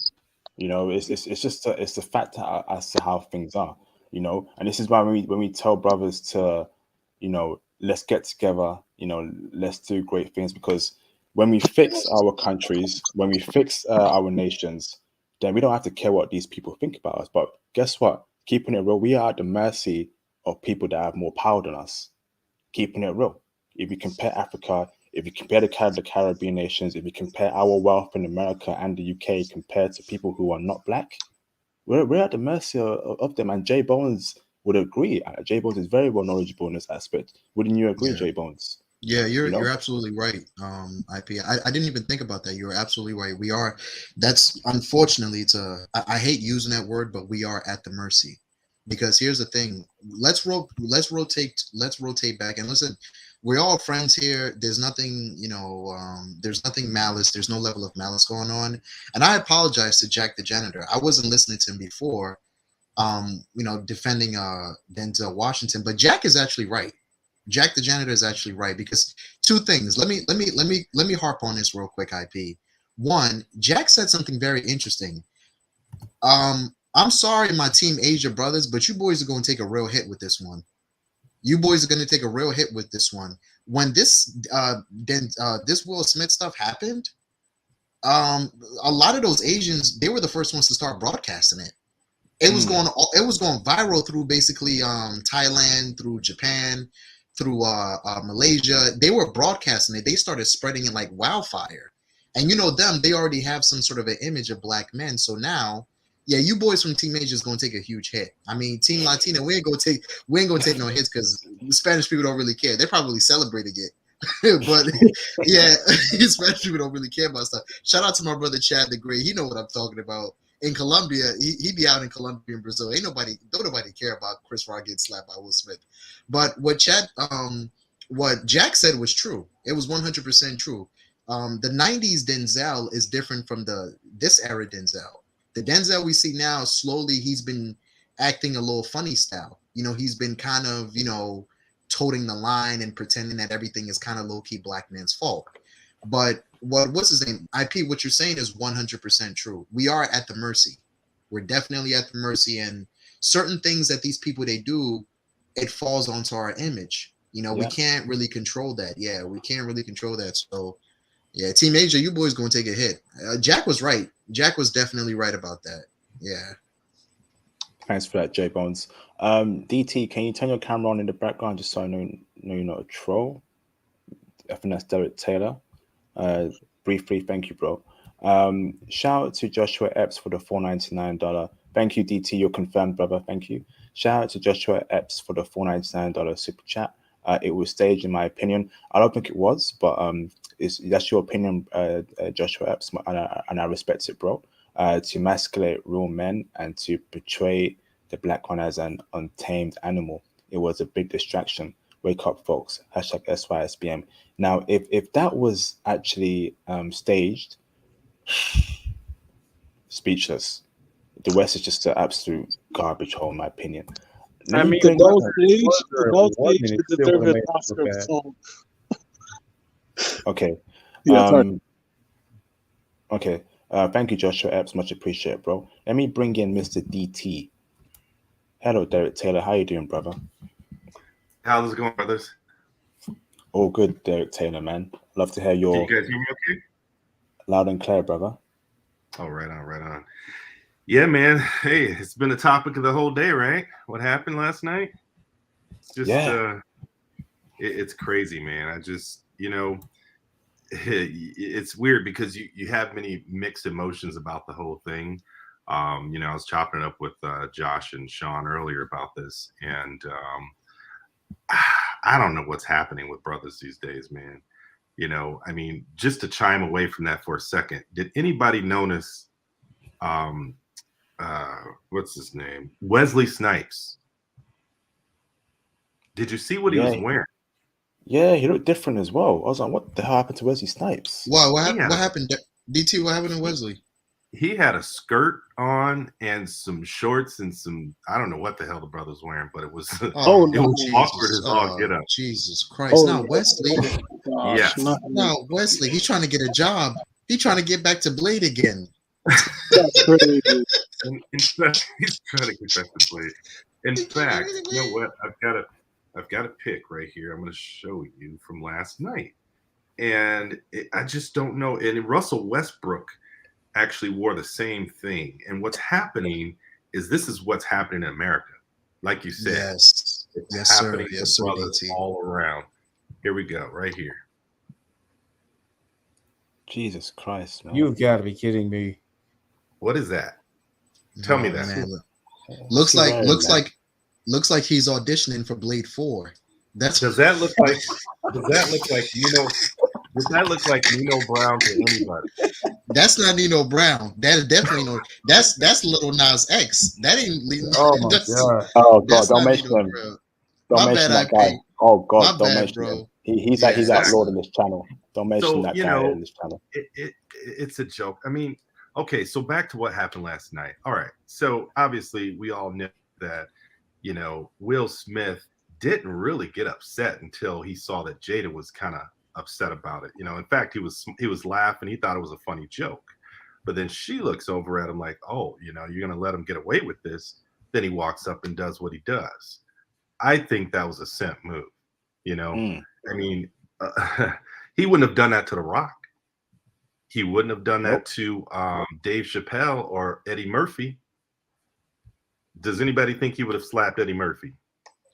it's just it's the fact as to how things are, and this is why when we tell brothers to, let's get together, let's do great things, because when we fix our countries, when we fix our nations, then we don't have to care what these people think about us. But guess what? Keeping it real, we are at the mercy of people that have more power than us. Keeping it real. If you compare Africa, if you compare the Caribbean nations, if you compare our wealth in America and the UK compared to people who are not black, we're at the mercy of them. And Jay Bones would agree. Jay Bones is very well knowledgeable in this aspect. Wouldn't you agree, Jay Bones? Yeah, you're absolutely right. IP. I didn't even think about that. You're absolutely right. We are. That's unfortunately. I hate using that word, but we are at the mercy. Because here's the thing. Let's rotate back and listen. We're all friends here. There's nothing. There's nothing malice. There's no level of malice going on. And I apologize to Jack the janitor. I wasn't listening to him before. Defending Denzel Washington, but Jack is actually right. Jack the janitor is actually right, because two things. Let me harp on this real quick, IP. One, Jack said something very interesting. I'm sorry, my Team Asia brothers, but you boys are going to take a real hit with this one. You boys are going to take a real hit with this one. When this Will Smith stuff happened, a lot of those Asians, they were the first ones to start broadcasting it. It was going viral through basically Thailand, through Japan, through Malaysia. They were broadcasting it. They started spreading it like wildfire. And they already have some sort of an image of black men. So now, yeah, you boys from Team Asia is going to take a huge hit. I mean, Team Latina, we ain't gonna take no hits, because Spanish people don't really care. They're probably celebrating it. But yeah, Spanish people don't really care about stuff. Shout out to my brother Chad the Great. He know what I'm talking about. In Colombia, he be out in Colombia and Brazil. Don't nobody care about Chris Rock getting slapped by Will Smith. But what Jack said was true. It was 100% true. The 90s Denzel is different from this era Denzel. The Denzel we see now, slowly he's been acting a little funny style. He's been kind of, toting the line and pretending that everything is kind of low-key black man's fault. But what's his name? IP, what you're saying is 100% true. We are at the mercy. We're definitely at the mercy, and certain things that these people they do, it falls onto our image. We can't really control that. Yeah, we can't really control that. So, yeah, Team Asia, you boys gonna take a hit. Jack was right. Jack was definitely right about that. Yeah. Thanks for that, Jay Bones. DT, can you turn your camera on in the background just so I know you're not a troll? I think that's Derek Taylor. Briefly, thank you, bro. Shout out to Joshua Epps for the $4.99. Thank you, DT. You're confirmed, brother. Thank you. Shout out to Joshua Epps for the $4.99 super chat. It was staged, in my opinion. I don't think it was, but that's your opinion, Joshua Epps, and I respect it, bro. To emasculate real men and to portray the black one as an untamed animal. It was a big distraction. Wake up, folks. Hashtag SYSBM. Now, if that was actually staged, speechless. The West is just an absolute garbage hole, in my opinion. Let I me mean, The bring. Ghost whether it Age, was the or it Ghost wasn't, Age it should still would deserve have an made us look Oscar bad. song. Okay. Yeah, sorry. Okay. Thank you, Joshua Epps. Much appreciated, bro. Let me bring in Mr. DT. Hello, Derek Taylor. How you doing, brother? How's it going, brothers? All good, Derek Taylor, man. Love to hear Can your you guys hear me okay? loud and clear, brother. Oh, right on, right on. Yeah, man. Hey, it's been a topic of the whole day, right? What happened last night? It's just, Yeah. it's crazy, man. I just, it's weird because you have many mixed emotions about the whole thing. I was chopping it up with Josh and Sean earlier about this, and I don't know what's happening with brothers these days, man. I mean, just to chime away from that for a second, did anybody notice what's his name? Wesley Snipes. Did you see what he was Yeah. wearing? Yeah, he looked different as well. I was like, what the hell happened to Wesley Snipes? What He had happened? DT, what happened to Wesley? he had a skirt on and some shorts and some, I don't know what the hell the brother was wearing, but it was Oh, it no. was awkward as all get up. Jesus Christ. Oh, Now Wesley. gosh. Yes. Now Wesley, he's trying to get a job. He's trying to get back to Blade again. That's crazy. In fact, he's trying to get back to Blade. In fact, you know what? I've got a pic right here. I'm going to show you from last night, and I just don't know. And Russell Westbrook actually wore the same thing. And what's happening is this is what's happening in America. Like you said, Yes. it's Yes, sir. happening Yes, to sir, brothers DT. all around. Here we go, right here. Jesus Christ, man. You've got to be kidding me. What is that? Tell me Oh, that. man. What's he wearing, man? Looks like he's auditioning for Blade 4. Does that look like Does that look like Nino Brown to anybody? That's not Nino Brown. That is definitely no. That's Little Nas X. That ain't. Oh my that's, god. Oh God, that's don't not mention Nino him. Brown. Don't My mention bad, that guy. IP. Oh God, My don't bad, mention bro. him. He's Yeah, he's outlawed on this channel. Don't mention So, that guy on this channel. It's a joke. I mean, okay, so back to what happened last night. All right. So obviously we all know that, Will Smith didn't really get upset until he saw that Jada was kind of upset about it. In fact, he was laughing. He thought it was a funny joke. But then she looks over at him like, oh, you're going to let him get away with this. Then he walks up and does what he does. I think that was a simp move. I mean, he wouldn't have done that to The Rock. He wouldn't have done that to Dave Chappelle or Eddie Murphy. Does anybody think he would have slapped Eddie Murphy?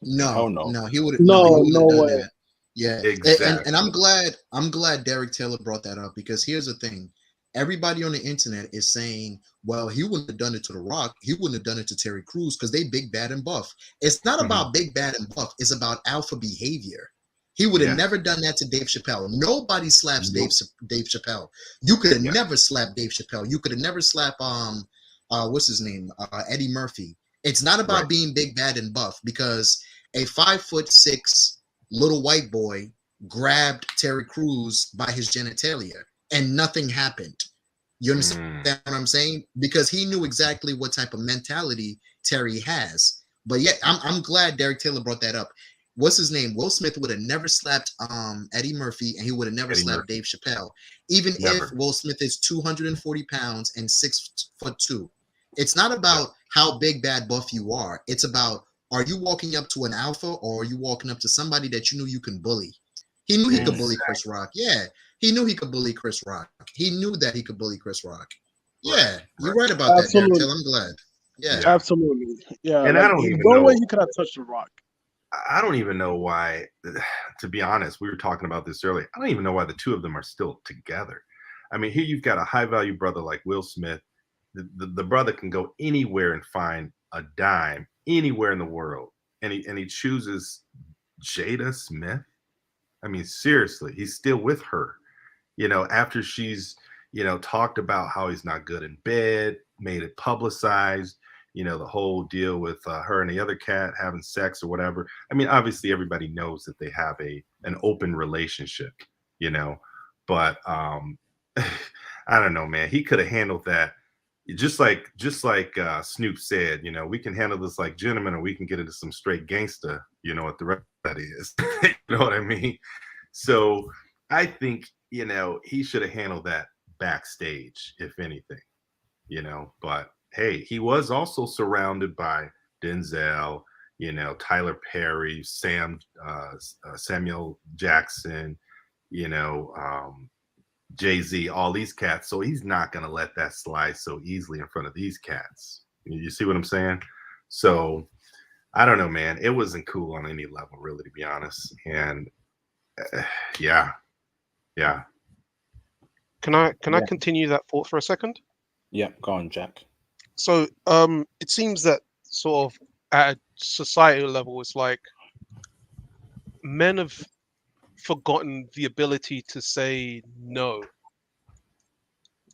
No, no. no, he would have. No, he wouldn't no have done way. that. Yeah, Exactly. and I'm glad Derek Taylor brought that up, because here's the thing: everybody on the internet is saying, well, he wouldn't have done it to The Rock. He wouldn't have done it to Terry Crews because they big, bad, and buff. It's not about big, bad, and buff. It's about alpha behavior. He would have never done that to Dave Chappelle. Nobody slaps Dave Chappelle. You could have never slapped Dave Chappelle. You could have never slapped what's his name? Eddie Murphy. It's not about being big, bad, and buff, because a 5'6" little white boy grabbed Terry Crews by his genitalia and nothing happened. You understand what I'm saying? Because he knew exactly what type of mentality Terry has. But yet, I'm glad Derek Taylor brought that up. What's his name? Will Smith would have never slapped Eddie Murphy, and he would have never slapped Dave Chappelle, even if Will Smith is 240 pounds and 6'2". It's not about how big, bad, buff you are. It's about, are you walking up to an alpha, or are you walking up to somebody that you knew you can bully? He knew he could bully Chris Rock. Yeah, he knew he could bully Chris Rock. He knew that he could bully Chris Rock. Yeah, you're right about that, Derek Taylor. I'm glad. Yeah, absolutely. Yeah, and I don't even no know. way he could have touched The Rock. I don't even know why. To be honest, we were talking about this earlier. I don't even know why the two of them are still together. I mean, here you've got a high value brother like Will Smith. The brother can go anywhere and find a dime anywhere in the world, and he chooses Jada Smith. I mean, seriously, he's still with her. After she's talked about how he's not good in bed, made it publicized. the whole deal with her and the other cat having sex or whatever. I mean, obviously everybody knows that they have an open relationship, but I don't know, man. He could have handled that just like Snoop said. We can handle this like gentlemen, or we can get into some straight gangsta. What the rest of that is. You know what I mean? So I think he should have handled that backstage, if anything. But hey, he was also surrounded by Denzel, Tyler Perry, Samuel Jackson, Jay-Z, all these cats. So he's not going to let that slide so easily in front of these cats. You see what I'm saying? So I don't know, man. It wasn't cool on any level, really, to be honest. And yeah. Can I continue that thought for a second? Yeah, go on, Jack. So it seems that sort of at a societal level, it's like men have forgotten the ability to say no.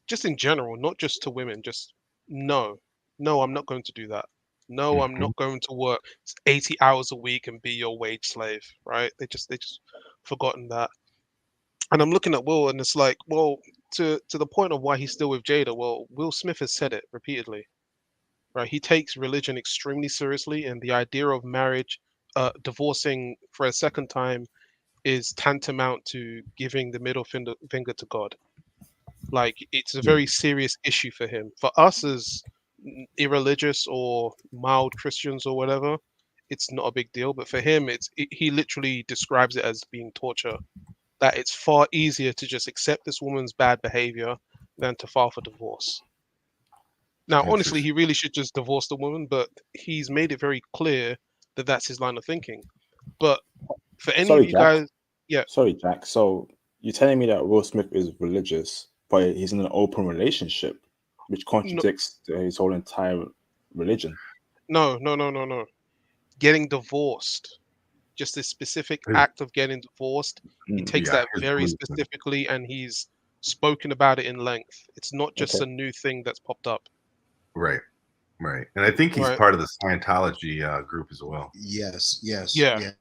Just in general, not just to women, just no. No, I'm not going to do that. No, I'm not going to work 80 hours a week and be your wage slave, right? They just forgotten that. And I'm looking at Will, and it's like, well, to the point of why he's still with Jada, well, Will Smith has said it repeatedly, right? He takes religion extremely seriously, and the idea of marriage, divorcing for a second time, is tantamount to giving the middle finger to God. Like, it's a very serious issue for him. For us as irreligious or mild Christians or whatever, it's not a big deal. But for him, he literally describes it as being torture. That it's far easier to just accept this woman's bad behavior than to file for divorce. Now, honestly, he really should just divorce the woman, but he's made it very clear that that's his line of thinking. But for any of you guys, yeah. Sorry, Jack. So you're telling me that Will Smith is religious, but he's in an open relationship, which contradicts his whole entire religion. No. Getting divorced. Just a specific act of getting divorced. He takes that very specifically, and he's spoken about it in length. It's not just a new thing that's popped up. Right. And I think he's part of the Scientology group as well. Yes. Yeah.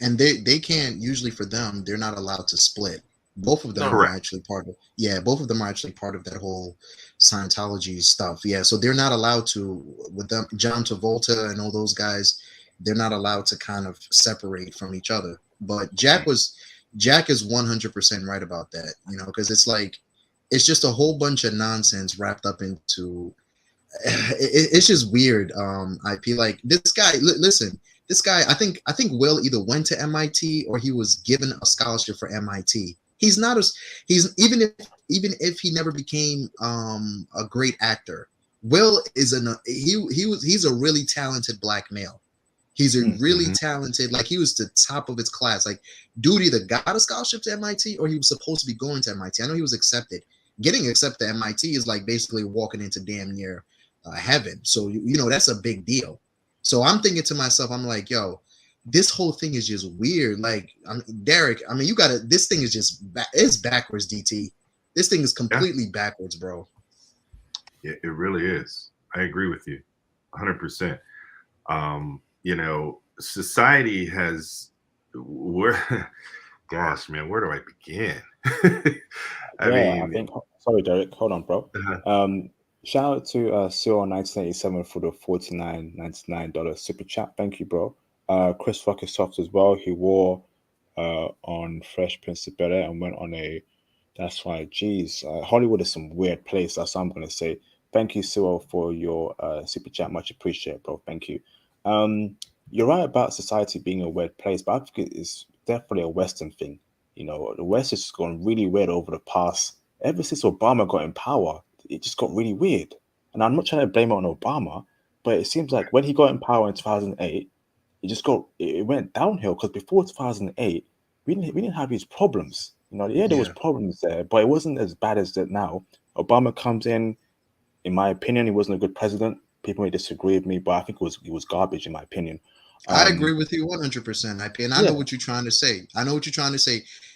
And they can't, usually for them, they're not allowed to split. Both of them are actually part of both of them are actually part of that whole Scientology stuff. Yeah. So they're not allowed to, with them, John Travolta and all those guys, they're not allowed to kind of separate from each other. But Jack is 100% right about that, because it's like, it's just a whole bunch of nonsense wrapped up into it's just weird. I feel like this guy, listen, this guy, I think Will either went to MIT or he was given a scholarship for MIT. He's not even if he never became a great actor, Will is he's a really talented black male. He's a really talented, like, he was the top of his class. Like, dude either got a scholarship to MIT or he was supposed to be going to MIT. I know he was accepted. Getting accepted to MIT is like basically walking into damn near heaven. So, that's a big deal. So I'm thinking to myself, I'm like, yo, this whole thing is just weird. Like, Derek, you gotta, this thing is just, it's backwards, DT. This thing is completely backwards, bro. Yeah, it really is. I agree with you 100%. Society has, gosh, man, where do I begin? I think, sorry, Derek, hold on, bro. Shout out to Cyril1987 for the $49.99 super chat. Thank you, bro. Chris Rock is soft as well. He wore on Fresh Prince of Bel-Air and went on that's why, geez, Hollywood is some weird place. That's what I'm going to say. Thank you, Cyril, for your super chat. Much appreciated, bro. Thank you. You're right about society being a weird place, but I think it's definitely a Western thing. The West has gone really weird over the past, ever since Obama got in power. It just got really weird. And I'm not trying to blame it on Obama, but it seems like when he got in power in 2008, it went downhill, because before 2008, we didn't have these problems. There was problems there, but it wasn't as bad as that now. Obama comes in my opinion, he wasn't a good president. People may disagree with me, but I think it was garbage in my opinion. I agree with you 100%, IP, and I know what you're trying to say.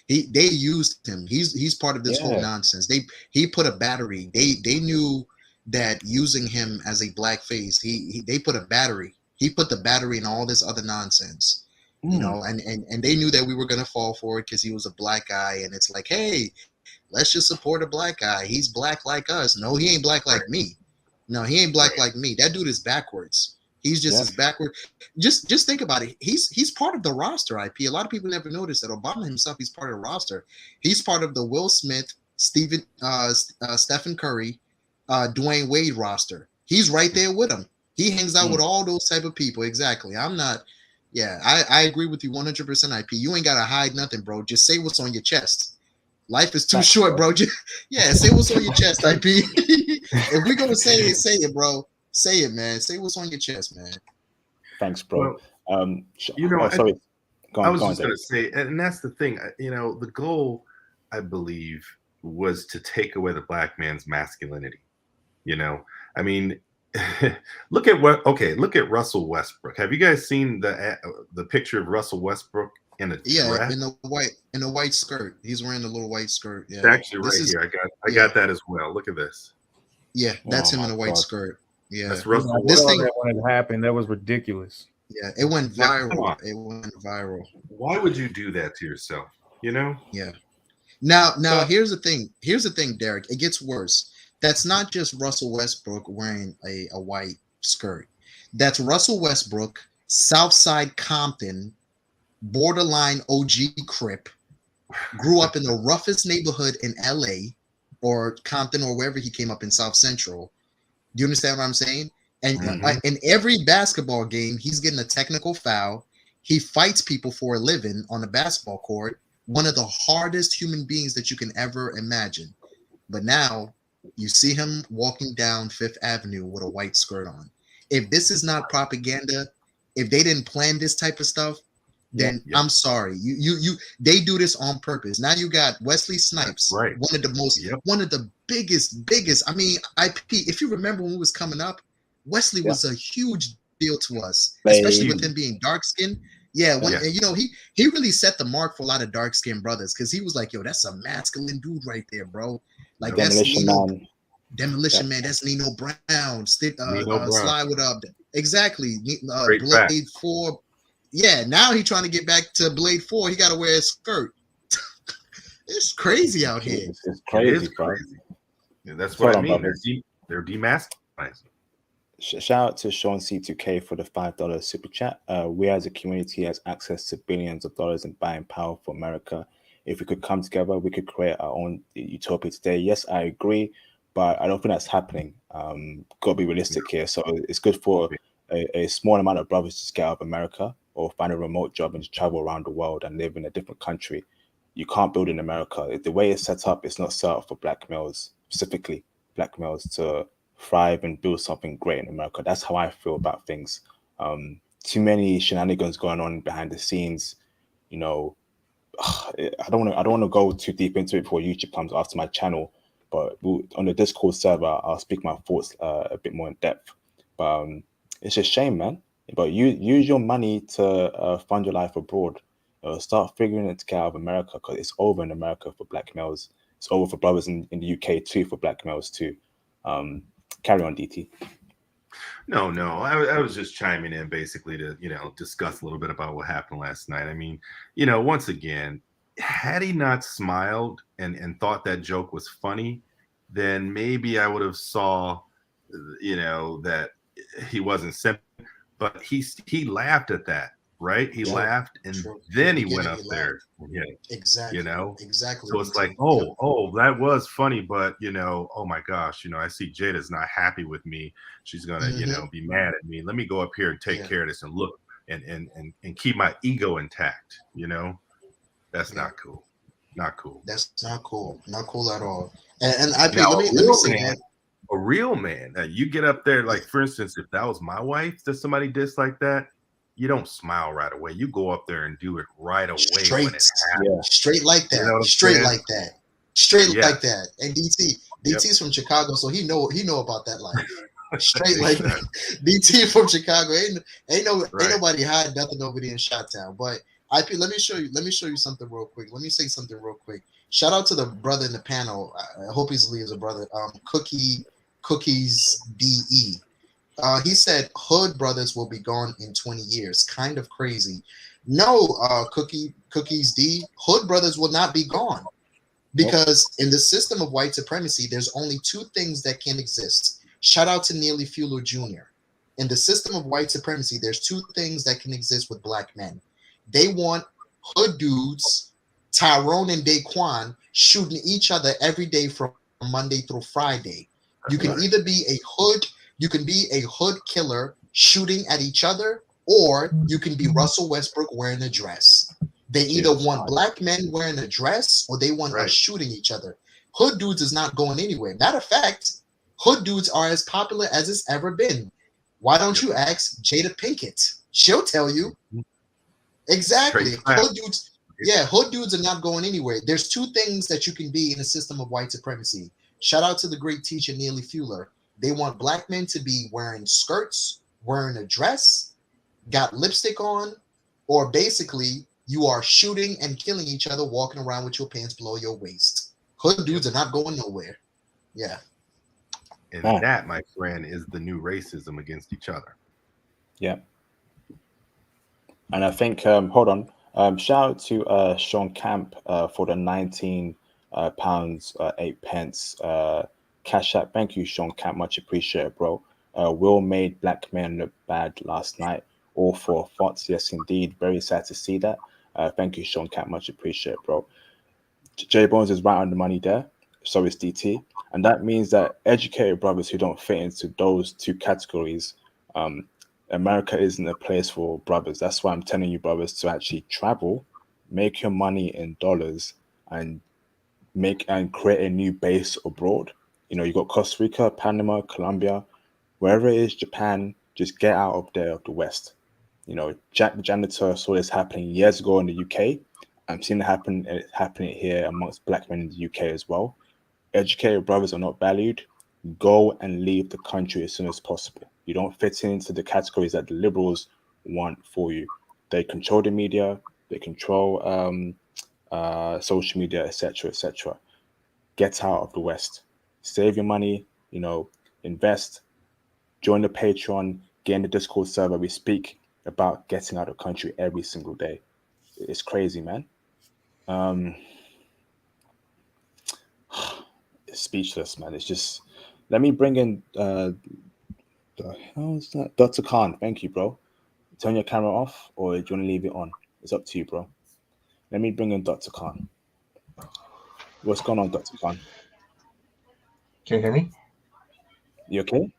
They used him. He's part of this whole nonsense. He put a battery. They knew that using him as a black face, they put a battery. He put the battery in all this other nonsense, you know, and they knew that we were gonna fall for it because he was a black guy, and it's like, hey, let's just support a black guy. He's black like us. No, he ain't black like me. No, he ain't black like me. That dude is backwards. He's just as backward. Just think about it. He's part of the roster. IP. A lot of people never notice that Obama himself. He's part of the roster. He's part of the Will Smith, Stephen Curry, Dwayne Wade roster. He's right there with him. He hangs out with all those type of people. Exactly. I'm not. Yeah, I agree with you 100%. IP. You ain't gotta hide nothing, bro. Just say what's on your chest. Life is too short, bro. Yeah, say what's on your chest, IP. If we're gonna say it, bro. Say it, man. Say what's on your chest, man. Thanks, bro. Well, you know, sorry. I was just going to say, and that's the thing. You know, the goal, I believe, was to take away the black man's masculinity. You know, I mean, look at Russell Westbrook. Have you guys seen the picture of Russell Westbrook in a dress? in the white skirt. He's wearing a little white skirt. Yeah, it's actually here. I got that as well. Look at this. Yeah, that's him in a white skirt. Yeah, that's Russell. This thing when it happened, that was ridiculous. Yeah, it went viral. It went viral. Why would you do that to yourself? You know? Yeah. Now, here's the thing. Here's the thing, Derek. It gets worse. That's not just Russell Westbrook wearing a white skirt. That's Russell Westbrook, Southside Compton, borderline OG Crip, grew up in the roughest neighborhood in LA or Compton or wherever he came up in South Central. Do you understand what I'm saying? And in every basketball game, he's getting a technical foul. He fights people for a living on the basketball court. One of the hardest human beings that you can ever imagine. But now you see him walking down Fifth Avenue with a white skirt on. If this is not propaganda, if they didn't plan this type of stuff, then I'm sorry. They do this on purpose. Now you got Wesley Snipes, one of the biggest. I mean, IP. If you remember when we was coming up, Wesley was a huge deal to us, especially with him being dark skinned. Yeah, you know, he really set the mark for a lot of dark skinned brothers because he was like, yo, that's a masculine dude right there, bro. Like Demolition Man. Demolition Man. That's Nino Brown. Slide with exactly. Blade 4. Yeah, now he's trying to get back to Blade 4. He got to wear a skirt. It's crazy out here. It's crazy, bro. Yeah, that's what I mean. They're demasculizing. Shout out to Sean C2K for the $5 super chat. We as a community has access to billions of dollars in buying power for America. If we could come together, we could create our own utopia today. Yes, I agree, but I don't think that's happening. Got to be realistic here. So it's good for a small amount of brothers to just get out of America or find a remote job and just travel around the world and live in a different country. You can't build in America. The way it's set up, it's not set up for black males, specifically black males, to thrive and build something great in America. That's how I feel about things. Too many shenanigans going on behind the scenes. You know, I don't want to go too deep into it before YouTube comes after my channel. But on the Discord server, I'll speak my thoughts a bit more in depth. But it's a shame, man. But use your money to fund your life abroad. Start figuring it to get out of America because it's over in America for black males. It's over for brothers in the UK too, for black males too. Carry on, DT. No, I was just chiming in basically to, discuss a little bit about what happened last night. I mean, once again, had he not smiled and thought that joke was funny, then maybe I would have saw, that he wasn't simp. But he laughed at that, right? He laughed, and then he went up there. Yeah, exactly. Exactly. So it's like, oh, that was funny, but oh my gosh, I see Jada's not happy with me. She's gonna, be mad at me. Let me go up here and take care of this and look and keep my ego intact. That's not cool. Not cool. That's not cool. Not cool at all. And I now, let me say that. A real man, you get up there, like for instance, if that was my wife that somebody dissed like that, you don't smile right away. You go up there and do it right away. Straight, when it happens. Straight like that. Straight like that. Straight like that. And DT's from Chicago, so he know about that life. Straight like that. DT from Chicago. Ain't nobody hide nothing over there in Chi-Town. But IP, let me show you something real quick. Let me say something real quick. Shout out to the brother in the panel. I hope he's a brother. Cookie Cookies DE. He said Hood Brothers will be gone in 20 years. Kind of crazy. No, Cookies D, Hood Brothers will not be gone. Because in the system of white supremacy, there's only two things that can exist. Shout out to Neely Fuller Jr. In the system of white supremacy, there's two things that can exist with black men. They want hood dudes, Tyrone and Daquan, shooting each other every day from Monday through Friday. You can either be a hood, you can be a hood killer shooting at each other, or you can be Russell Westbrook wearing a dress. They either want black men wearing a dress or they want us shooting each other. Hood dudes is not going anywhere. Matter of fact, hood dudes are as popular as it's ever been. Why don't you ask Jada Pinkett? She'll tell you. Exactly. Hood dudes, yeah, hood dudes are not going anywhere. There's two things that you can be in a system of white supremacy. Shout out to the great teacher Neely Fuller. They want black men to be wearing skirts, wearing a dress, got lipstick on, or basically you are shooting and killing each other, walking around with your pants below your waist. Hood dudes are not going nowhere. Yeah. And that, my friend, is the new racism against each other. Yeah. And I think, hold on. Shout out to Sean Camp for the 19 pounds 8 pence cash app. Thank you, Sean Camp. Much appreciated, bro. Will made black men look bad last night. All for thoughts. Yes, indeed. Very sad to see that. Thank you, Sean Camp. Much appreciated, bro. J Bones is right on the money there. So is DT. And that means that educated brothers who don't fit into those two categories, America isn't a place for brothers. That's why I'm telling you, brothers, to actually travel, make your money in dollars, and create a new base abroad. You know, you got Costa Rica, Panama, Colombia, wherever it is, Japan. Just get out of there of the West. You know, Jack the Janitor saw this happening years ago in the UK. I'm seeing it happening here amongst black men in the UK as well. Educated brothers are not valued. Go and leave the country as soon as possible. You don't fit into the categories that the liberals want for you. They control the media. They control social media, etc., etc. Get out of the West. Save your money. You know, invest. Join the Patreon. Get in the Discord server. We speak about getting out of the country every single day. It's crazy, man. It's speechless, man. It's just. Let me bring in. The hell is that? Dr. Khan. Thank you, bro. Turn your camera off, or do you want to leave it on? It's up to you, bro. Let me bring in Dr. Khan. What's going on, Dr. Khan? Can you hear me? You okay?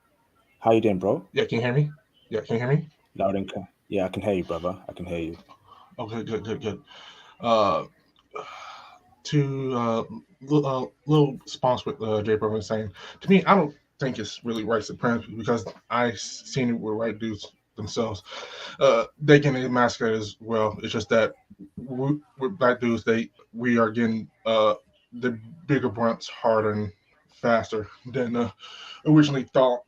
How you doing, bro? Yeah, can you hear me? Yeah, can you hear me? Loud and clear. Yeah, I can hear you, brother. I can hear you. Okay, good. Little response with Jay Brother saying, to me, I don't think it's really white supremacy because I've seen it with white dudes themselves. They get massacred as well. It's just that with black dudes, we are getting the bigger brunts harder and faster than originally thought.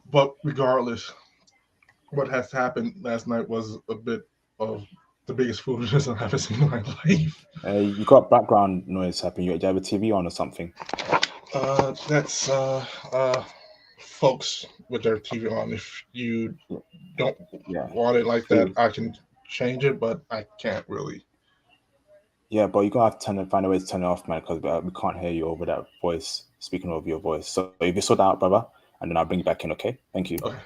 But regardless, what has happened last night was a bit of the biggest foolishness I've ever seen in my life. You got background noise happening. You have a TV on or something? That's folks with their TV on. If you don't want it like that, I can change it, but I can't really. Yeah, but you're gonna have to find a way to turn it off, man, because we can't hear you over that voice, speaking over your voice. So if you sort that out, brother, and then I'll bring you back in, okay? Thank you. Okay.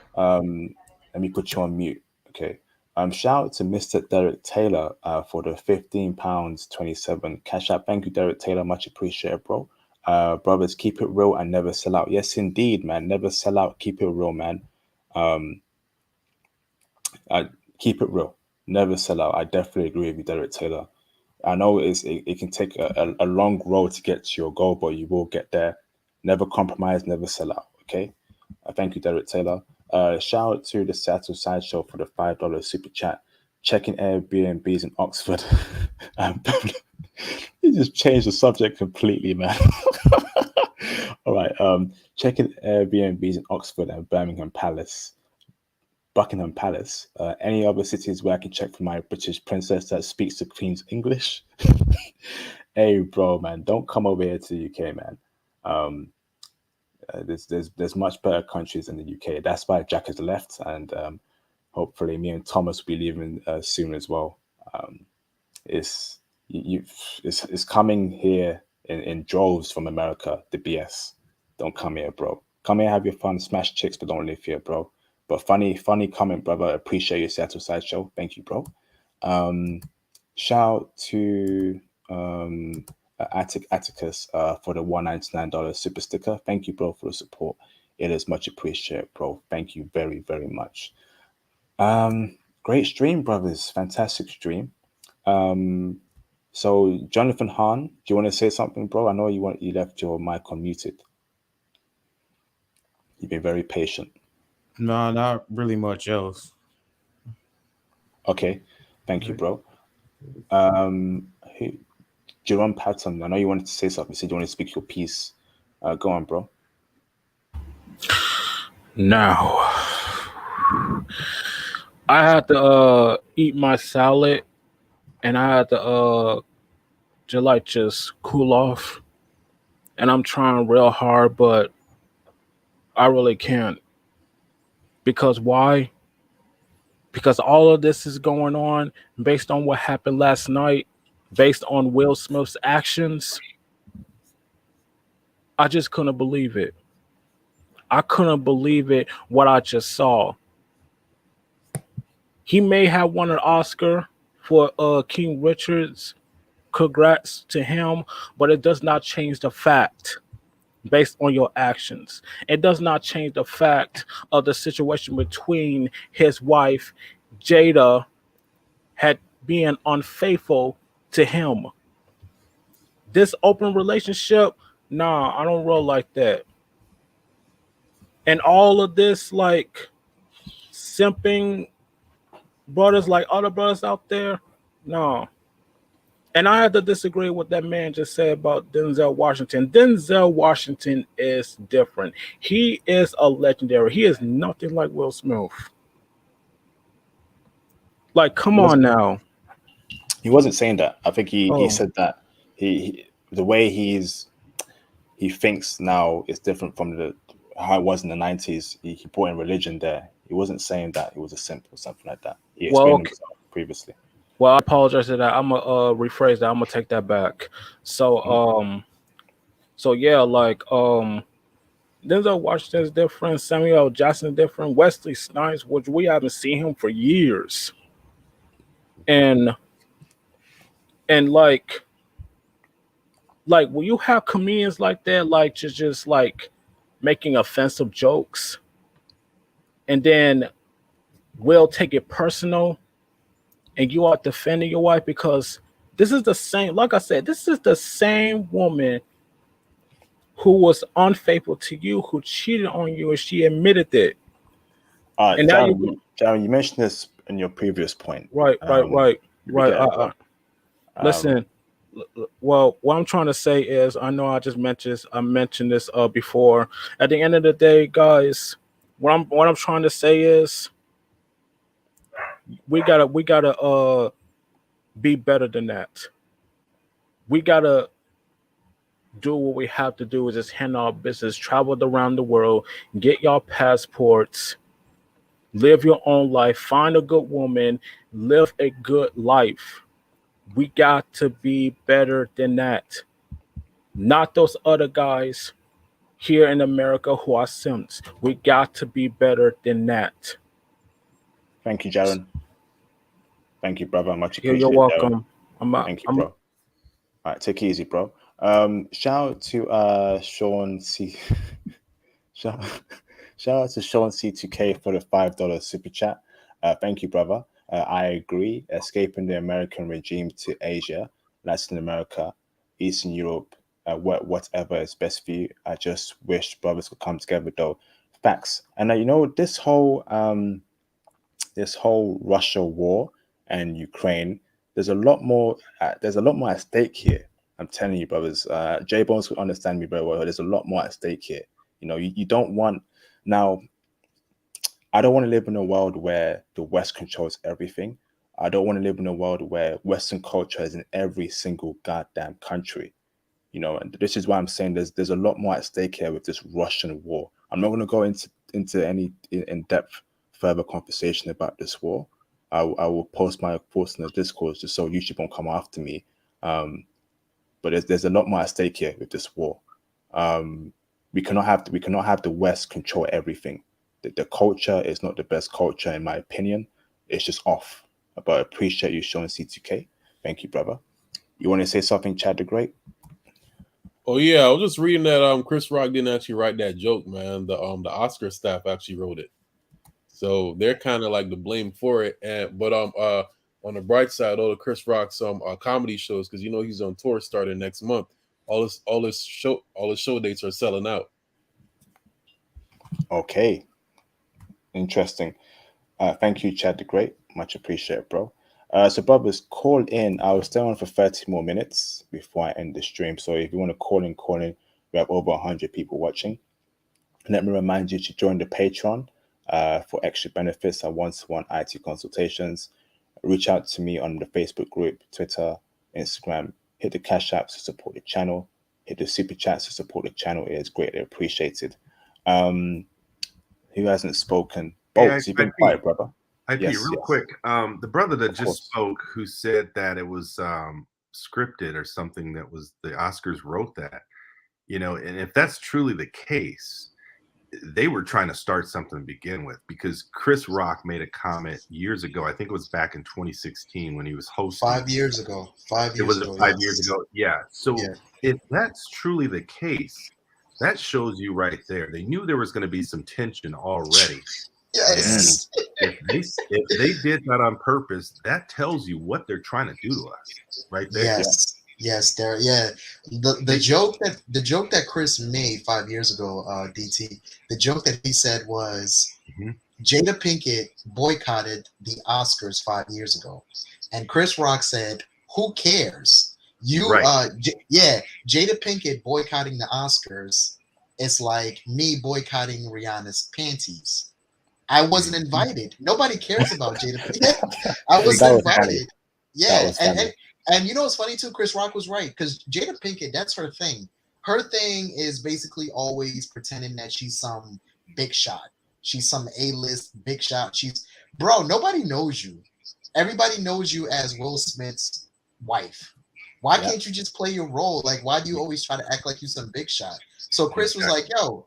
Let me put you on mute, okay? Shout out to Mr. Derek Taylor for the £15.27 cash app. Thank you, Derek Taylor. Much appreciated, bro. Brothers, keep it real and never sell out. Yes, indeed, man. Never sell out. Keep it real, man. Keep it real. Never sell out. I definitely agree with you, Derek Taylor. I know it can take a long road to get to your goal, but you will get there. Never compromise, never sell out, okay? Thank you, Derek Taylor. Shout out to the Seattle Sideshow for the $5 super chat. Checking Airbnbs in Oxford. You just changed the subject completely, man. All right. Checking Airbnbs in Oxford and Buckingham Palace. Any other cities where I can check for my British princess that speaks the Queen's English? Hey, bro, man, don't come over here to the UK, man. There's much better countries in the UK. That's why Jack has left, and hopefully me and Thomas will be leaving soon as well. It's it's coming here in droves from America. The BS. Don't come here, bro. Come here, have your fun, smash chicks, but don't live here, bro. But funny comment, brother. Appreciate your Seattle Sideshow. Thank you, bro. Shout out to Atticus for the $199 super sticker. Thank you, bro, for the support. It is much appreciated, bro. Thank you very, very much. Great stream, brothers. Fantastic stream. So Jonathan Hahn, do you want to say something, bro? I know you left your mic unmuted. You've been very patient. No, not really much else. Okay, thank you, bro. Jerome Patton, I know you wanted to say something. You said you want to speak your piece. Go on, bro. Now, I had to eat my salad, and I had to just cool off. And I'm trying real hard, but I really can't. Because why? Because all of this is going on based on what happened last night, based on Will Smith's actions. I just couldn't believe it. I couldn't believe it what I just saw. He may have won an Oscar for King Richard's. Congrats to him, but it does not change the fact based on your actions. It does not change the fact of the situation between his wife, Jada, had been unfaithful to him. This open relationship, nah, I don't roll like that. And all of this, like, simping brothers like other brothers out there, no. And I had to disagree with that man just said about Denzel Washington. Denzel Washington is different. He is a legendary. He is nothing like Will Smith. Like, come on now. He wasn't saying that. I think he Oh. said that the way he thinks now is different from how it was in the 90s. He brought in religion there. He wasn't saying that he was a simp or something like that. He explained himself previously. Well, I apologize for that. I'm gonna rephrase that. I'm gonna take that back. So so yeah, like Denzel Washington is different, Samuel Jackson is different, Wesley Snipes, which we haven't seen him for years. And like when you have comedians like that, like just like making offensive jokes, and then will take it personal, and you are defending your wife because this is the same, like I said, this is the same woman who was unfaithful to you, who cheated on you, and she admitted it. And now Jaron, you mentioned this in your previous point. Right. Listen, well, what I'm trying to say is, I know I mentioned this before. At the end of the day, guys, what I'm trying to say is, we gotta be better than that. We gotta do what we have to do, is just handle our business, travel around the world, get y'all passports, live your own life, find a good woman, live a good life. We got to be better than that. Not those other guys here in America who are simps. We got to be better than that. Thank you, Jaron. Thank you, brother. Much appreciated. You're welcome. Thank you, bro. All right, take it easy, bro. Shout out to Sean C. shout out to Sean C2K for the $5 super chat. Thank you, brother. I agree. Escaping the American regime to Asia, Latin America, Eastern Europe, whatever is best for you. I just wish brothers could come together, though. Facts. And this whole Russia war and Ukraine, there's a lot more at stake here. I'm telling you, brothers. J Bones will understand me very well. There's a lot more at stake here. You don't want now. I don't want to live in a world where the West controls everything. I don't want to live in a world where Western culture is in every single goddamn country. And this is why I'm saying there's a lot more at stake here with this Russian war. I'm not going to go into any in-depth further conversation about this war. I will post my thoughts in the Discord just so YouTube won't come after me. But there's a lot more at stake here with this war. We cannot have the West control everything. The culture is not the best culture in my opinion. It's just off. But I appreciate you showing C2K. Thank you, brother. You want to say something, Chad the Great? Oh yeah, I was just reading that Chris Rock didn't actually write that joke, man. The Oscar staff actually wrote it, so they're kind of like to blame for it. But on the bright side, all of Chris Rock's comedy shows, because he's on tour starting next month. All his show dates are selling out. Okay, interesting. Thank you, Chad the Great. Much appreciated, bro. So brothers, call in. I'll stay on for 30 more minutes before I end the stream. So if you want to call in. We have over 100 people watching. Let me remind you to join the Patreon for extra benefits and one-to-one IT consultations. Reach out to me on the Facebook group, Twitter, Instagram. Hit the Cash Apps to support the channel. Hit the Super Chats to support the channel. It is greatly appreciated. Who hasn't spoken? Bolts, you've been quiet, brother. Real quick, the brother that just spoke, who said that it was scripted or something, that was the Oscars wrote that, and if that's truly the case, they were trying to start something to begin with, because Chris Rock made a comment years ago. I think it was back in 2016 when he was hosting. 5 years ago. 5 years ago. 5 years ago. Yeah. So if that's truly the case, that shows you right there. They knew there was going to be some tension already. Yes. And if they did that on purpose, that tells you what they're trying to do to us, right there. Yes, there. Yeah, the joke that Chris made 5 years ago, DT. The joke that he said was Jada Pinkett boycotted the Oscars 5 years ago, and Chris Rock said, "Who cares? Jada Pinkett boycotting the Oscars. It's like me boycotting Rihanna's panties. I wasn't invited. Nobody cares about Jada Pinkett. I wasn't invited. Yeah, and you know what's funny too? Chris Rock was right, because Jada Pinkett, that's her thing. Her thing is basically always pretending that she's some big shot. She's some A-list big shot. Nobody knows you. Everybody knows you as Will Smith's wife. Why can't you just play your role? Like, why do you always try to act like you're some big shot? So Chris was like, yo,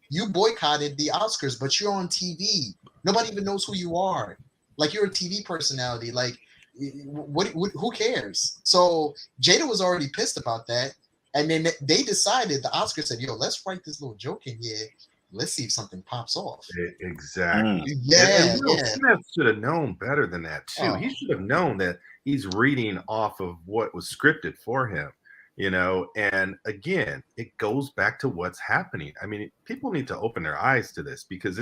you boycotted the Oscars, but you're on TV. Nobody even knows who you are. Like, you're a TV personality. Like, who cares? So Jada was already pissed about that, and then they decided, the Oscars said, yo, let's write this little joke in here, let's see if something pops off. Exactly. And Will Smith should have known better than that too. He should have known that he's reading off of what was scripted for him, and again, it goes back to what's happening. I mean, people need to open their eyes to this, because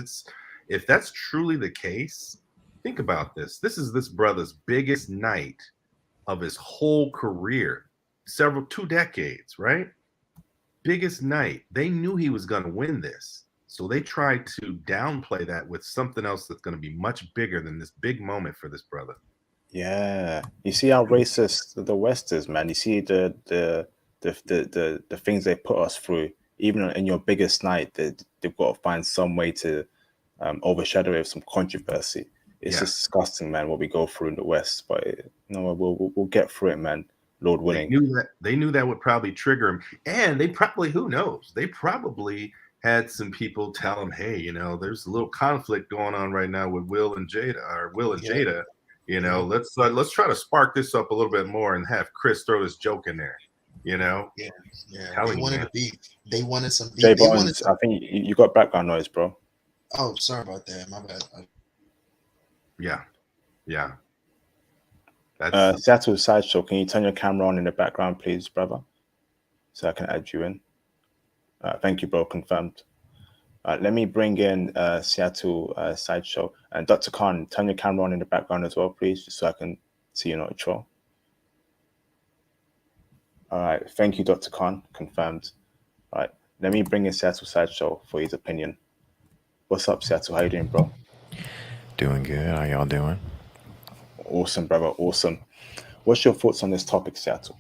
if that's truly the case, think about this. This is this brother's biggest night of his whole career, 2 decades, right? Biggest night. They knew he was going to win this. So they tried to downplay that with something else that's going to be much bigger than this big moment for this brother. Yeah. You see how racist the West is, man. You see the things they put us through. Even in your biggest night, they've got to find some way to overshadow it with some controversy. It's just disgusting, man, what we go through in the West. But we'll get through it, man. Lord willing. They knew that would probably trigger him, and they probably, who knows? They probably had some people tell him, hey, there's a little conflict going on right now with Will and Jada. Let's try to spark this up a little bit more and have Chris throw this joke in there. They wanted to beef. They wanted some beef. Jay Bones, I think you got background noise, bro. Oh, sorry about that. My bad. Yeah. Seattle Sideshow, can you turn your camera on in the background, please, brother? So I can add you in. Thank you, bro. Confirmed. Let me bring in Seattle Sideshow. And Dr. Khan, turn your camera on in the background as well, please, just so I can see you're not a troll. All right. Thank you, Dr. Khan. Confirmed. All right. Let me bring in Seattle Sideshow for his opinion. What's up, Seattle? How you doing, bro? Doing good. How y'all doing? Awesome, brother. Awesome. What's your thoughts on this topic, Seattle?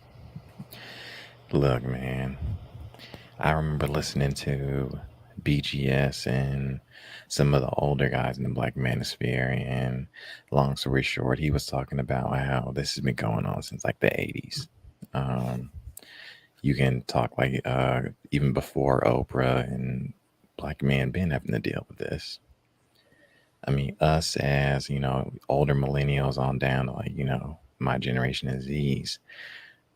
Look, man, I remember listening to BGS and some of the older guys in the Black Manosphere, and long story short, he was talking about how this has been going on since like the 80s. Um, you can talk like even before Oprah, and black men been having to deal with this. I mean, us as, older millennials on down to like, my generation is Z's,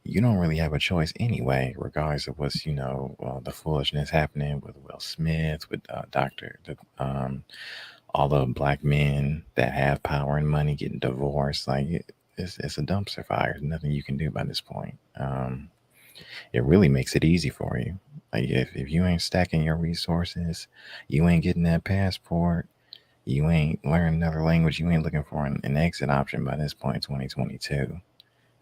you don't really have a choice anyway, regardless of what's, the foolishness happening with Will Smith, with all the black men that have power and money getting divorced. Like, it's a dumpster fire. There's nothing you can do by this point. It really makes it easy for you. Like, if you ain't stacking your resources, you ain't getting that passport, you ain't learning another language, you ain't looking for an exit option by this point, 2022.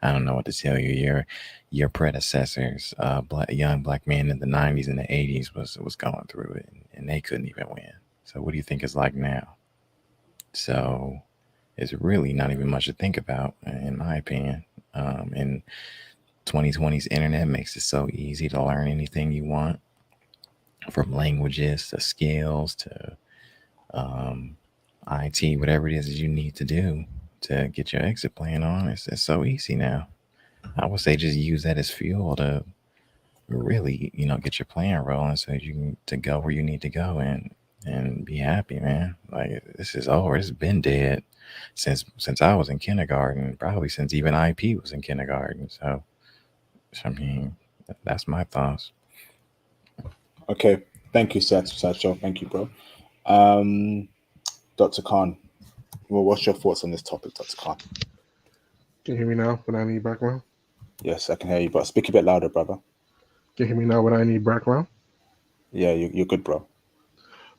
I don't know what to tell you. Your predecessors, young black men in the 90s and the 80s was going through it, and they couldn't even win. So what do you think it's like now? So it's really not even much to think about, in my opinion. And 2020's internet makes it so easy to learn anything you want, from languages to skills to IT, whatever it is that you need to do to get your exit plan on. It's so easy now. I would say just use that as fuel to really, get your plan rolling so you can to go where you need to go and be happy, man. Like, this is over. It's been dead since I was in kindergarten, probably since even IP was in kindergarten. So I mean, that's my thoughts. Okay, thank you, Satchel. Thank you, bro. Um, Dr. Khan, well, what's your thoughts on this topic, Dr. Khan? Can you hear me now when I need background? Yes, I can hear you, but speak a bit louder, brother. Can you hear me now when I need background? Yeah, you're good, bro.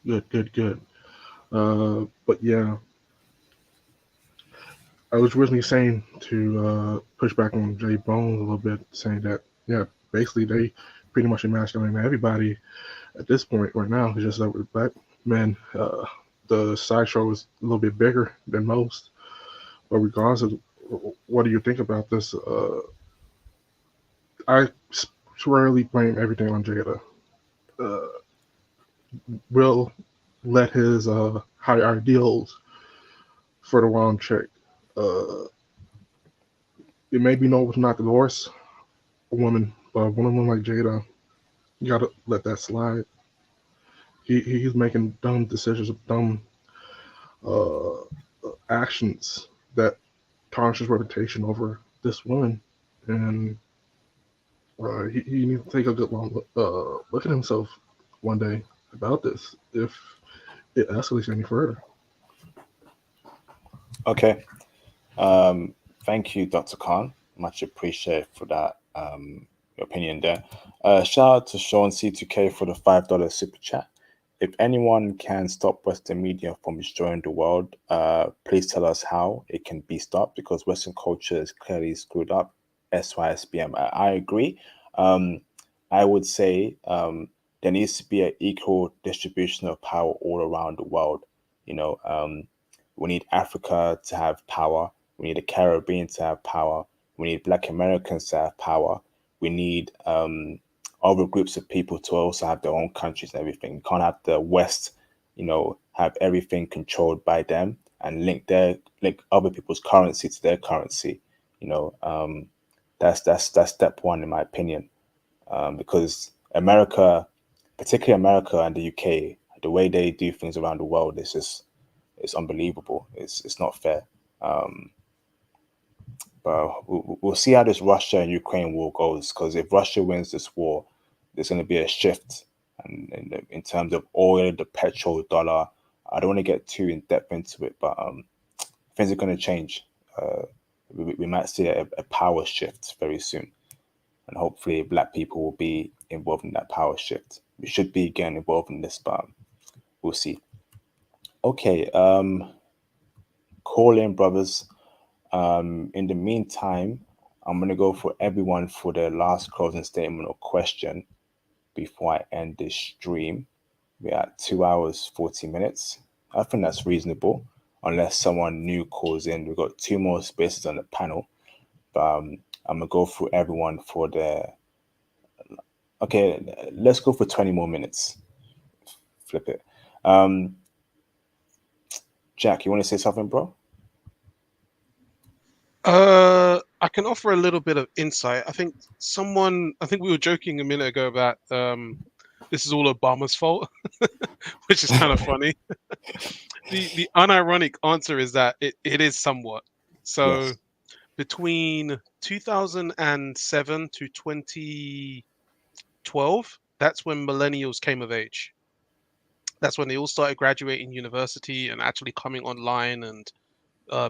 Good. But yeah, I was originally saying to push back on Jay Bones a little bit, saying that, yeah, basically they pretty much emasculating everybody at this point right now. It's just that with black men, the sideshow is a little bit bigger than most. But regardless of what do you think about this, I rarely blame everything on Jada. Uh, Will let his high ideals for the wrong chick. Uh, it may be no, not divorce a woman, but a woman like Jada, you gotta let that slide. He's making dumb decisions, dumb uh, actions that tarnish his reputation over this woman, and he needs to take a good long look at himself one day about this if it escalates any further. Okay. Thank you, Dr. Khan. Much appreciated for that your opinion there. Shout out to Sean C2K for the $5 super chat. If anyone can stop Western media from destroying the world, please tell us how it can be stopped, because Western culture is clearly screwed up. SYSBM. I agree. I would say there needs to be an equal distribution of power all around the world. We need Africa to have power. We need the Caribbean to have power. We need Black Americans to have power. We need other groups of people to also have their own countries and everything. You can't have the West, have everything controlled by them and link other people's currency to their currency. That's step one in my opinion, because America, particularly America and the UK, the way they do things around the world is just it's unbelievable. It's not fair. But we'll see how this Russia and Ukraine war goes. Because if Russia wins this war, there's going to be a shift, and in terms of oil, the petrol, dollar. I don't want to get too in depth into it, but things are going to change. We might see a power shift very soon, and hopefully, Black people will be involved in that power shift. We should be getting involved in this, but we'll see. Okay, call in, brothers. In the meantime, I'm going to go for everyone for their last closing statement or question before I end this stream. We're at 2 hours, 40 minutes. I think that's reasonable, unless someone new calls in. We've got 2 more spaces on the panel. But I'm going to go through everyone for their Okay, let's go for 20 more minutes. Flip it. Jack, you want to say something, bro? I can offer a little bit of insight. I think we were joking a minute ago about this is all Obama's fault, which is kind of funny. The unironic answer is that it is somewhat. So Yes. between 2007 to 2012, that's when millennials came of age. That's when they all started graduating university and actually coming online and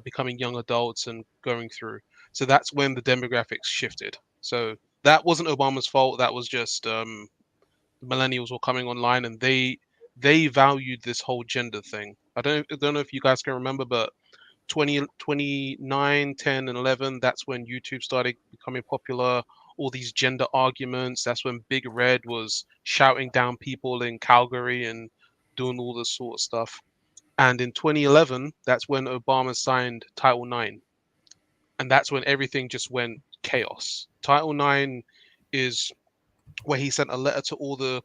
becoming young adults and going through. So that's when the demographics shifted. So that wasn't Obama's fault. That was just millennials were coming online and they valued this whole gender thing. I don't know if you guys can remember, but 2029, 10, and 11, that's when YouTube started becoming popular. All these gender arguments. That's when Big Red was shouting down people in Calgary and doing all this sort of stuff. And in 2011, that's when Obama signed Title IX. And that's when everything just went chaos. Title IX is where he sent a letter to all the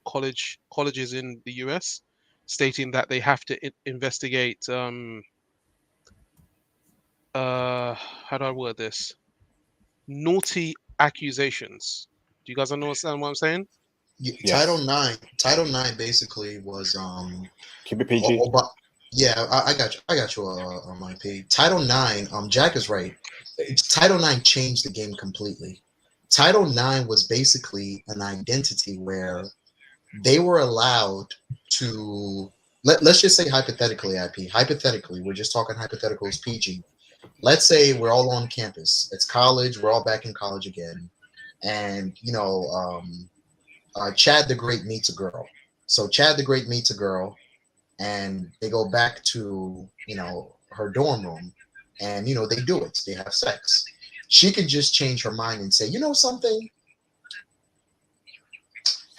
colleges in the US stating that they have to investigate how do I word this? Naughty accusations. Do you guys understand what I'm saying? Title Yes. IX. Title IX basically was Keep it PG. yeah, I got you. I got you, my P. Title IX. Jack is right. Title IX changed the game completely. Title IX was basically an identity where they were allowed to let's just say hypothetically, IP. Hypothetically, we're just talking hypotheticals PG. Let's say we're all on campus. It's college. We're all back in college again, and Chad the Great meets a girl. So Chad the Great meets a girl, and they go back to her dorm room, and they do it. They have sex. She could just change her mind and say, you know something,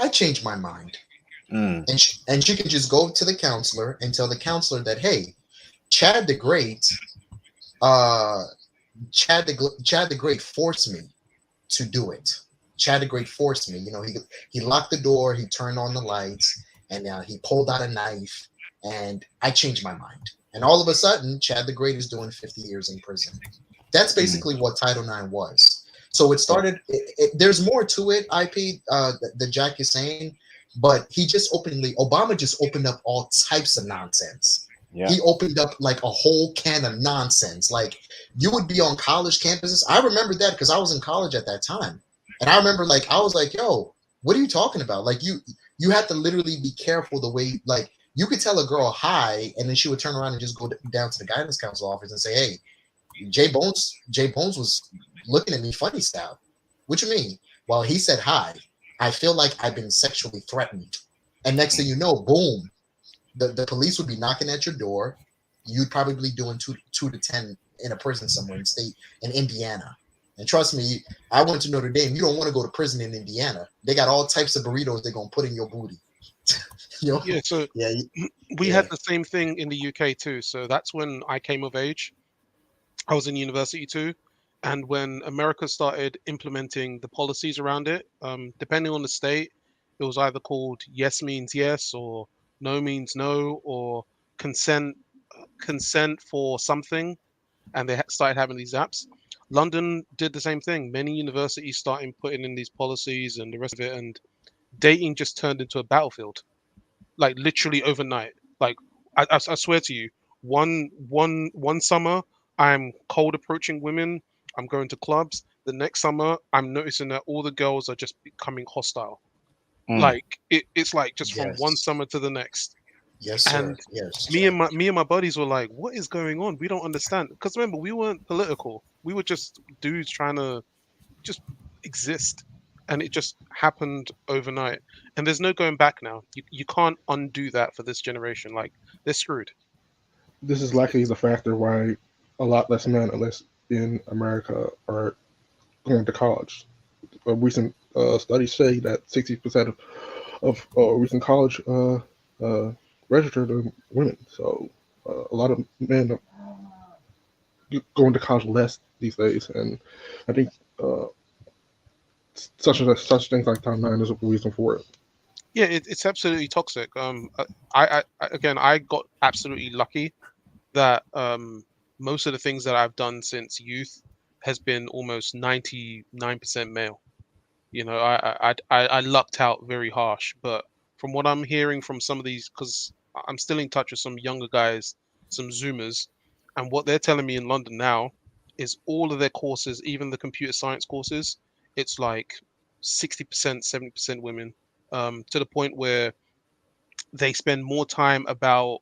I changed my mind, and she could just go to the counselor and tell the counselor that, hey, Chad the Great, uh, Chad the Great forced me to do it. Chad the Great forced me. He locked the door, he turned on the lights, and he pulled out a knife, and I changed my mind. And all of a sudden, Chad the Great is doing 50 years in prison. That's basically what Title IX was. So it started. There's more to it, IP, that Jack is saying, but Obama just opened up all types of nonsense. Yeah. He opened up like a whole can of nonsense. Like, you would be on college campuses. I remember that because I was in college at that time, and I remember I was like, "Yo, what are you talking about?" Like, you had to literally be careful the way, like, you could tell a girl hi, and then she would turn around and just go down to the guidance counselor office and say, "Hey, Jay Bones was looking at me funny style." What you mean? Well, he said hi. I feel like I've been sexually threatened, and next thing you know, boom, the police would be knocking at your door. You'd probably be doing two to 10 in a prison somewhere in Indiana. And trust me, I went to Notre Dame. You don't want to go to prison in Indiana. They got all types of burritos they're gonna put in your booty. Yeah, so Yeah. we had the same thing in the UK too. So that's when I came of age. I was in university too. And when America started implementing the policies around it, depending on the state, it was either called yes means yes, or no means no, or consent for something, and they started having these apps. London did the same thing. Many universities started putting in these policies and the rest of it, and dating just turned into a battlefield, like literally overnight. Like I swear to you, one summer I'm cold approaching women. I'm going to clubs. The next summer I'm noticing that all the girls are just becoming hostile. Like it's like just from one Yes. summer to the next. Yes, sir. And Yes, me and my buddies were like, "What is going on? We don't understand." Because remember, we weren't political. We were just dudes trying to just exist, and it just happened overnight. And there's no going back now. You can't undo that for this generation. Like, they're screwed. This is likely the factor why a lot less men, at least in America, are going to college. Recent studies say that 60% of recent college registered are women. So a lot of men are going to college less these days, and I think such things like timeline is a reason for it. Yeah, it's absolutely toxic. Again, I got absolutely lucky that most of the things that I've done since youth has been almost 99% male. You know, I lucked out very harsh, but from what I'm hearing from some of these, because I'm still in touch with some younger guys, some Zoomers, and what they're telling me in London now is all of their courses, even the computer science courses, it's like 60%, 70% women, to the point where they spend more time about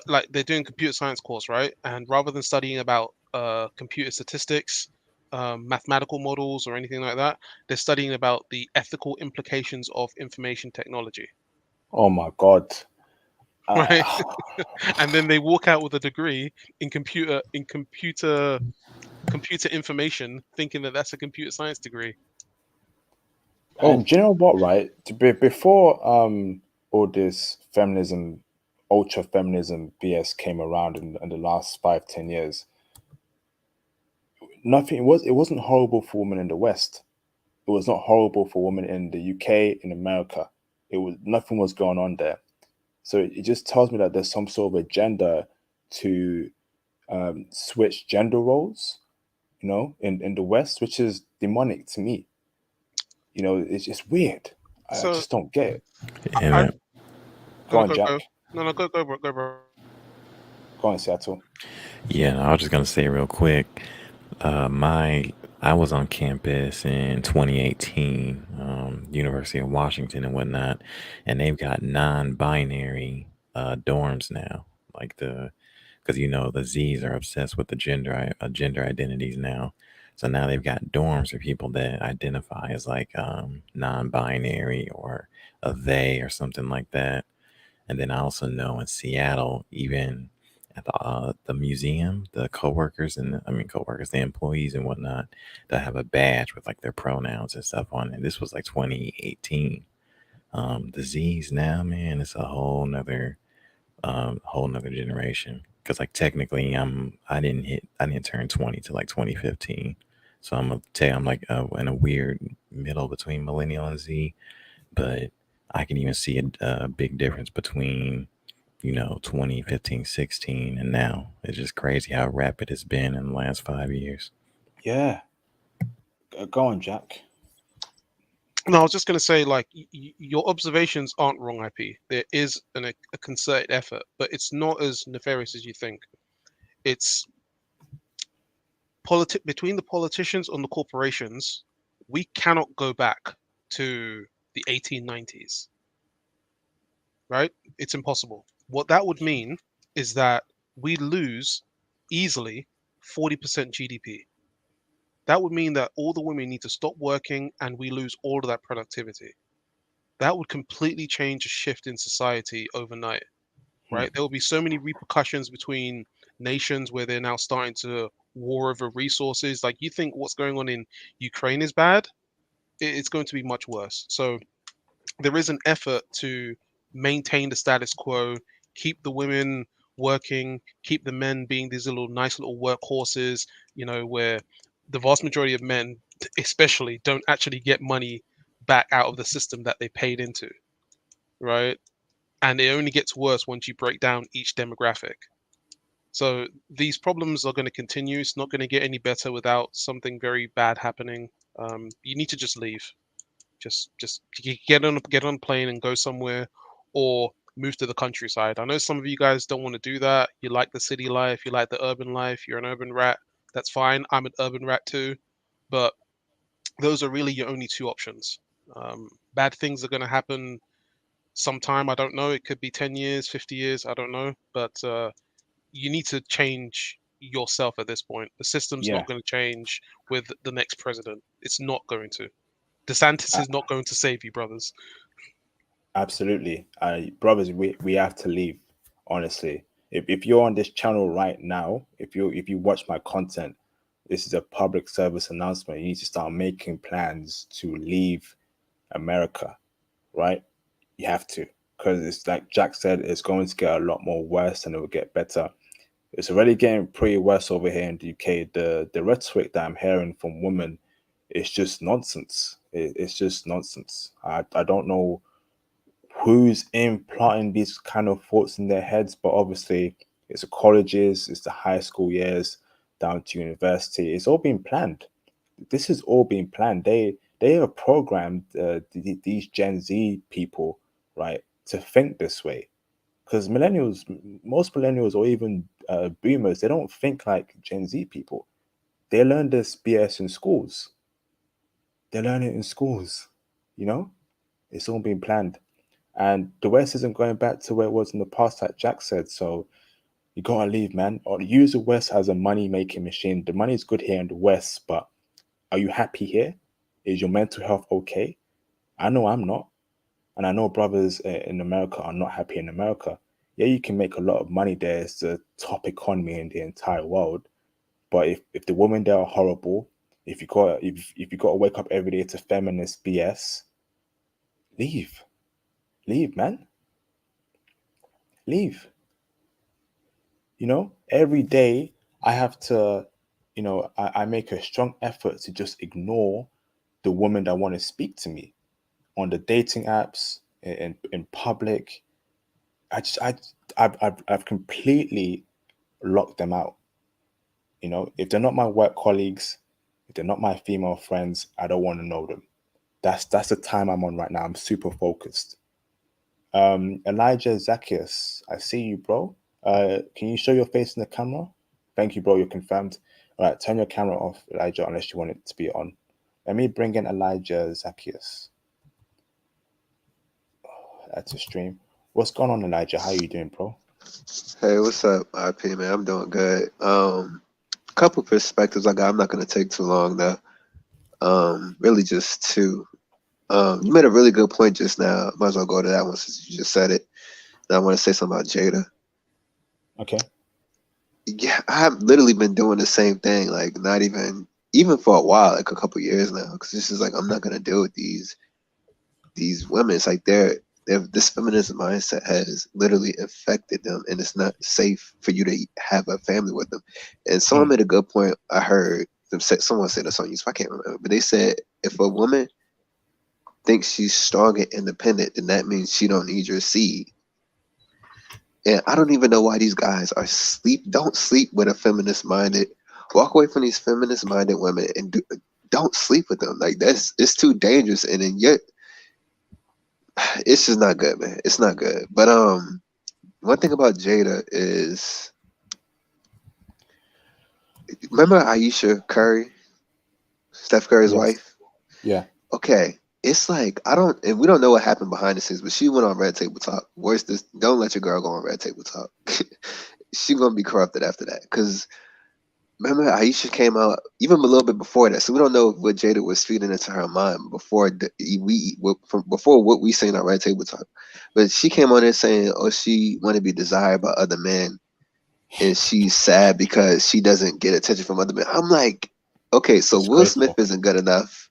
like they're doing computer science course, right? And rather than studying about computer statistics, mathematical models, or anything like that, they're studying about the ethical implications of information technology, Oh my God. right? And then they walk out with a degree in computer information, thinking that that's a computer science degree. Oh, And do you know what, right? Before all this feminism, ultra feminism BS came around in the last 5-10 years, it wasn't horrible for women in the West. It was not horrible for women in the UK, in America. It was nothing was going on there. So it just tells me that there's some sort of agenda to switch gender roles, in the West, which is demonic to me. It's just weird. I So just don't get it. And I Go no, on, Jack. go. No, go, bro. Go on, Seattle. yeah, no, I was just gonna say real quick. My I was on campus in 2018, University of Washington and whatnot, and they've got non-binary dorms now. Like because the Z's are obsessed with the gender identities now. So now they've got dorms for people that identify as like non-binary or a they or something like that. And then I also know in Seattle, even at the museum, the coworkers, the employees and whatnot, that have a badge with like their pronouns and stuff on it. This was like 2018. The Z's now, man, it's a whole nother generation. Because like technically, I didn't turn 20 till like 2015. So I'm gonna tell you, I'm like in a weird middle between millennial and Z, but I can even see a big difference between 2015, 16, and now. It's just crazy how rapid it's been in the last 5 years. Yeah. Go on, Jack. No, I was just going to say, like, your observations aren't wrong, IP. There is a concerted effort, but it's not as nefarious as you think. It's between the politicians and the corporations. We cannot go back to the 1890s, right? It's impossible. What that would mean is that we lose easily 40% GDP. That would mean that all the women need to stop working and we lose all of that productivity. That would completely change a shift in society overnight, right? There will be so many repercussions between nations where they're now starting to war over resources. Like, you think what's going on in Ukraine is bad? It's going to be much worse. So there is an effort to maintain the status quo, keep the women working, keep the men being these little nice little workhorses, where the vast majority of men, especially, don't actually get money back out of the system that they paid into, right? And it only gets worse once you break down each demographic. So these problems are going to continue. It's not going to get any better without something very bad happening. You need to just leave. Just get on a plane and go somewhere, or move to the countryside. I know some of you guys don't want to do that. You like the city life, you like the urban life. You're an urban rat. That's fine. I'm an urban rat too, but those are really your only two options. Bad things are going to happen sometime. I don't know. It could be 10 years, 50 years. I don't know. But you need to change yourself at this point. The system's Yeah. not going to change with the next president. It's not going to. DeSantis is not going to save you, brothers. Absolutely. Brothers, we have to leave, honestly. If you're on this channel right now, if you watch my content, this is a public service announcement. You need to start making plans to leave America, right? You have to. Because it's like Jack said, it's going to get a lot more worse and it will get better. It's already getting pretty worse over here in the UK. The rhetoric that I'm hearing from women it's just nonsense. It's just nonsense. I don't know who's implanting these kind of thoughts in their heads, but obviously it's the colleges, it's the high school years down to university. It's all been planned. This is all being planned. They have programmed these Gen Z people, right, to think this way. Because most millennials or even boomers, they don't think like Gen Z people. They learn this BS in schools. They learn it in schools. You know, it's all being planned. And the West isn't going back to where it was in the past, like Jack said. So you gotta leave, man. Or use the West as a money making machine. The money is good here in the West, but are you happy here? Is your mental health okay? I know I'm not. And I know brothers in America are not happy in America. Yeah, you can make a lot of money there. It's the top economy in the entire world. But if the women there are horrible, if you got to wake up every day to feminist BS, leave, leave, man, leave. You know, every day I have to, I make a strong effort to just ignore the women that want to speak to me on the dating apps in public. I've completely locked them out. You know, if they're not my work colleagues, if they're not my female friends, I don't want to know them. That's the time I'm on right now. I'm super focused. Elijah Zacchaeus, I see you, bro. Can you show your face in the camera? Thank you, bro. You're confirmed. All right, turn your camera off, Elijah, unless you want it to be on. Let me bring in Elijah Zacchaeus. That's a stream. What's going on, Elijah? How you doing, bro? Hey, what's up, IP man? I'm doing good. Couple perspectives I got. I'm not gonna take too long though. Really just two. You made a really good point just now. Might as well go to that one since you just said it. And I want to say something about Jada. Okay. Yeah, I've literally been doing the same thing. Like not even for a while, like a couple years now. Because this is like I'm not gonna deal with these women. It's like this feminism mindset has literally affected them, and it's not safe for you to have a family with them. And someone made a good point. I heard them say, someone said this on YouTube. I can't remember, but they said if a woman thinks she's strong and independent, then that means she don't need your seed. And I don't even know why these guys are don't sleep with a feminist minded. Walk away from these feminist minded women and don't sleep with them. Like it's too dangerous. And then yet it's just not good, man. It's not good. But one thing about Jada is, remember Aisha Curry, Steph Curry's Yes. wife? Yeah. Okay. It's like and we don't know what happened behind the scenes, but she went on Red Table Talk. Don't let your girl go on Red Table Talk. She gonna be corrupted after that. Cause remember Aisha came out even a little bit before that, so we don't know what Jada was feeding into her mind before before what we seen on Red Table Talk. But she came on there saying, "Oh, she want to be desired by other men, and she's sad because she doesn't get attention from other men." I'm like, okay, so Will Smith isn't good enough.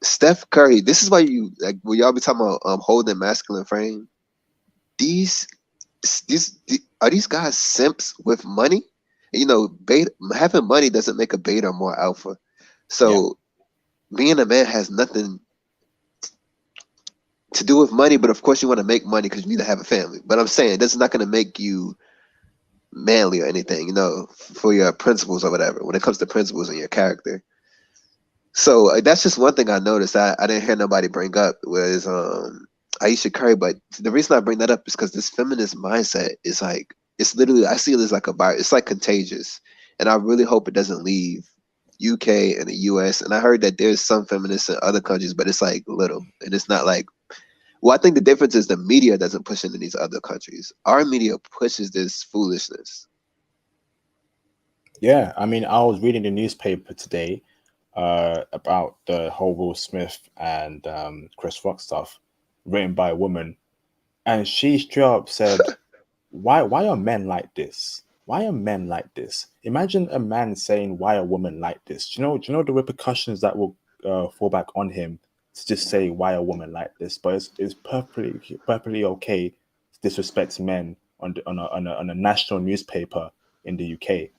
Steph Curry, this is why you like when y'all be talking about holding masculine frame. These are these guys simps with money? You know, having money doesn't make a beta more alpha. So being a man has nothing to do with money, but of course you want to make money because you need to have a family. But I'm saying that's not going to make you manly or anything, you know, for your principles or whatever. When it comes to principles and your character. So that's just one thing I noticed. I didn't hear nobody bring up was Aisha Curry, but the reason I bring that up is because this feminist mindset is like it's literally I see it as like a virus. It's like contagious, and I really hope it doesn't leave UK and the US. And I heard that there's some feminists in other countries, but it's like little, and it's not like. Well, I think the difference is the media doesn't push it in these other countries. Our media pushes this foolishness. Yeah, I mean, I was reading the newspaper today about the whole Will Smith and Chris Rock stuff, written by a woman, and she straight up said, "Why are men like this? Why are men like this?" Imagine a man saying, "Why are women like this?" Do you know the repercussions that will fall back on him to just say, "Why are women like this?" But it's perfectly okay to disrespect men on a national newspaper in the UK,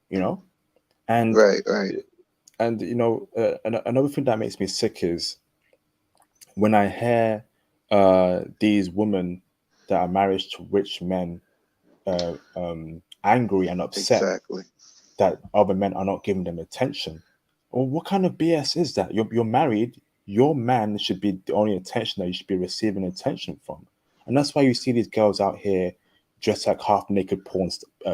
you know. And Right. and you know, another thing that makes me sick is when I hear these women that are married to rich men angry and upset Exactly. that other men are not giving them attention. Well, what kind of BS is that? You're married. Your man should be the only attention that you should be receiving attention from, and that's why you see these girls out here dressed like half naked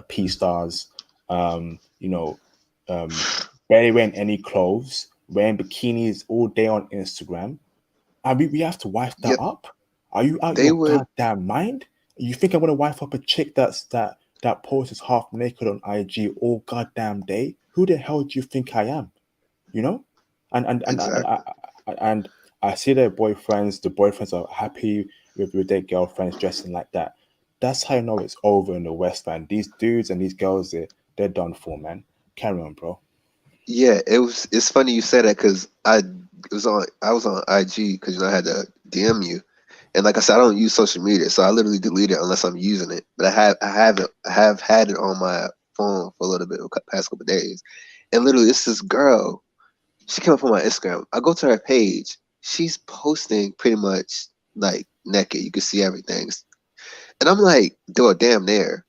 p stars. You know, barely wearing any clothes, wearing bikinis all day on Instagram. And we have to wife that Yep. up. Are you out They your would. goddamn mind? You think I'm gonna wife up a chick that poses half naked on IG all goddamn day? Who the hell do you think I am? You know? Exactly. And I see their boyfriends. The boyfriends are happy with their girlfriends dressing like that. That's how you know it's over in the West, man. These dudes and these girls, they're done for, man. Carry on, bro. Yeah, it's funny you said that because I was on IG because I had to DM you, and like I said, I don't use social media, so I literally delete it unless I'm using it. But I have had it on my phone for a little bit the past couple of days, and literally it's this girl. She came up on my Instagram. I go to her page. She's posting pretty much like naked. You can see everything, and I'm like, dude, damn near.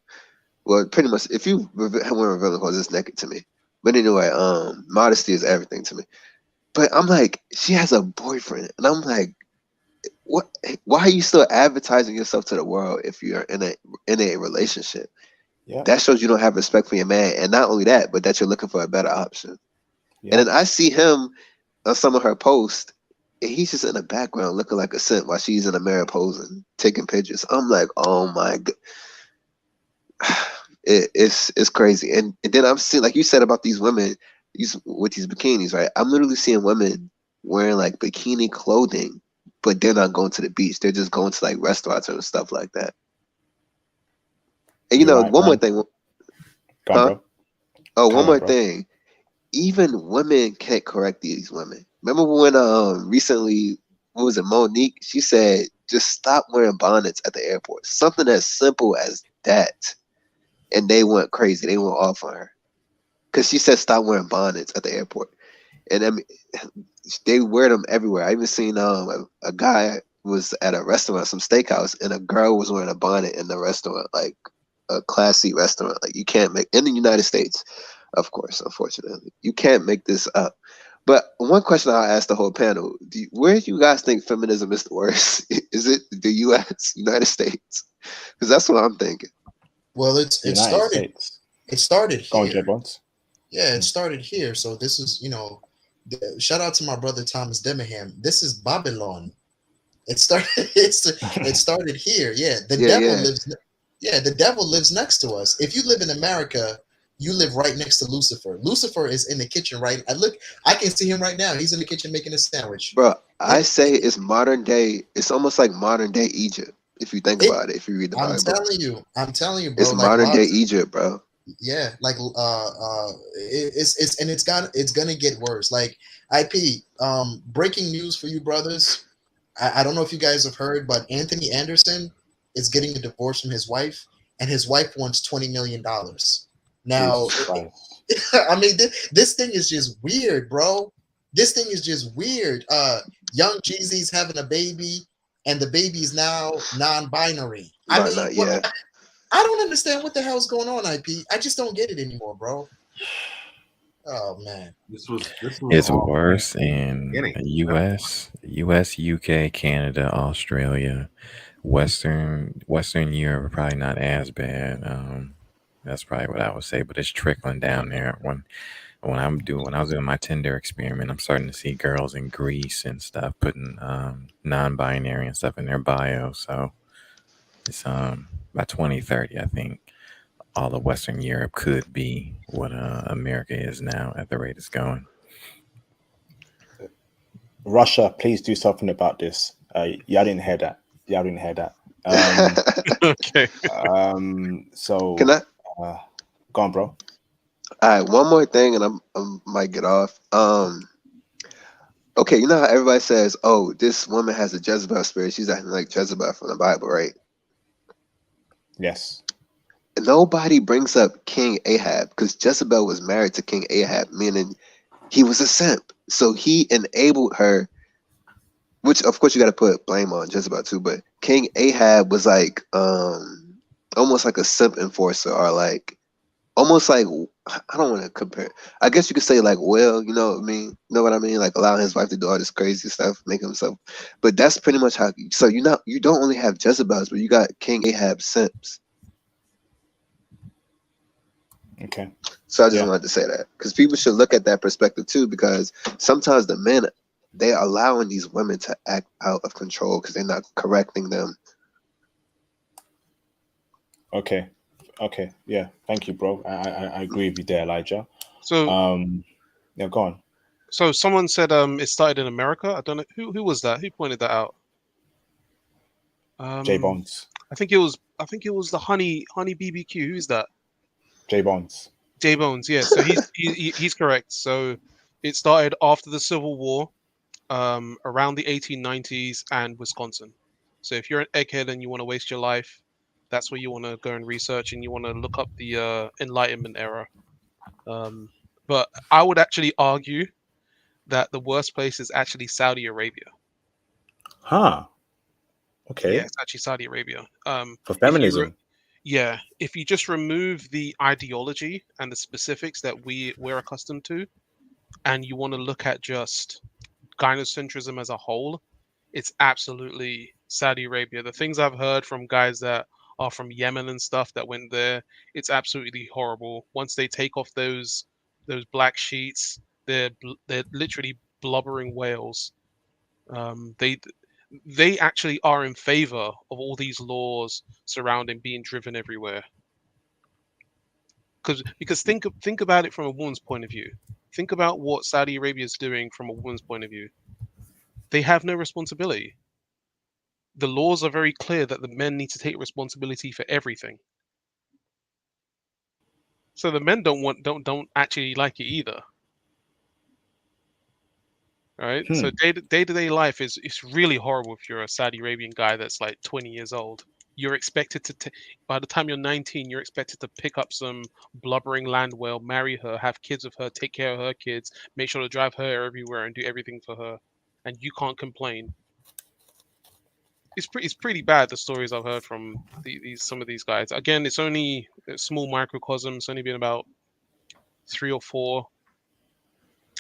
Well, pretty much, if you want to reveal clothes, it's naked to me. But anyway, modesty is everything to me. But I'm like, she has a boyfriend, and I'm like, what? Why are you still advertising yourself to the world if you're in a relationship? Yeah. That shows you don't have respect for your man, and not only that, but that you're looking for a better option. Yeah. And then I see him on some of her posts, and he's just in the background looking like a simp while she's in the mirror posing, taking pictures. I'm like, oh my god. It's crazy. And then I'm seeing, like you said about these women with these bikinis, right? I'm literally seeing women wearing like bikini clothing, but they're not going to the beach. They're just going to like restaurants and stuff like that. And you You're know, right, one more man. thing, Go on, huh? bro. Oh, one Carry on, more bro. thing. Even women can't correct these women. Remember when recently, what was it, Monique? She said, just stop wearing bonnets at the airport. Something as simple as that. And they went crazy. They went off on her. Because she said stop wearing bonnets at the airport. And I mean, they wear them everywhere. I even seen a guy was at a restaurant, some steakhouse, and a girl was wearing a bonnet in the restaurant, like a classy restaurant. Like you can't make in the United States, of course, unfortunately, you can't make this up. But one question I'll ask the whole panel: where do you guys think feminism is the worst? Is it the U.S., United States? Because that's what I'm thinking. Well, it United started States. here. Go on, J Bonds. Yeah, it started here. So this is, shout out to my brother Thomas Demahan. This is Babylon. It started. It started here. Yeah, the Yeah, devil yeah. lives. Yeah, the devil lives next to us. If you live in America, you live right next to Lucifer. Lucifer is in the kitchen, right? I can see him right now. He's in the kitchen making a sandwich. Bro, I say it's modern day. It's almost like modern day Egypt if you think about it. If you read the Bible, I'm telling you, bro. it's Like modern day lots. Egypt, bro. Yeah, like it's and it's gonna get worse. Like IP, breaking news for you brothers. I don't know if you guys have heard, but Anthony Anderson is getting a divorce from his wife, and his wife wants $20 million. Now, Jesus Christ. I mean, this thing is just weird, bro. This thing is just weird. Young Jeezy's having a baby, and the baby's now non-binary. I But mean, not yet. I don't understand what the hell's going on, IP. I just don't get it anymore, bro. Oh man, This was It's all worse planned from the in beginning. US, UK, Canada, Australia, Western Europe. Probably not as bad. That's probably what I would say, but it's trickling down there. When I was doing my Tinder experiment, I'm starting to see girls in Greece and stuff putting non-binary and stuff in their bio. So it's by 2030, I think all of Western Europe could be what America is now at the rate it's going. Russia, please do something about this. Yeah, I didn't hear that. Yeah, I didn't hear that. Okay. So, Can I? go on, bro. All right, one more thing, and I might get off. Okay, you know how everybody says, "Oh, this woman has a Jezebel spirit. She's acting like Jezebel from the Bible, right?" Yes. Nobody brings up King Ahab because Jezebel was married to King Ahab, meaning He was a simp. So he enabled her, which of course you got to put blame on Jezebel too, but King Ahab was like almost like a simp enforcer, or like almost like, I don't want to compare. I guess you could say like, well, you know what I mean? You know what I mean? Like allowing his wife to do all this crazy stuff, make himself. But that's pretty much how. So you don't only have Jezebels, but you got King Ahab simps. Okay. So I just Yeah. wanted to say that because people should look at that perspective too, because sometimes the men, they're allowing these women to act out of control because they're not correcting them. Okay. Okay. Yeah. Thank you, bro. I agree with you there, Elijah. So Yeah. Go on. so someone said it started in America. I don't know who was that. Who pointed that out? J Bones. I think it was the honey BBQ. Who's that? J Bones. J Bones. Yeah. So he's correct. So it started after the Civil War, around the 1890s and Wisconsin. So if you're an egghead and you want to waste your life, that's where you want to go and research, and you want to look up the Enlightenment era. But I would actually argue that the worst place is actually Saudi Arabia. Huh. Yeah, Okay. it's actually Saudi Arabia. For If you feminism. yeah, if you just remove the ideology and the specifics that we're accustomed to, and you want to look at just gynocentrism as a whole, it's absolutely Saudi Arabia. The things I've heard from guys that are from Yemen and stuff that went there, it's absolutely horrible. Once they take off those black sheets, they're literally blubbering whales. They actually are in favor of all these laws surrounding being driven everywhere. Because think about it from a woman's point of view. Think about what Saudi Arabia is doing from a woman's point of view. They have no responsibility. The laws are very clear that the men need to take responsibility for everything. So the men don't actually like it either. Right? So day-to-day life is really horrible if you're a Saudi Arabian guy that's like 20 years old. You're expected to by the time you're 19, you're expected to pick up some blubbering land whale, marry her, have kids with her, take care of her kids, make sure to drive her everywhere and do everything for her. And you can't complain. It's pretty bad, the stories I've heard from some of these guys. Again, it's only a small microcosm. It's only been about 3 or 4,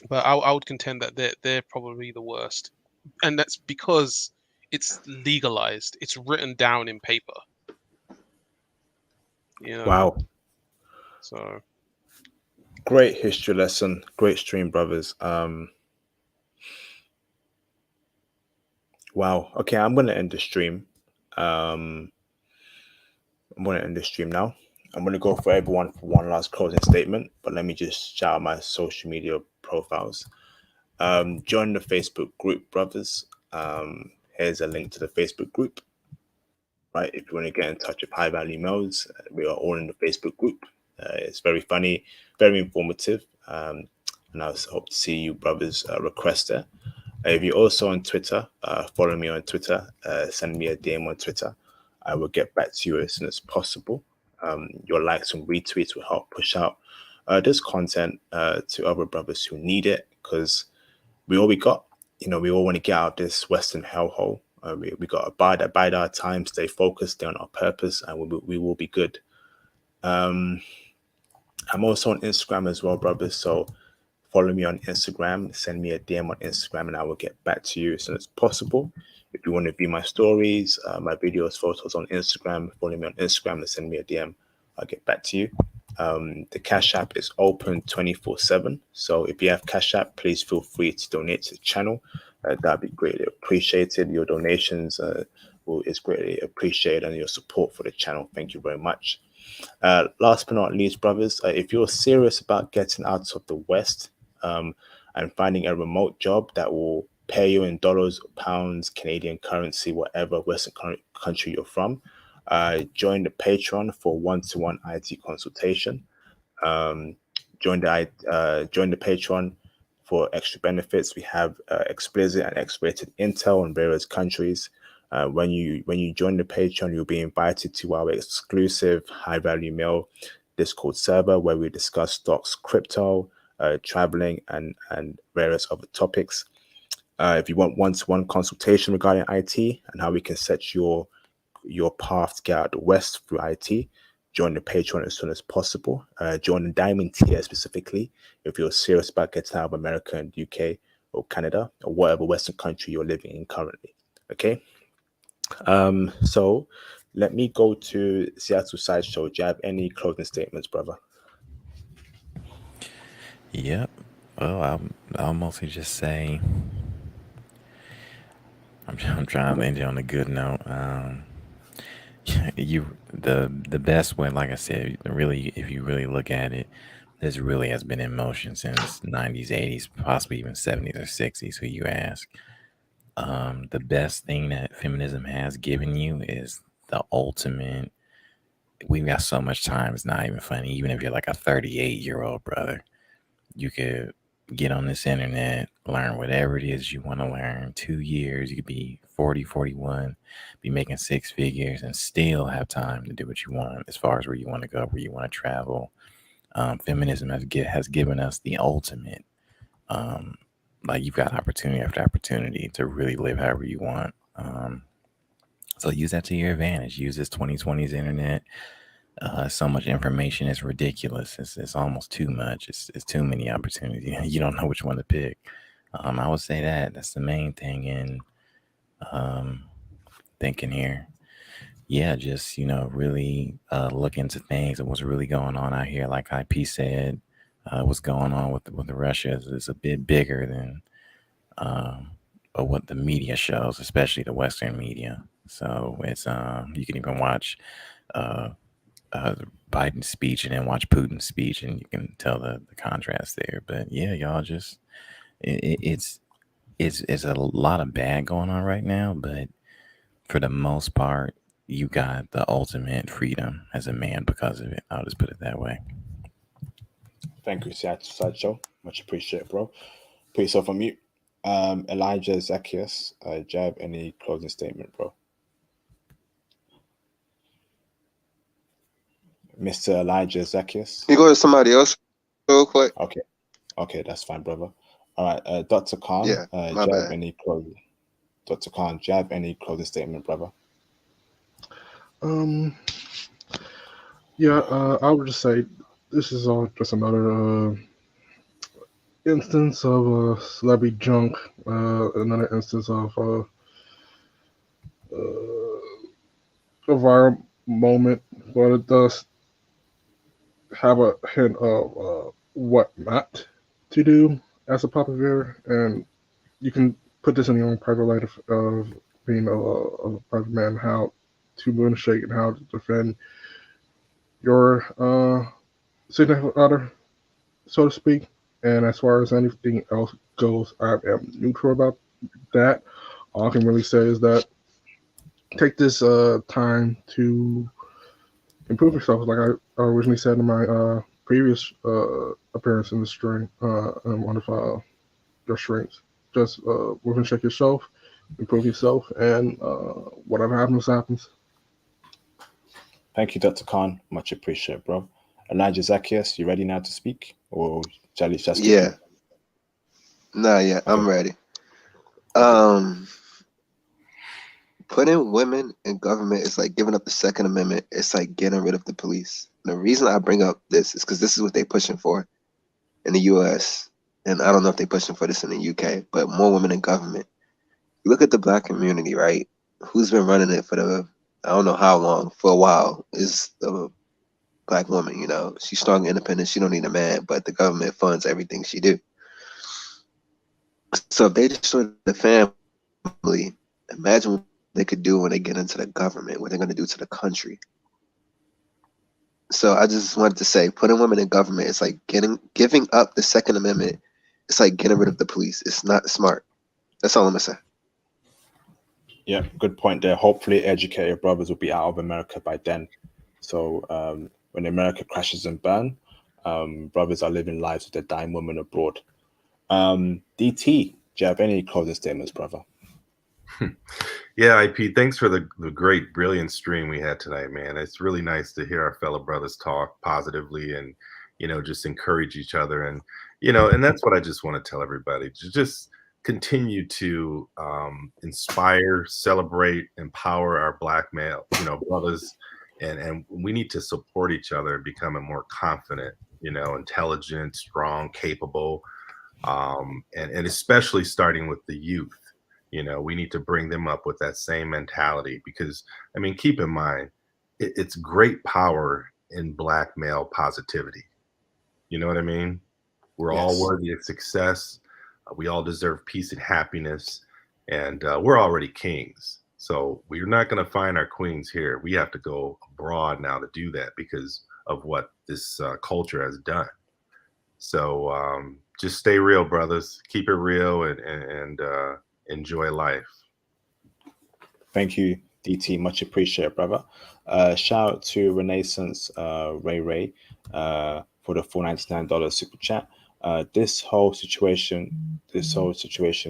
but I would contend that they're probably the worst, and that's because it's legalized. It's written down in paper. You know. Wow. So Great history lesson. Great stream, brothers. Wow. Okay, I'm gonna end the stream. I'm gonna end the stream now. I'm gonna go for everyone for one last closing statement, but let me just shout out my social media profiles. Join the Facebook group, brothers. Here's a link to the Facebook group. Right, if you want to get in touch with High Value Males, we are all in the Facebook group. It's very funny, very informative, and I hope to see you, brothers, request there. If you're also on Twitter, follow me on Twitter. Send me a DM on Twitter. I will get back to you as soon as possible. Your likes and retweets will help push out this content to other brothers who need it, because we all we got. You know, we all want to get out of this Western hellhole. We got to bide our time, stay focused, stay on our purpose, and we will be good. I'm also on Instagram as well, brothers. So follow me on Instagram, send me a DM on Instagram, and I will get back to you as soon as possible. If you want to view my stories, my videos, photos on Instagram, follow me on Instagram and send me a DM. I'll get back to you. The Cash App is open 24/7. So if you have Cash App, please feel free to donate to the channel. That'd be greatly appreciated. Your donations is greatly appreciated, and your support for the channel. Thank you very much. Last but not least, brothers, if you're serious about getting out of the West and finding a remote job that will pay you in dollars, pounds, Canadian currency, whatever Western country you're from, join the Patreon for one-to-one IT consultation. Join the Patreon for extra benefits. We have explicit and X-rated intel on various countries. When you join the Patreon, you'll be invited to our exclusive High Value Mail Discord server where we discuss stocks, crypto, traveling, and various other topics. If you want one-to-one consultation regarding IT and how we can set your path to get out the West through IT, join the Patreon as soon as possible. Join the Diamond tier specifically if you're serious about getting out of America and UK or Canada or whatever Western country you're living in currently. Okay. So let me go to Seattle Sideshow. Do you have any closing statements, brother? Yep. Well, I'll mostly just say I'm trying to end it on a good note. The best way, like I said, really, if you really look at it, this really has been in motion since 90s, 80s, possibly even 70s or 60s. Who you ask? The best thing that feminism has given you is the ultimate. We've got so much time; it's not even funny. Even if you're like a 38-year-old brother, you could get on this internet, learn whatever it is you want to learn. 2 years, you could be 40, 41, be making six figures, and still have time to do what you want as far as where you want to go, where you want to travel. Feminism has given us the ultimate. Like, you've got opportunity after opportunity to really live however you want. So use that to your advantage. Use this 2020s internet. So much information is ridiculous. It's almost too much. It's too many opportunities. You don't know which one to pick. I would say that's the main thing in thinking here. Yeah, just really look into things and what's really going on out here. Like IP said, what's going on with the Russia is a bit bigger than what the media shows, especially the Western media. So it's you can even watch Biden's speech and then watch Putin's speech, and you can tell the contrast there. But yeah, y'all just it's a lot of bad going on right now, but for the most part, you got the ultimate freedom as a man because of it. I'll just put it that way. Thank you, Sideshow. Much appreciated, bro. Put yourself on mute. Elijah Zacchaeus, do you have any closing statement, bro? Mr. Elijah Zacchaeus. You go to somebody else real quick. Okay, that's fine, brother. All right, Dr. Khan. Yeah, my do you have bad. any closing? Dr. Khan, do you have any closing statement, brother? Yeah, I would just say this is all just another instance of celebrity junk, another instance of a viral moment, but it does have a hint of what not to do as a public figure, and you can put this in your own private life of being a private man, how to move and shake and how to defend your significant other, so to speak. And as far as anything else goes, I am neutral about that. All I can really say is that take this time to improve yourself. Like I originally said in my previous appearance in the stream, on one of your streams, just move and check yourself, improve yourself, and whatever happens. Thank you, Dr. Khan. Much appreciated, bro. Elijah Zacchaeus, you ready now to speak? Or shall I skip Yeah. you? Nah, yeah, Okay. I'm ready. Putting women in government is like giving up the Second Amendment. It's like getting rid of the police. And the reason I bring up this is because this is what they're pushing for in the U.S. And I don't know if they're pushing for this in the U.K., but more women in government. You look at the Black community, right? Who's been running it for I don't know how long, for a while, is the Black woman. She's strong, independent. She don't need a man, but the government funds everything she do. So if they destroy the family, imagine what they could do when they get into the government, what they're going to do to the country. So I just wanted to say, putting women in government is like giving up the Second Amendment. It's like getting rid of the police. It's not smart. That's all I'm going to say. Yeah, good point there. Hopefully, educated brothers will be out of America by then. So when America crashes and burn, brothers are living lives with their dying women abroad. DT, do you have any closing statements, brother? Yeah, IP, thanks for the great, brilliant stream we had tonight, man. It's really nice to hear our fellow brothers talk positively and, just encourage each other. And, And that's what I just want to tell everybody to just continue to inspire, celebrate, empower our black male, brothers, and we need to support each other, becoming more confident, intelligent, strong, capable, and especially starting with the youth. We need to bring them up with that same mentality because, I mean, keep in mind, it's great power in black male positivity. You know what I mean? We're all Yes. worthy of success. We all deserve peace and happiness, and we're already kings. So we're not going to find our queens here. We have to go abroad now to do that because of what this culture has done. So just stay real, brothers. Keep it real and enjoy life. Thank you, DT. Much appreciated, brother. Shout out to Renaissance Ray for the $499 super chat. This whole situation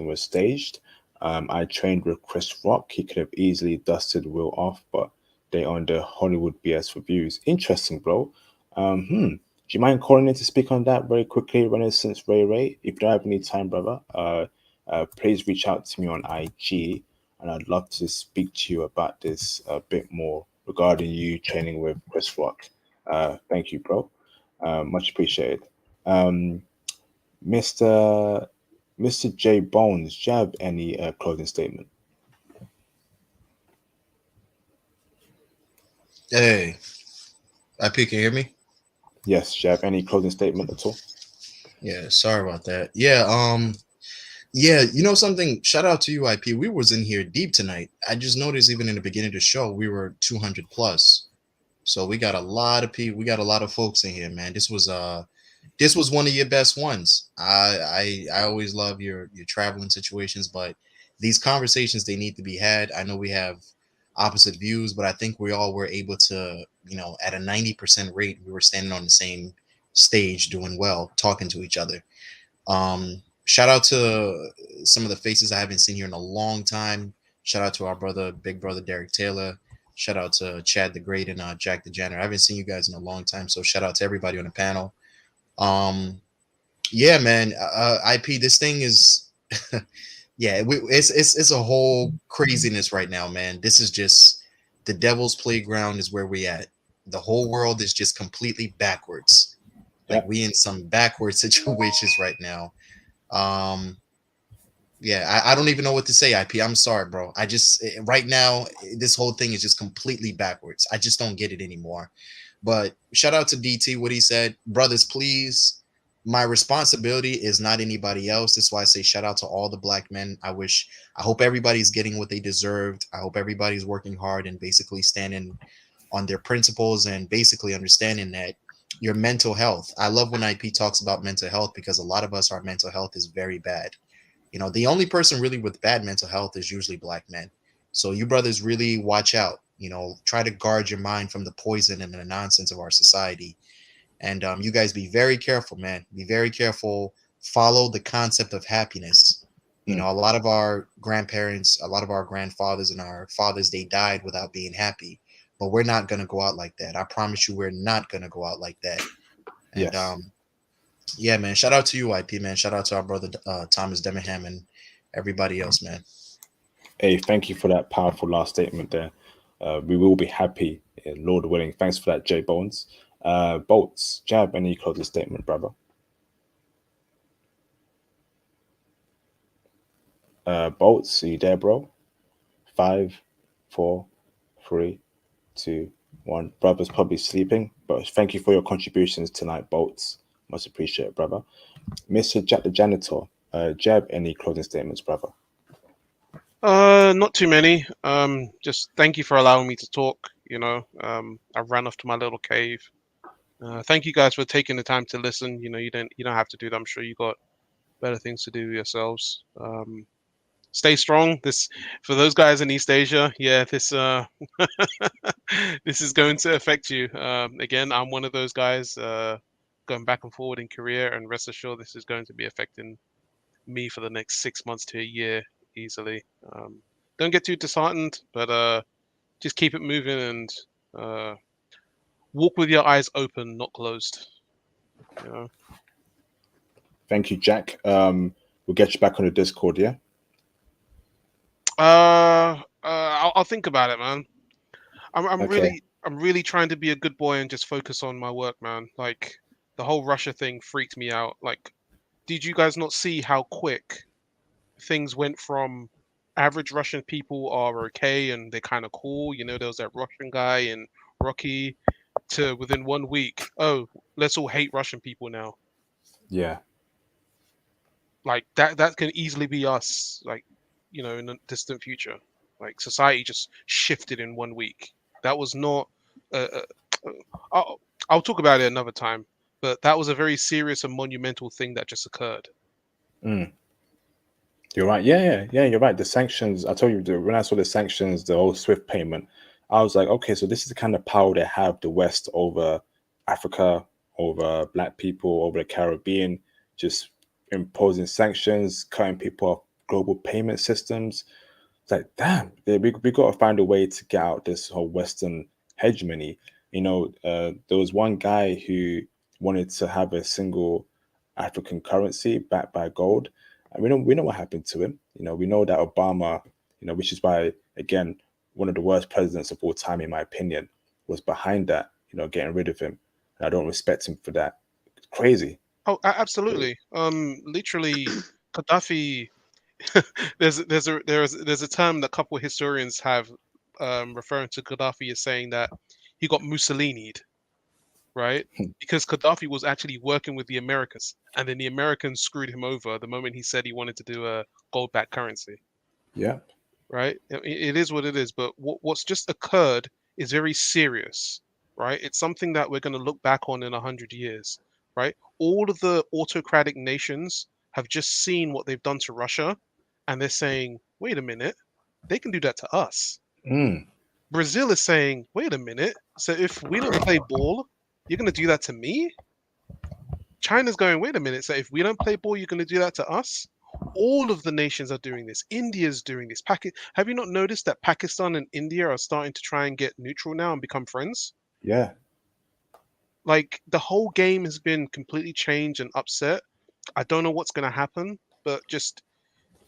was staged. I trained with Chris Rock. He could have easily dusted Will off, but they on the Hollywood BS reviews. Interesting, bro. Do you mind calling in to speak on that very quickly, Renaissance Ray? If you don't have any time, brother, please reach out to me on IG, and I'd love to speak to you about this a bit more regarding you training with Chris Rock. Thank you, bro. Much appreciated. Um, Mr. Mr. J Bones, do you have any closing statement? Hey, IP, can you hear me? Yes, do you have any closing statement at all? Yeah, sorry about that. Yeah, you know something? Shout out to you, IP. We was in here deep tonight. I just noticed even in the beginning of the show, we were 200 plus. So we got a lot of people. We got a lot of folks in here, man. This was one of your best ones. I always love your traveling situations, but these conversations, they need to be had. I know we have opposite views, but I think we all were able to, at a 90% rate, we were standing on the same stage, doing well, talking to each other. Shout out to some of the faces I haven't seen here in a long time. Shout out to our brother, big brother Derek Taylor. Shout out to Chad the Great and Jack the Janitor. I haven't seen you guys in a long time, so shout out to everybody on the panel. Yeah, man. IP, this thing is, yeah, it's a whole craziness right now, man. This is just the devil's playground is where we at. The whole world is just completely backwards. Like we in some backward situations right now. Yeah, I don't even know what to say, IP. I'm sorry, bro. I just right now this whole thing is just completely backwards. I just don't get it anymore. But shout out to DT, what he said, brothers, please. My responsibility is not anybody else. That's why I say shout out to all the black men. I hope everybody's getting what they deserved. I hope everybody's working hard and basically standing on their principles and basically understanding that your mental health. I love when IP talks about mental health because a lot of us, our mental health is very bad. The only person really with bad mental health is usually black men. So you brothers really watch out. Try to guard your mind from the poison and the nonsense of our society. And you guys be very careful, man. Be very careful. Follow the concept of happiness. A lot of our grandparents, a lot of our grandfathers and our fathers, they died without being happy. But we're not going to go out like that. I promise you, we're not going to go out like that. And Yes. yeah, man. Shout out to you, IP, man. Shout out to our brother Thomas Demenham and everybody else, man. Hey, thank you for that powerful last statement there. We will be happy, Lord willing. Thanks for that, J Bones. Bolts, do you have any closing statement, brother? Bolts, are you there, bro? 5, 4, 3, 2, 1. Brother's probably sleeping, but thank you for your contributions tonight, Bolts. Much appreciated, brother. Mr. Jack the Janitor, do you have any closing statements, brother? Not too many. Just thank you for allowing me to talk. I ran off to my little cave. Thank you guys for taking the time to listen. You don't have to do that. I'm sure you got better things to do yourselves. Stay strong. This for those guys in East Asia. Yeah, this this is going to affect you. Again, I'm one of those guys going back and forward in career, and rest assured, this is going to be affecting me for the next 6 months to a year easily. Don't get too disheartened, but just keep it moving and walk with your eyes open, not closed. Thank you, Jack. We'll get you back on the Discord, yeah? I'll think about it, man. I'm Okay. really trying to be a good boy and just focus on my work, man. Like the whole Russia thing freaked me out. Like, did you guys not see how quick things went from average Russian people are okay and they're kind of cool? You know, there was that Russian guy in Rocky to within 1 week, oh, let's all hate Russian people now. Yeah. Like that can easily be us, like, you know, in the distant future. Like society just shifted in 1 week. That was not. I'll talk about it another time. But that was a very serious and monumental thing that just occurred. Mm. You're right. Yeah. You're right. The sanctions. I told you when I saw the sanctions, the whole SWIFT payment, I was like, okay, so this is the kind of power they have, the West over Africa, over Black people, over the Caribbean, just imposing sanctions, cutting people off global payment systems. It's like, damn, we got to find a way to get out this whole Western hegemony. You know, there was one guy who wanted to have a single African currency backed by gold. And we know what happened to him. You know, we know that Obama, you know, which is why, again, one of the worst presidents of all time, in my opinion, was behind that, you know, getting rid of him. And I don't respect him for that. It's crazy. Oh, absolutely. Literally, Gaddafi. There's a term that a couple of historians have referring to Gaddafi as saying that he got Mussolini'd, right? Because Gaddafi was actually working with the Americans, and then the Americans screwed him over the moment he said he wanted to do a gold-backed currency, Yeah. right? It is what it is, but what's just occurred is very serious, right? It's something that we're going to look back on in 100 years, right? All of the autocratic nations have just seen what they've done to Russia, and they're saying, wait a minute, they can do that to us. Mm. Brazil is saying, wait a minute, so if we don't play ball, you're going to do that to me? China's going, wait a minute, so if we don't play ball, you're going to do that to us? All of the nations are doing this. India's doing this. Have you not noticed that Pakistan and India are starting to try and get neutral now and become friends? Yeah. Like the whole game has been completely changed and upset. I don't know what's going to happen, but just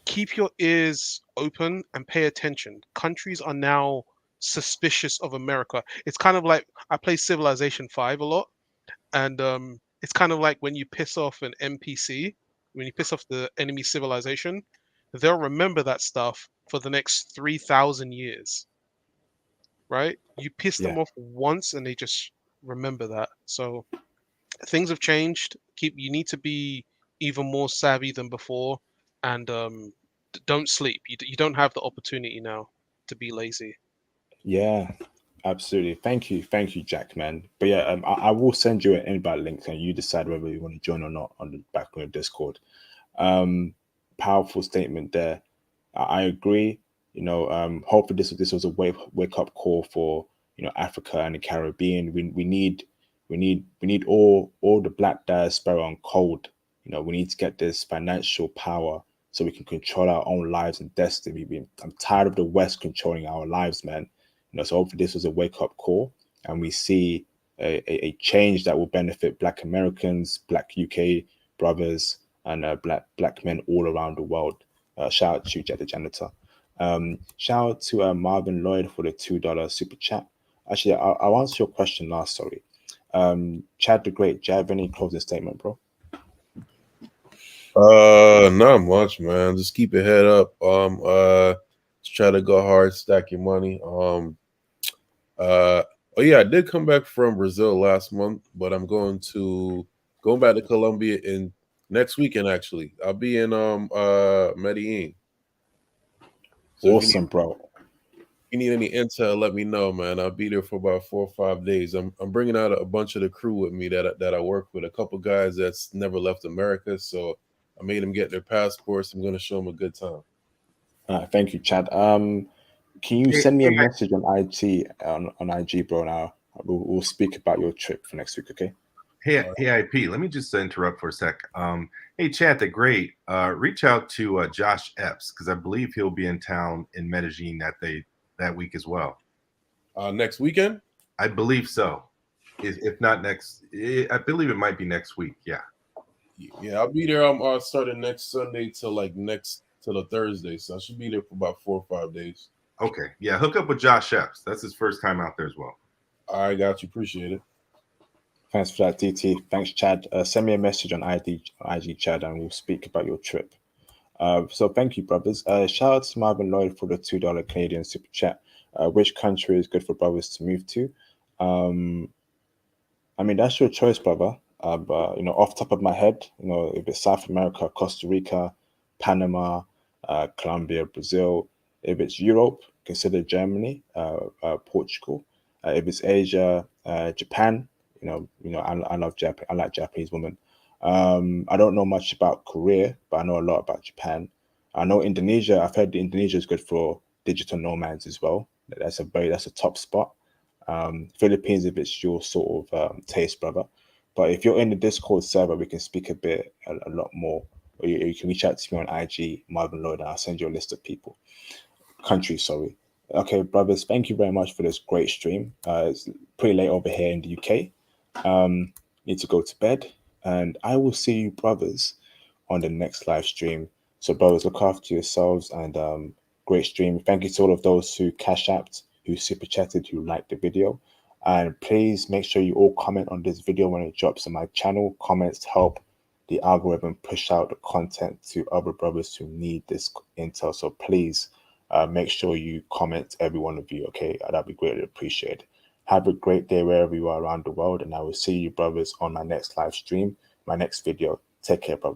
keep your ears open and pay attention. Countries are now suspicious of America. It's kind of like I play Civilization 5 a lot, and it's kind of like when you piss off an NPC, when you piss off the enemy civilization, they'll remember that stuff for the next 3,000 years, right? You piss them Yeah. off once and they just remember that. So things have changed. You need to be even more savvy than before, and don't sleep. You don't have the opportunity now to be lazy. Yeah, absolutely. Thank you, Jack, man. But yeah, I will send you an invite link, and you decide whether you want to join or not on the back on the Discord. Powerful statement there. I agree. You know, hopefully this was a wake up call for, you know, Africa and the Caribbean. We need all the Black diaspora on code. You know, we need to get this financial power so we can control our own lives and destiny. I'm tired of the West controlling our lives, man. You know, so hopefully this was a wake up call, and we see a change that will benefit Black Americans, Black UK brothers, and black men all around the world. Shout out to Jet the Janitor. Shout out to Marvin Lloyd for the $2 super chat. Actually, I'll answer your question last. Sorry, Chad the Great. Do you have any closing statement, bro? Not much, man. Just keep your head up. Just try to go hard, stack your money. Oh yeah, I did come back from Brazil last month, but I'm going back to Colombia in next weekend. Actually, I'll be in Medellin. So awesome, bro. If you need any intel, let me know, man. I'll be there for about 4 or 5 days. I'm bringing out a bunch of the crew with me that I work with. A couple guys that's never left America, so I made them get their passports. I'm going to show them a good time. Thank you, Chad. Can you send me a message on IG on IG, bro? Now we'll speak about your trip for next week, okay? Hey, IP, let me just interrupt for a sec. Hey, Chad the Great, reach out to Josh Epps, because I believe he'll be in town in Medellin that week as well. Next weekend? I believe so. If not next, I believe it might be next week. Yeah. Yeah, I'll be there. I'm starting next Sunday till the Thursday, so I should be there for about 4 or 5 days. Okay, yeah, hook up with Josh Epps. That's his first time out there as well. I got you. Appreciate it. Thanks for that, DT. Thanks, Chad. Send me a message on IG Chad, and we'll speak about your trip. So thank you, brothers. Shout out to Marvin Lloyd for the $2 Canadian super chat. Which country is good for brothers to move to? I mean, that's your choice, brother. But off the top of my head, if it's South America, Costa Rica, Panama, Colombia, Brazil. If it's Europe, consider Germany, Portugal. If it's Asia, Japan. I love Japan. I like Japanese women. I don't know much about Korea, but I know a lot about Japan. I know Indonesia. I've heard Indonesia is good for digital nomads as well. That's a top spot. Philippines, if it's your sort of taste, brother. But if you're in the Discord server, we can speak a lot more. Or you can reach out to me on IG, Marvin Lloyd, and I'll send you a list of countries. Sorry. Okay, brothers, thank you very much for this great stream. It's pretty late over here in the UK. Need to go to bed, and I will see you, brothers, on the next live stream. So, brothers, look after yourselves, and great stream. Thank you to all of those who cash apped, who super chatted, who liked the video. And please make sure you all comment on this video when it drops on my channel. Comments help the algorithm push out the content to other brothers who need this intel. So please make sure you comment, every one of you, okay? That'd be greatly appreciated. Have a great day wherever you are around the world, and I will see you, brothers, on my next live stream, my next video. Take care, brothers.